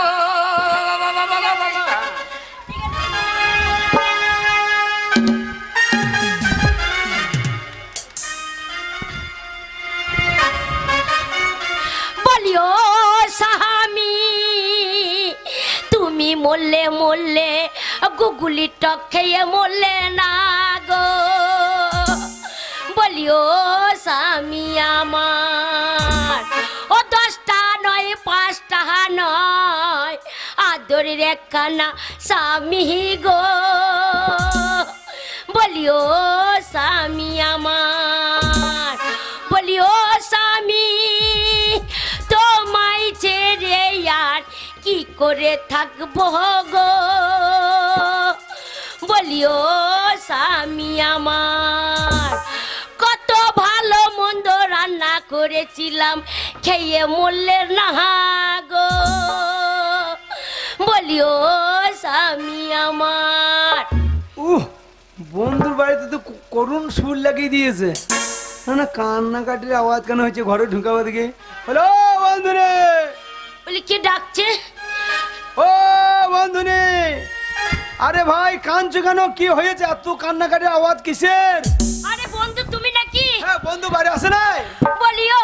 [SPEAKER 2] বলিও স্বামী, তুমি মরলে মরলে গুগুলি টক খেয়ে মরলে না গো। বলিও স্বামী আমার, ও 10টা নয় 5টা নয়, আদরের একখানা স্বামী গো। বলিও স্বামী আমার, বলিও স্বামী, তোমায় ছেড়ে আর কি করে থাকবো গো। বলিও স্বামী আমার, কত ভালো মন্দ রান্না করেছিলাম, খেয়ে মরলে না গো। বলিও স্বামী আমার।
[SPEAKER 3] বন্ধুর বাড়িতে তো করুণ সুর লাগিয়ে দিয়েছে। না না, কান্নাকাটির আওয়াজ কেন হয়েছে? ঘরে ঢুকাবো দিকে। হ্যালো বন্ধুরে,
[SPEAKER 2] বলি কে ডাকছে?
[SPEAKER 3] ও বন্ধুনি, আরে ভাই কাঁদছো কেন? কি হয়েছে? এত কান্নাকাটির আওয়াজ কিসের?
[SPEAKER 2] আরে বন্ধু তুমি নাকি?
[SPEAKER 3] হ্যাঁ, বন্ধু বাড়ি আসে নাই?
[SPEAKER 2] বলিও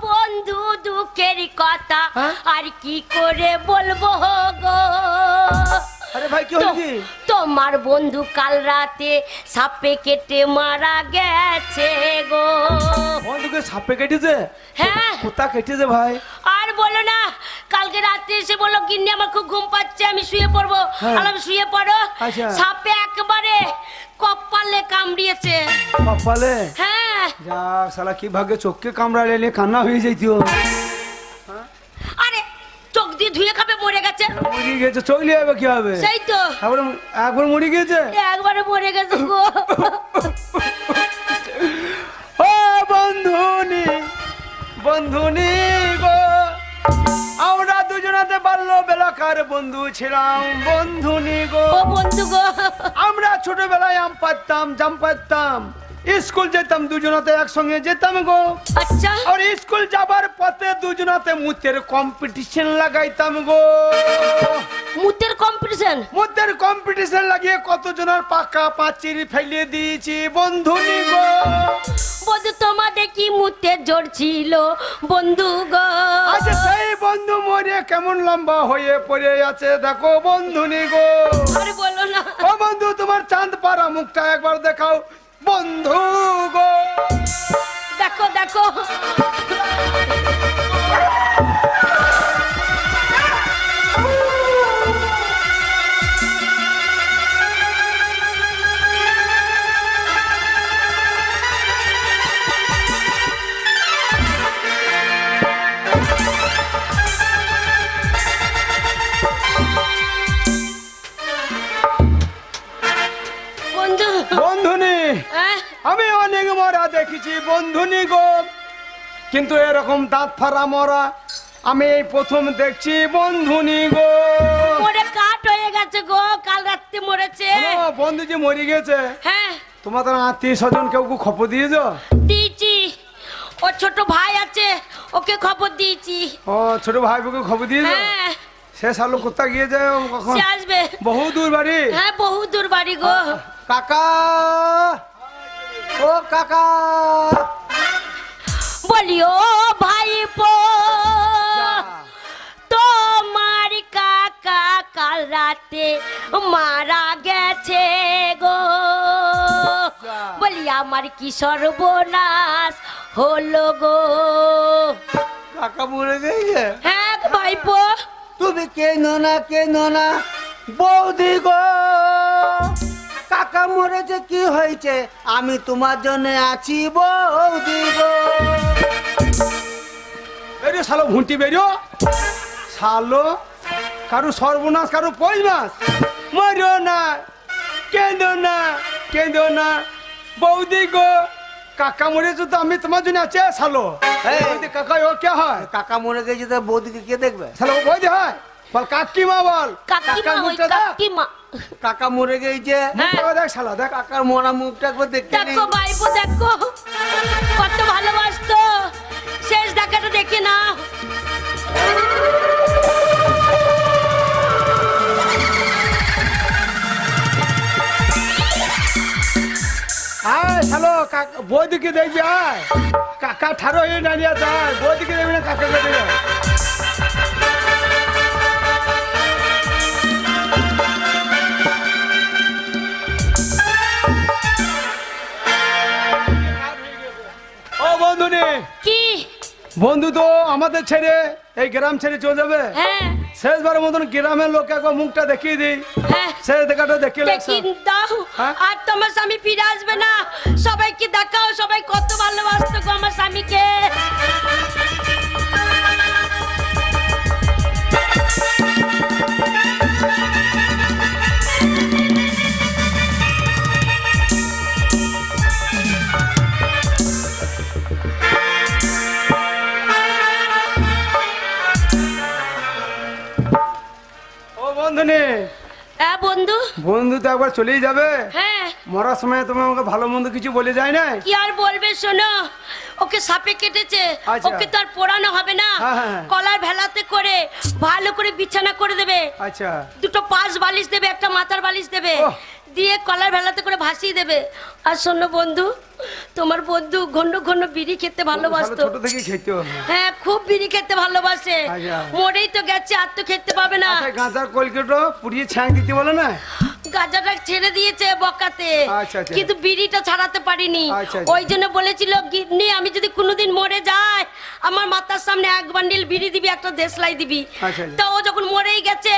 [SPEAKER 2] বন্ধু, দুঃখের কথা
[SPEAKER 3] হ্যাঁ?
[SPEAKER 2] আর কি করে বলবো গো।
[SPEAKER 3] আরে ভাই কি হলো কি?
[SPEAKER 2] তোমার বন্ধু কাল রাতে সাপে কেটে মারা গেছে গো।
[SPEAKER 3] বন্ধুকে সাপে কেটেছে?
[SPEAKER 2] হ্যাঁ,
[SPEAKER 3] কোথা কেটেছে ভাই?
[SPEAKER 2] আর বলো না, কালকে রাতে এসে বললো গিন্নি আমার খুব ঘুম পাচ্ছে, আমি শুয়ে পড়বো।
[SPEAKER 3] হ্যাঁ।
[SPEAKER 2] আমি শুয়ে পড়ো,
[SPEAKER 3] আচ্ছা।
[SPEAKER 2] সাপে একেবারে কপালে কামড়িয়েছে।
[SPEAKER 3] কপালে?
[SPEAKER 2] হ্যাঁ।
[SPEAKER 3] যাক শালা, কি ভাগ্যে চোখকে কামড়ালে কান্না হয়ে যাইতো।
[SPEAKER 2] আরে চোখ দিয়ে ধুয়ে খাবে, মরে গেছে।
[SPEAKER 3] মরে গেছে, চলে যাবে কি হবে?
[SPEAKER 2] সেই তো,
[SPEAKER 3] একবার মরে গেছে।
[SPEAKER 2] একবারে মরে গেছে গো।
[SPEAKER 3] ও বন্ধুনি, বন্ধুনি গো, আমরা দুজনাতে বাল্য বেলাকার বন্ধু ছিলাম। বন্ধুনি গো,
[SPEAKER 2] ও বন্ধু গো,
[SPEAKER 3] আমরা ছোটবেলায় আম পারতাম, জাম পারতাম, স্কুল যেতাম দুজনাতে একসঙ্গে যেতাম গো।
[SPEAKER 2] আচ্ছা,
[SPEAKER 3] আর স্কুল যাবার পথে দুজনাতে মুতের কম্পিটিশন লাগাইতাম গো।
[SPEAKER 2] মুতের কম্পিটিশন?
[SPEAKER 3] মুতের কম্পিটিশন লাগিয়ে কতজনের পাকা পাঁচির ফেলিয়ে দিয়েছি বন্ধুনি গো।
[SPEAKER 2] বন্ধু তোমাদের কি মুতে জোর ছিল বন্ধু গো?
[SPEAKER 3] আচ্ছা, সেই বন্ধু মরে কেমন লম্বা হয়ে পড়ে আছে দেখো বন্ধুনি গো।
[SPEAKER 2] আরে বলো না।
[SPEAKER 3] ও বন্ধু, তোমার চাঁদ পাড়া মুখটা একবার দেখাও বন্ধু গো।
[SPEAKER 2] দেখো দেখো, বন্ধু।
[SPEAKER 3] বন্ধুনি,
[SPEAKER 2] হ্যাঁ?
[SPEAKER 3] আমি অনেক মরা দেখেছি বন্ধুনি গো, কিন্তু এরকম দাঁত ফাড়া মরা আমি এই প্রথম দেখছি বন্ধুনি গো।
[SPEAKER 2] মরে কাট হয়ে গেছে গো, কাল রাতে মরেছে।
[SPEAKER 3] ও, বন্ধু যে মরে গেছে,
[SPEAKER 2] হ্যাঁ,
[SPEAKER 3] তোমাদের আত্মীয় স্বজন কেউ খবর দিয়েছো?
[SPEAKER 2] দিয়েছি। ও ছোট ভাই আছে, ওকে খবর দিয়েছি।
[SPEAKER 3] ও, ছোট ভাই বুকে খবর দিয়েছো?
[SPEAKER 2] হ্যাঁ,
[SPEAKER 3] সে শালো কোথায় গিয়েছে কখন?
[SPEAKER 2] সে আসবে।
[SPEAKER 3] বহু দূর বাড়ি?
[SPEAKER 2] হ্যাঁ, বহু দূর বাড়ি গো।
[SPEAKER 3] কাকা, ও কাকা,
[SPEAKER 2] বলিও ভাইপো, তোমার কাকা কাল রাতে মারা গেছে গো। বলি আমার কি সর্বনাশ হলো গো।
[SPEAKER 3] কাকা মরে গেছে?
[SPEAKER 2] হ্যাঁ ভাইপো।
[SPEAKER 3] তুমি কেনো না বৌদি গো, কাকা মরেছে, কি হয়েছে? আমি তোমার জন্য আছি বৌদি গো। বেরিও শালো ভুঁটি বেরিও শালো কারু সর্বনাশ কারু পয়স মাস মরিও না কেঁদো না কেঁদো না বৌদি গো কাকা মরেছে তো আমি তোমার জন্য আছে শালো বৌদি কাকা ও কে হয়
[SPEAKER 7] কাকা মরে গেছে তো বৌদিকে কে দেখবে?
[SPEAKER 3] শালো ও বৌদি হয় বল কাকিমা বল
[SPEAKER 2] কাকিমা ওই
[SPEAKER 3] মুখটা দেখ।
[SPEAKER 2] কাকিমা
[SPEAKER 7] কাকা মরে গেছে
[SPEAKER 3] মুখটা দেখ শালা দেখ
[SPEAKER 7] কাকার মরা মুখটা একবার দেখতে নেই।
[SPEAKER 2] দেখো ভাইপো দেখো কত ভালোবাসতো শেষ দেখাটা দেখে না
[SPEAKER 3] আয় শালো বৌদিকে দেখবি আয় কাকা ঠারো হয়ে দাঁড়িয়ে যায় বৌদিকে দেখবি না কাকাকে দেখবি ও বন্ধু নে
[SPEAKER 2] কি
[SPEAKER 3] বন্ধু তো আমাদের ছেড়ে এই গ্রাম ছেড়ে চলে যাবে
[SPEAKER 2] হ্যাঁ
[SPEAKER 3] শেষবারের মতন গ্রামের লোককে একবার মুখটা দেখিয়ে দিই
[SPEAKER 2] হ্যাঁ
[SPEAKER 3] শেষ দেখাটা দেখিয়ে
[SPEAKER 2] দেখিয়ে দাও
[SPEAKER 3] হ্যাঁ?
[SPEAKER 2] আর তোমার স্বামী ফিরে আসবে না সবাইকে দেখাও সবাই কত ভালোবাসতো গো আমার স্বামীকে
[SPEAKER 3] ও বন্ধু নে
[SPEAKER 2] হ্যাঁ বন্ধু
[SPEAKER 3] বন্ধু তো একবার চলেই যাবে
[SPEAKER 2] হ্যাঁ
[SPEAKER 3] মরার সময় তুমি আমাকে ভালো মন্দ কিছু বলে যায় না
[SPEAKER 2] কি আর বলবে শোনো ওকে সাপে কেটেছে
[SPEAKER 3] আচ্ছা।
[SPEAKER 2] ওকে তো আর পোড়ানো হবে না
[SPEAKER 3] হ্যাঁ, হ্যাঁ।
[SPEAKER 2] কলার ভেলাতে করে ভালো করে বিছানা করে দেবে
[SPEAKER 3] আচ্ছা
[SPEAKER 2] দুটো পাশ বালিশ দেবে একটা মাথার বালিশ দেবে
[SPEAKER 3] ওহ।
[SPEAKER 2] দিয়ে কলার ভেলাতে করে ভাসিয়ে দেবে আর শোনো বন্ধু তোমার বন্ধু ঘন ঘন বিড়ি খেতে ভালোবাসতো
[SPEAKER 3] ছোট থেকে খেতে হবে
[SPEAKER 2] হ্যাঁ খুব বিড়ি খেতে ভালোবাসে
[SPEAKER 3] আচ্ছা।
[SPEAKER 2] মরেই তো গেছে আর তো খেতে পাবে না
[SPEAKER 3] আচ্ছা গাঁজার কলকেটো পুড়িয়ে ছ্যাঁক দিতে বলে না
[SPEAKER 2] গাঁজাটা ছেড়ে দিয়েছে বকাতে
[SPEAKER 3] আচ্ছা, আচ্ছা।
[SPEAKER 2] কিন্তু বিড়িটা ছাড়াতে পারিনি
[SPEAKER 3] আচ্ছা, আচ্ছা।
[SPEAKER 2] ওই জন্য বলেছিল গিন্নি আমি যদি কোনোদিন মরে যাই আমার মাথার সামনে এক বান্ডিল বিড়ি দিবি একটা দেশলাই দিবি
[SPEAKER 3] আচ্ছা, আচ্ছা।
[SPEAKER 2] তা ও যখন মরেই গেছে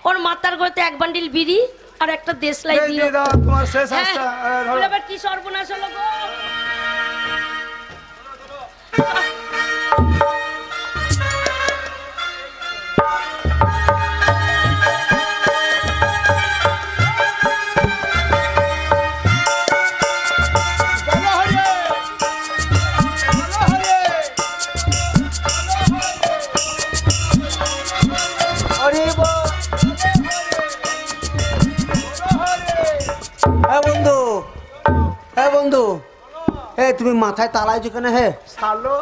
[SPEAKER 2] ওর মাথার ঘরেতে এক বান্ডিল বিড়ি আর একটা দেশলাই
[SPEAKER 3] এই
[SPEAKER 2] দিও
[SPEAKER 3] দিয়ে দাও তোমার শেষ
[SPEAKER 2] হ্যাঁ,
[SPEAKER 3] আস্থা
[SPEAKER 2] বলে এবার কি সর্বনাশ হলো গো
[SPEAKER 7] হ্যাঁ বন্ধু হ্যাঁ বন্ধু তুমি মাথায় তালাইছো কেন? হে
[SPEAKER 3] শালো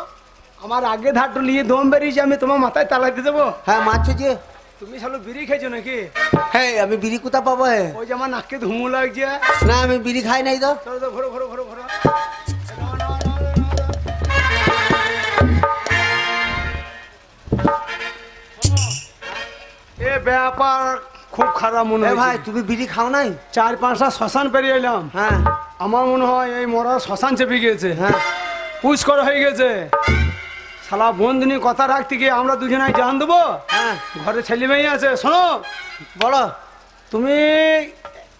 [SPEAKER 3] আমার আগে ধারটো নিয়ে দম বেরিয়েছে আমি তোমার মাথায় তালা দিয়ে দেবো
[SPEAKER 7] হ্যাঁ মারছো যে
[SPEAKER 3] তুমি শালো বিড়ি খেয়েছো নাকি
[SPEAKER 7] হ্যাঁ আমি বিড়ি কোথা পাবো? হে
[SPEAKER 3] ওই যে আমার নাকে ধুমু লাগছে
[SPEAKER 7] না আমি বিড়ি খাই নাই তো।
[SPEAKER 3] চলো তো ঘোরো ঘোরো ঘোরো ঘোরো এ ব্যাপার খুব খারাপ মনে
[SPEAKER 7] এ
[SPEAKER 3] হয়
[SPEAKER 7] ভাই তুমি বিড়ি খাও নাই?
[SPEAKER 3] 4-5টা শ্মশান পেরিয়ে এলাম
[SPEAKER 7] হ্যাঁ
[SPEAKER 3] আমার মনে হয় এই মরা শ্মশান চেপে গিয়েছে
[SPEAKER 7] হ্যাঁ
[SPEAKER 3] পুষ করা হয়ে গেছে শালা বন্ধুনি কথা রাখতে গিয়ে আমরা দুজনাই জান দেবো
[SPEAKER 7] হ্যাঁ
[SPEAKER 3] ঘরে ছেলে মেয়ে আছে শোনো
[SPEAKER 7] বলো।
[SPEAKER 3] তুমি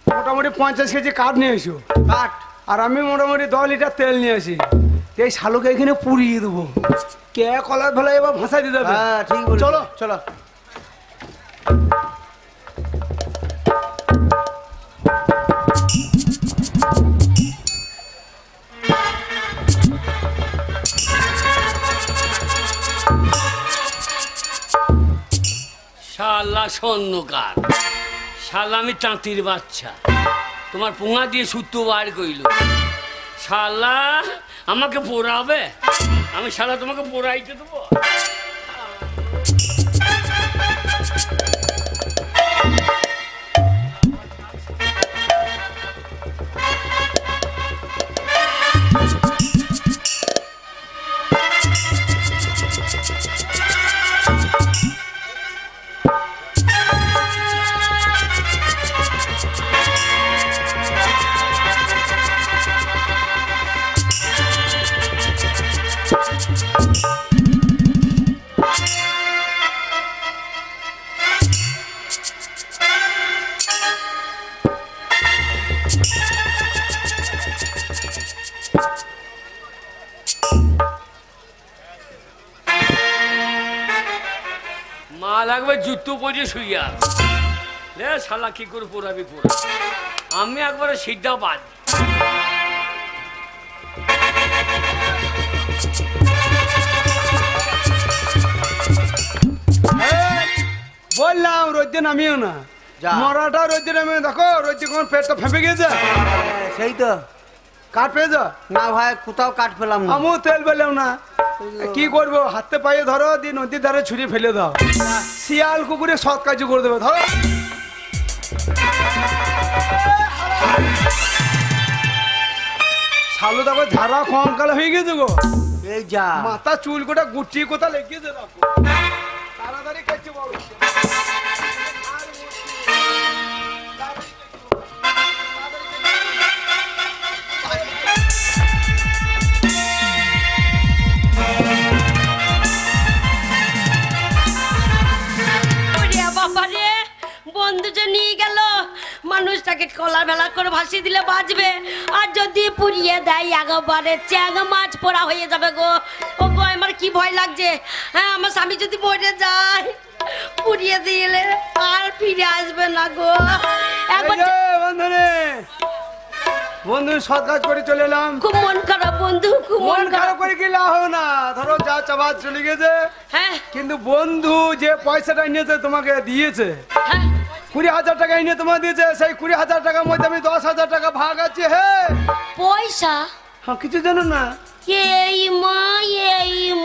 [SPEAKER 3] মোটামুটি 50 কেজি কাঠ নিয়ে এসো
[SPEAKER 7] কাঠ
[SPEAKER 3] আর আমি মোটামুটি 10 লিটার তেল নিয়ে আসি এই শালুকে এখানে পুড়িয়ে দেবো কে কলার ভেলা এবার ভাষা দিয়ে দেবে
[SPEAKER 7] হ্যাঁ ঠিক বলেছো।
[SPEAKER 3] চলো
[SPEAKER 7] চলো
[SPEAKER 1] শালা স্বর্ণকার শালা আমি তাঁতির বাচ্চা তোমার পোঙা দিয়ে সুতো বার কইল শালা আমাকে পোড়াবে আমি শালা তোমাকে পোড়াইতে দেবো লাগবে জুতো পরে শুইয়া রে শালা কি করে পোড়াবি পোড়া আমি একবারে সিদ্ধা বাদ
[SPEAKER 3] বললাম রোদ্দে নামিও না
[SPEAKER 7] যা।
[SPEAKER 3] মরাটা রোদ্দে নামিও দেখো রোদ্দে কোন পেটটা ফেঁপে গেছে
[SPEAKER 7] সেই তো
[SPEAKER 3] কাঠ পেয়েছ
[SPEAKER 7] না ভাই কোথাও কাট পেলাম না
[SPEAKER 3] আমিও তেল পেলাম না কি করবো হাতে পায়ে ধরো দিয়ে নদীর ধারে ছুরি ফেলে দাও শিয়াল কুকুরে সৎ কাজ করে দেবে ধরো শালু দেখো ঝাড়া কঙ্কাল হয়ে গেছে গো
[SPEAKER 7] এই যা
[SPEAKER 3] মাথা চুল কোটা গুটি কোথা লেগেছে দেখো তাড়াতাড়ি কেটে বলো
[SPEAKER 2] বন্ধু যে নিয়ে গেল মানুষটাকে কলার ভেলা করে ভাসিয়ে দিলে বাঁচবে আর যদি পুড়িয়ে দেয় একবারে চ্যাং মাছ পোড়া হয়ে যাবে গো ও গো আমার কি ভয় লাগছে হ্যাঁ আমার স্বামী যদি মরে যায় পুড়িয়ে দিলে আর ফিরে আসবে না গো একবার
[SPEAKER 3] বন্ধু সৎ কাজ করে চলে এলাম
[SPEAKER 2] খুব মন খারাপ বন্ধু খুব
[SPEAKER 3] মন খারাপ করে কি লাভ হবে না ধরো যা চাবাদ চলে গেছে
[SPEAKER 2] হ্যাঁ
[SPEAKER 3] কিন্তু বন্ধু যে পয়সাটা নিয়েছে তোমাকে দিয়েছে
[SPEAKER 2] হ্যাঁ
[SPEAKER 3] 20,000 টাকা এনে তোমাকে দিয়েছে সেই 20,000 টাকার মধ্যে আমি 10,000 টাকা ভাগ আছে হে
[SPEAKER 2] পয়সা
[SPEAKER 3] হ্যাঁ কিছু জানো না
[SPEAKER 2] এই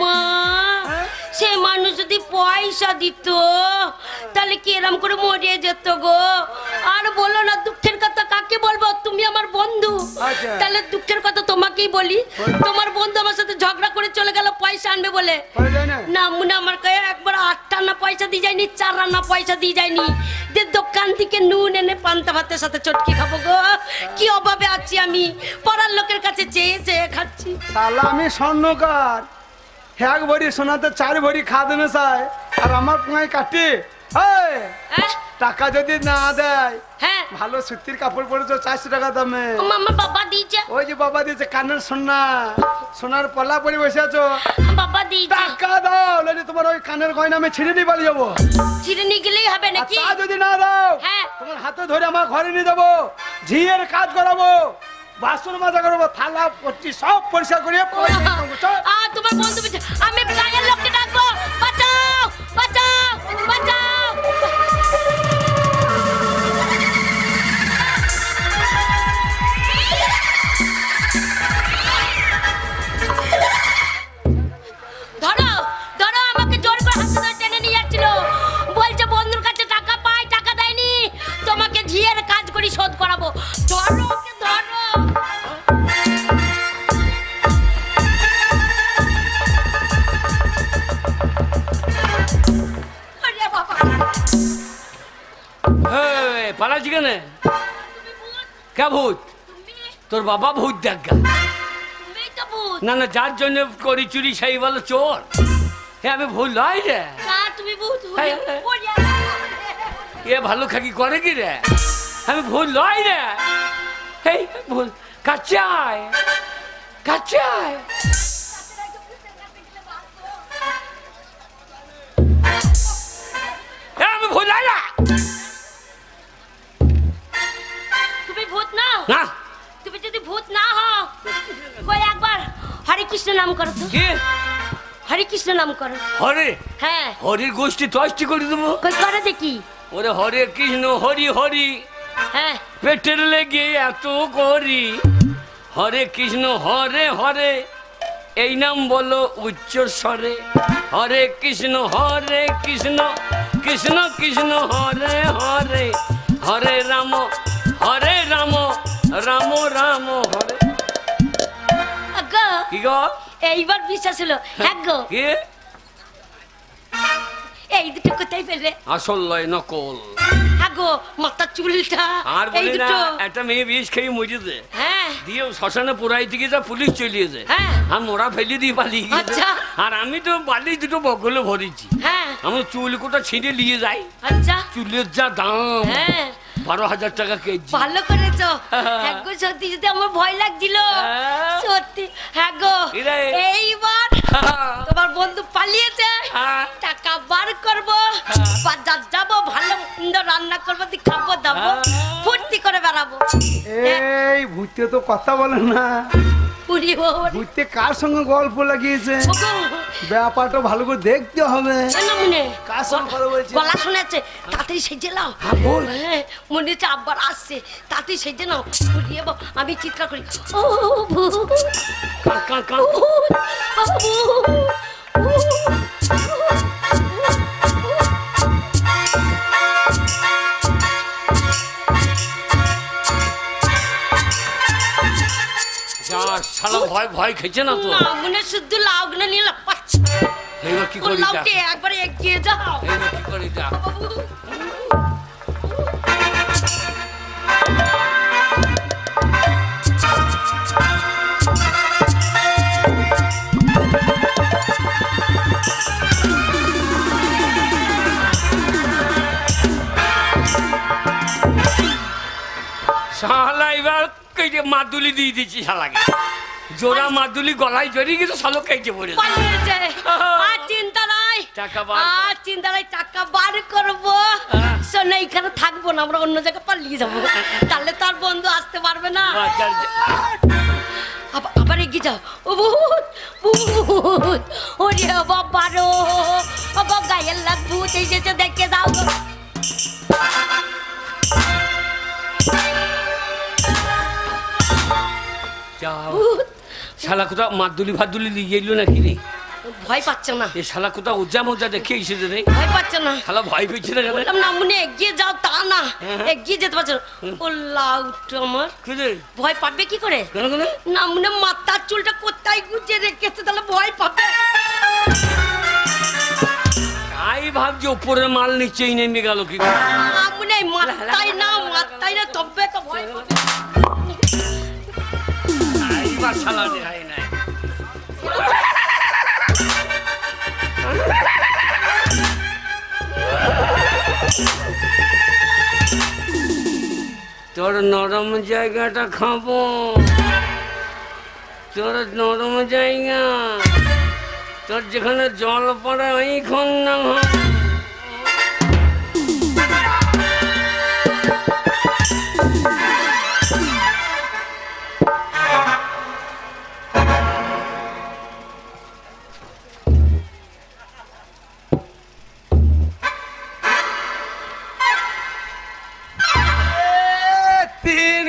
[SPEAKER 2] মা সে মানুষ যদি পয়সা দিত তাহলে কি এরম করে মরিয়ে যেত গো আর বলো না দুঃখের কথা কাকে বলবো তুমি আমার বন্ধু
[SPEAKER 3] আচ্ছা।
[SPEAKER 2] তাহলে দুঃখের কথা তোমাকেই বলি তোমার বন্ধু আমার সাথে ঝগড়া করে চলে গেল পয়সা আনবে বলে
[SPEAKER 3] পাওয়া যায় না
[SPEAKER 2] না মুনা আমার কাছে একবার 8 আনা পয়সা দিয়ে যায়নি 4 আনা পয়সা দিয়ে যায়নি যে দোকান থেকে নুন এনে পান্তা ভাতের সাথে চটকি খাবো গো কি অভাবে আছি আমি পাড়ার লোকের কাছে চেয়ে চেয়ে খাচ্ছি
[SPEAKER 3] শালা আমি স্বর্ণকার এক ভরি সোনাতে 4 ভরি খাদ মেশায় আর আমার পুঙায় কাটে এই,
[SPEAKER 2] হ্যাঁ
[SPEAKER 3] টাকা যদি না দেয়
[SPEAKER 2] হ্যাঁ
[SPEAKER 3] ভালো সুতির কাপড় পরেছো 400 টাকা দামে
[SPEAKER 2] আমার বাবা দিয়েছে
[SPEAKER 3] ওই যে বাবা দিয়েছে কানের সোনা সোনার পলা পরে বসে আছো
[SPEAKER 2] বাবা দিয়েছে
[SPEAKER 3] টাকা দাও নাহলে তোমার ওই কানের গয়না আমি ছিঁড়ে দিয়ে পালিয়ে যাবো
[SPEAKER 2] ছিঁড়ে নিয়ে গেলেই হবে
[SPEAKER 3] আর
[SPEAKER 2] নাকি
[SPEAKER 3] তা যদি না দাও
[SPEAKER 2] হ্যাঁ
[SPEAKER 3] তোমার হাতে ধরে আমার ঘরে নিয়ে যাবো ঝিয়ের কাজ করাবো বাসন মাজা করবো থালা পট্টি সব পরিষ্কার করে পয়সা income করবো। চল।
[SPEAKER 2] তোমার বন্ধু আমি গায়ের লোককে ডাকবো বাঁচাও বাঁচাও বাঁচাও ধরো ধরো আমাকে জোর করে হাতে ধরে টেনে নিয়ে যাচ্ছিল বলছে বন্ধুর কাছে টাকা পাই টাকা দেয়নি তোমাকে ঝিয়ের কাজ করি শোধ করাবো ধরো ওকে ধরো আরে বাবা
[SPEAKER 1] এই, পালাচ্ছি কেন কে ভূত তোর বাবা ভূত দেখা
[SPEAKER 2] তুমিই তো ভূত
[SPEAKER 1] না না যার জন্য করি চুরি সেই বলো চোর হ্যাঁ আমি ভুল নয় রে
[SPEAKER 2] না তুমি ভূত
[SPEAKER 1] এই, এ ভালো খাকি করে কি রে আমি ভুল নয় রে এই ভুল কাচ্চায় কাচ্চায় আমি ভুল নয় না
[SPEAKER 2] তুমি ভূত না
[SPEAKER 1] না
[SPEAKER 2] তুমি যদি ভূত না হও কই একবার হরে কৃষ্ণ নাম করো তো
[SPEAKER 1] কি
[SPEAKER 2] হরে কৃষ্ণ নাম করো
[SPEAKER 1] হরে
[SPEAKER 2] হ্যাঁ
[SPEAKER 1] হরির গোষ্ঠী তষ্টি করে দেবো
[SPEAKER 2] কই করে দেখি
[SPEAKER 1] ওরে হরে কৃষ্ণ হরি হরি
[SPEAKER 2] হ্যাঁ
[SPEAKER 1] পেটের লেগে এত করি হরে কৃষ্ণ হরে হরে এই নাম বলো উচ্চ স্বরে হরে কৃষ্ণ কৃষ্ণ কৃষ্ণ হরে হরে হরে রাম রাম রাম হরে
[SPEAKER 2] আগো
[SPEAKER 1] কি গো
[SPEAKER 2] এইবার বিশ্বাস হলো হ্যাঁ গো
[SPEAKER 1] কি
[SPEAKER 2] এই দুটো কোথায় পেলে
[SPEAKER 1] আসল লয় নকল
[SPEAKER 2] হ্যাঁ গো মাথার চুলটা
[SPEAKER 1] আর
[SPEAKER 2] এই
[SPEAKER 1] বলি না
[SPEAKER 2] দুটো
[SPEAKER 1] একটা মেয়ে বিষ খেয়ে মরেছে
[SPEAKER 2] হ্যাঁ
[SPEAKER 1] দিয়ে শ্মশানে পুরাই দিকে যা পুলিশ চলিয়েছে
[SPEAKER 2] হ্যাঁ।
[SPEAKER 1] আর মোরা ফেলে দিয়ে পালিয়ে গেছে
[SPEAKER 2] আচ্ছা।
[SPEAKER 1] আর আমি তো বালি দুটো বগলে ভরেছি
[SPEAKER 2] হ্যাঁ
[SPEAKER 1] আমি চুল কোটা ছিঁড়ে নিয়ে যাই
[SPEAKER 2] আচ্ছা
[SPEAKER 1] চুলের যা দাম
[SPEAKER 2] হ্যাঁ
[SPEAKER 1] 12,000 টাকা কেজি
[SPEAKER 2] ভালো করেছো হ্যাঁ গো সত্যি যদি আমার ভয় লাগছিল
[SPEAKER 1] হ্যাঁ।
[SPEAKER 2] সত্যি হ্যাঁ গো
[SPEAKER 1] এরে।
[SPEAKER 2] এইবার তোমার বন্ধু পালিয়েছে টাকা বার করবো, বাজার যাবো, ভালো মন্দ রান্না করবো, খাবো দাবো, ফুর্তি করে বেড়াবো।
[SPEAKER 6] এই ভূতে তো কথা বলে না, ভূতে কার সঙ্গে গল্প লাগিয়েছে ব্যাপারটা ভালো করে দেখতে হবে।
[SPEAKER 2] কার সঙ্গে কথা বলছে? গলা শুনেছে, তাড়াতাড়ি সেজে নাও। মনে হচ্ছে আব্বার আসছে, তাড়াতাড়ি সেজে নাও। আমি চিৎকার করি, ও ভূত,
[SPEAKER 1] ভয় ভয় খেয়েছে না তো?
[SPEAKER 2] মনে শুধু লাউগুলো নিয়ে লাপাচ্ছে।
[SPEAKER 1] এইবার কি করি?
[SPEAKER 2] লাউটি একবারে এগিয়ে যাও।
[SPEAKER 1] এইবার কি করি? শালা এবার কেটে মাদুলি দিয়ে দিচ্ছি শালাকে, জোড়া মাদুলি গলায় জড়িয়ে গেছে, শালো কেটে পড়ে।
[SPEAKER 2] আর চিন্তা নাই, আর চিন্তা নাই, টাকা বার করবো। শোনো, এইখানে থাকবো না, আমরা অন্য জায়গায় পালিয়ে যাবো, তাহলে তার বন্ধু আসতে পারবে না। আবার এগিয়ে যাও। ও ভূত, ভূত, ওরে বাবারো, বাবা গায়ের লাগ ভূত এসেছে, দেখে দাও।
[SPEAKER 1] শালা কোথাও মাদুলি ফাদুলি দিয়ে এলো নাকি রে?
[SPEAKER 2] ভয় পাচ্ছে না?
[SPEAKER 1] এ শালা কোথাও উজ্জা মজা দেখে এসেছে রে।
[SPEAKER 2] ভয় পাচ্ছে না?
[SPEAKER 1] শালা ভয় পেয়েছে না?
[SPEAKER 2] বললাম না মনে এগিয়ে যাও, তা না এগিয়ে যেতে পারছো না। ও লাউটা আমার ভয় পাবে কি করে? না মনে মাথার চুলটা কোথায় গুজে রেখেছে, তাহলে ভয় পাবে।
[SPEAKER 1] তাই ভাবছি উপরের মাল নিচেই নেমে গেল কি করে?
[SPEAKER 2] মনে মাথায় না, মাথায় না, তবে তো ভয় পাবে।
[SPEAKER 1] শালা দেখাই নাই। তোর নরম জায়গাটা খাবো, তোর নরম জায়গা, তোর যেখানে জল পড়ে ওইখান না।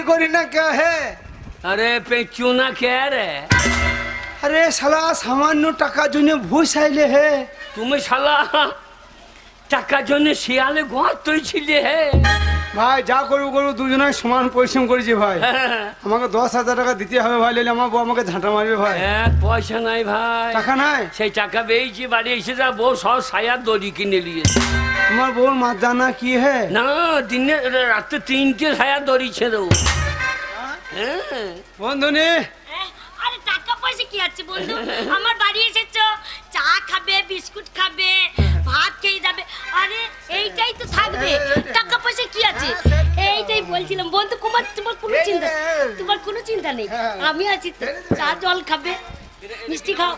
[SPEAKER 6] करी ना क्या है?
[SPEAKER 1] अरे पेचू ना क्या रे?
[SPEAKER 6] अरे साला सामान्य टाका जोने भूस आइले है।
[SPEAKER 1] तुम्हें साला টাকা জন্য শিয়ালে গর্ত ছিলে হে
[SPEAKER 6] ভাই, যা করবো করবো, দুজনে সমান পরিশ্রম করেছি ভাই। আমাকে 10,000 টাকা দিতে হবে ভাই, নাহলে আমার বউ আমাকে ঝাঁটা মারবে ভাই।
[SPEAKER 1] পয়সা নাই ভাই।
[SPEAKER 6] টাকা নাই?
[SPEAKER 1] সেই টাকা পেয়েছি, বাড়ি এসে যা বউ সব সায়া দড়ি কিনে নিয়েছে।
[SPEAKER 6] তোমার বউর মার জানা কি হে?
[SPEAKER 1] না, দিনে রাতে 3টে সায়া দড়ি ছেড়ে
[SPEAKER 6] বন্ধু নে।
[SPEAKER 2] আরে টাকা পয়সা কি আছে বন্ধু? আমার বাড়ি এসেছো, চা খাবে, বিস্কুট খাবে, ভাত খেয়ে যাবে। আরে এইটাই তো থাকবে, টাকা পয়সা কি আছে? এইটাই বলছিলাম বন্ধু, তোমার কোনো চিন্তা নেই, আমি আছি তো। চা জল খাবে, মিষ্টি খাও।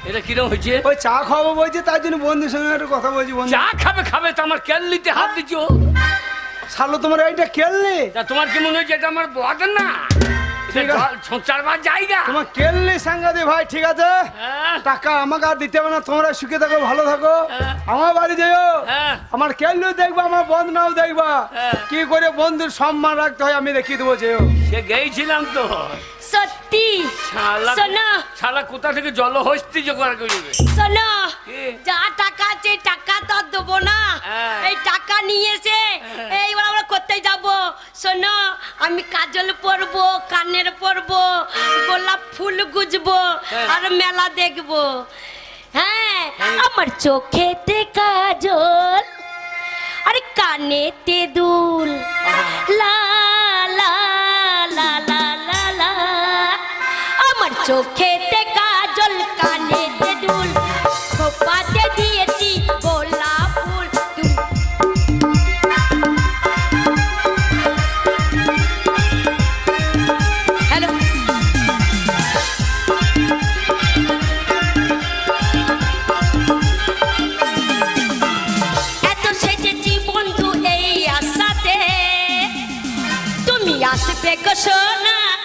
[SPEAKER 1] এটা কিরম হয়েছে?
[SPEAKER 6] ওই চা খাবো বলছে, তার জন্য বন্ধুর সঙ্গে একটু কথা বলছি। বন্ধু
[SPEAKER 1] চা খাবে তো আমার কেললিতে হাত দিচ্ছ।
[SPEAKER 6] শালো তোমার এইটা কেললি?
[SPEAKER 1] তা তোমার কি মনে হচ্ছে এটা আমার বদ না? জায়গা
[SPEAKER 6] তোমার কেললি সাংঘাতিক ভাই। ঠিক আছে, টাকা আমাকে আর দিতে হবে না, তোমরা সুখে থাকো, ভালো থাকো। আমার বাড়ি যেও, আমার কেললিও দেখবা, আমার বন্ধনাও দেখবা। কি করে বন্ধুর সম্মান রাখতে হয় আমি দেখিয়ে দেবো। যেও,
[SPEAKER 1] সে গেছিলাম তো
[SPEAKER 2] সত্যি।
[SPEAKER 1] শালা কোথা থেকে জলহস্তি জোগাড় করবে?
[SPEAKER 2] শোনো, যা টাকা আছে টাকা তো দেবো না, এই টাকা নিয়েছে এইবার আমরা কোথায় যাব? শোনো, আমি কাজল পরবো, কানের পরবো, গোলাপ ফুল গুজবো, আর মেলা দেখবো। হ্যাঁ, আমার চোখেতে কাজল, আরে কানেতে দুল, লা লা লা লা লা লা। আমার চোখেতে কাজল, কানেতে দুল, খোপাতে দিয়েছি গোলাপ ফুল। হ্যালো, দেখো সোনা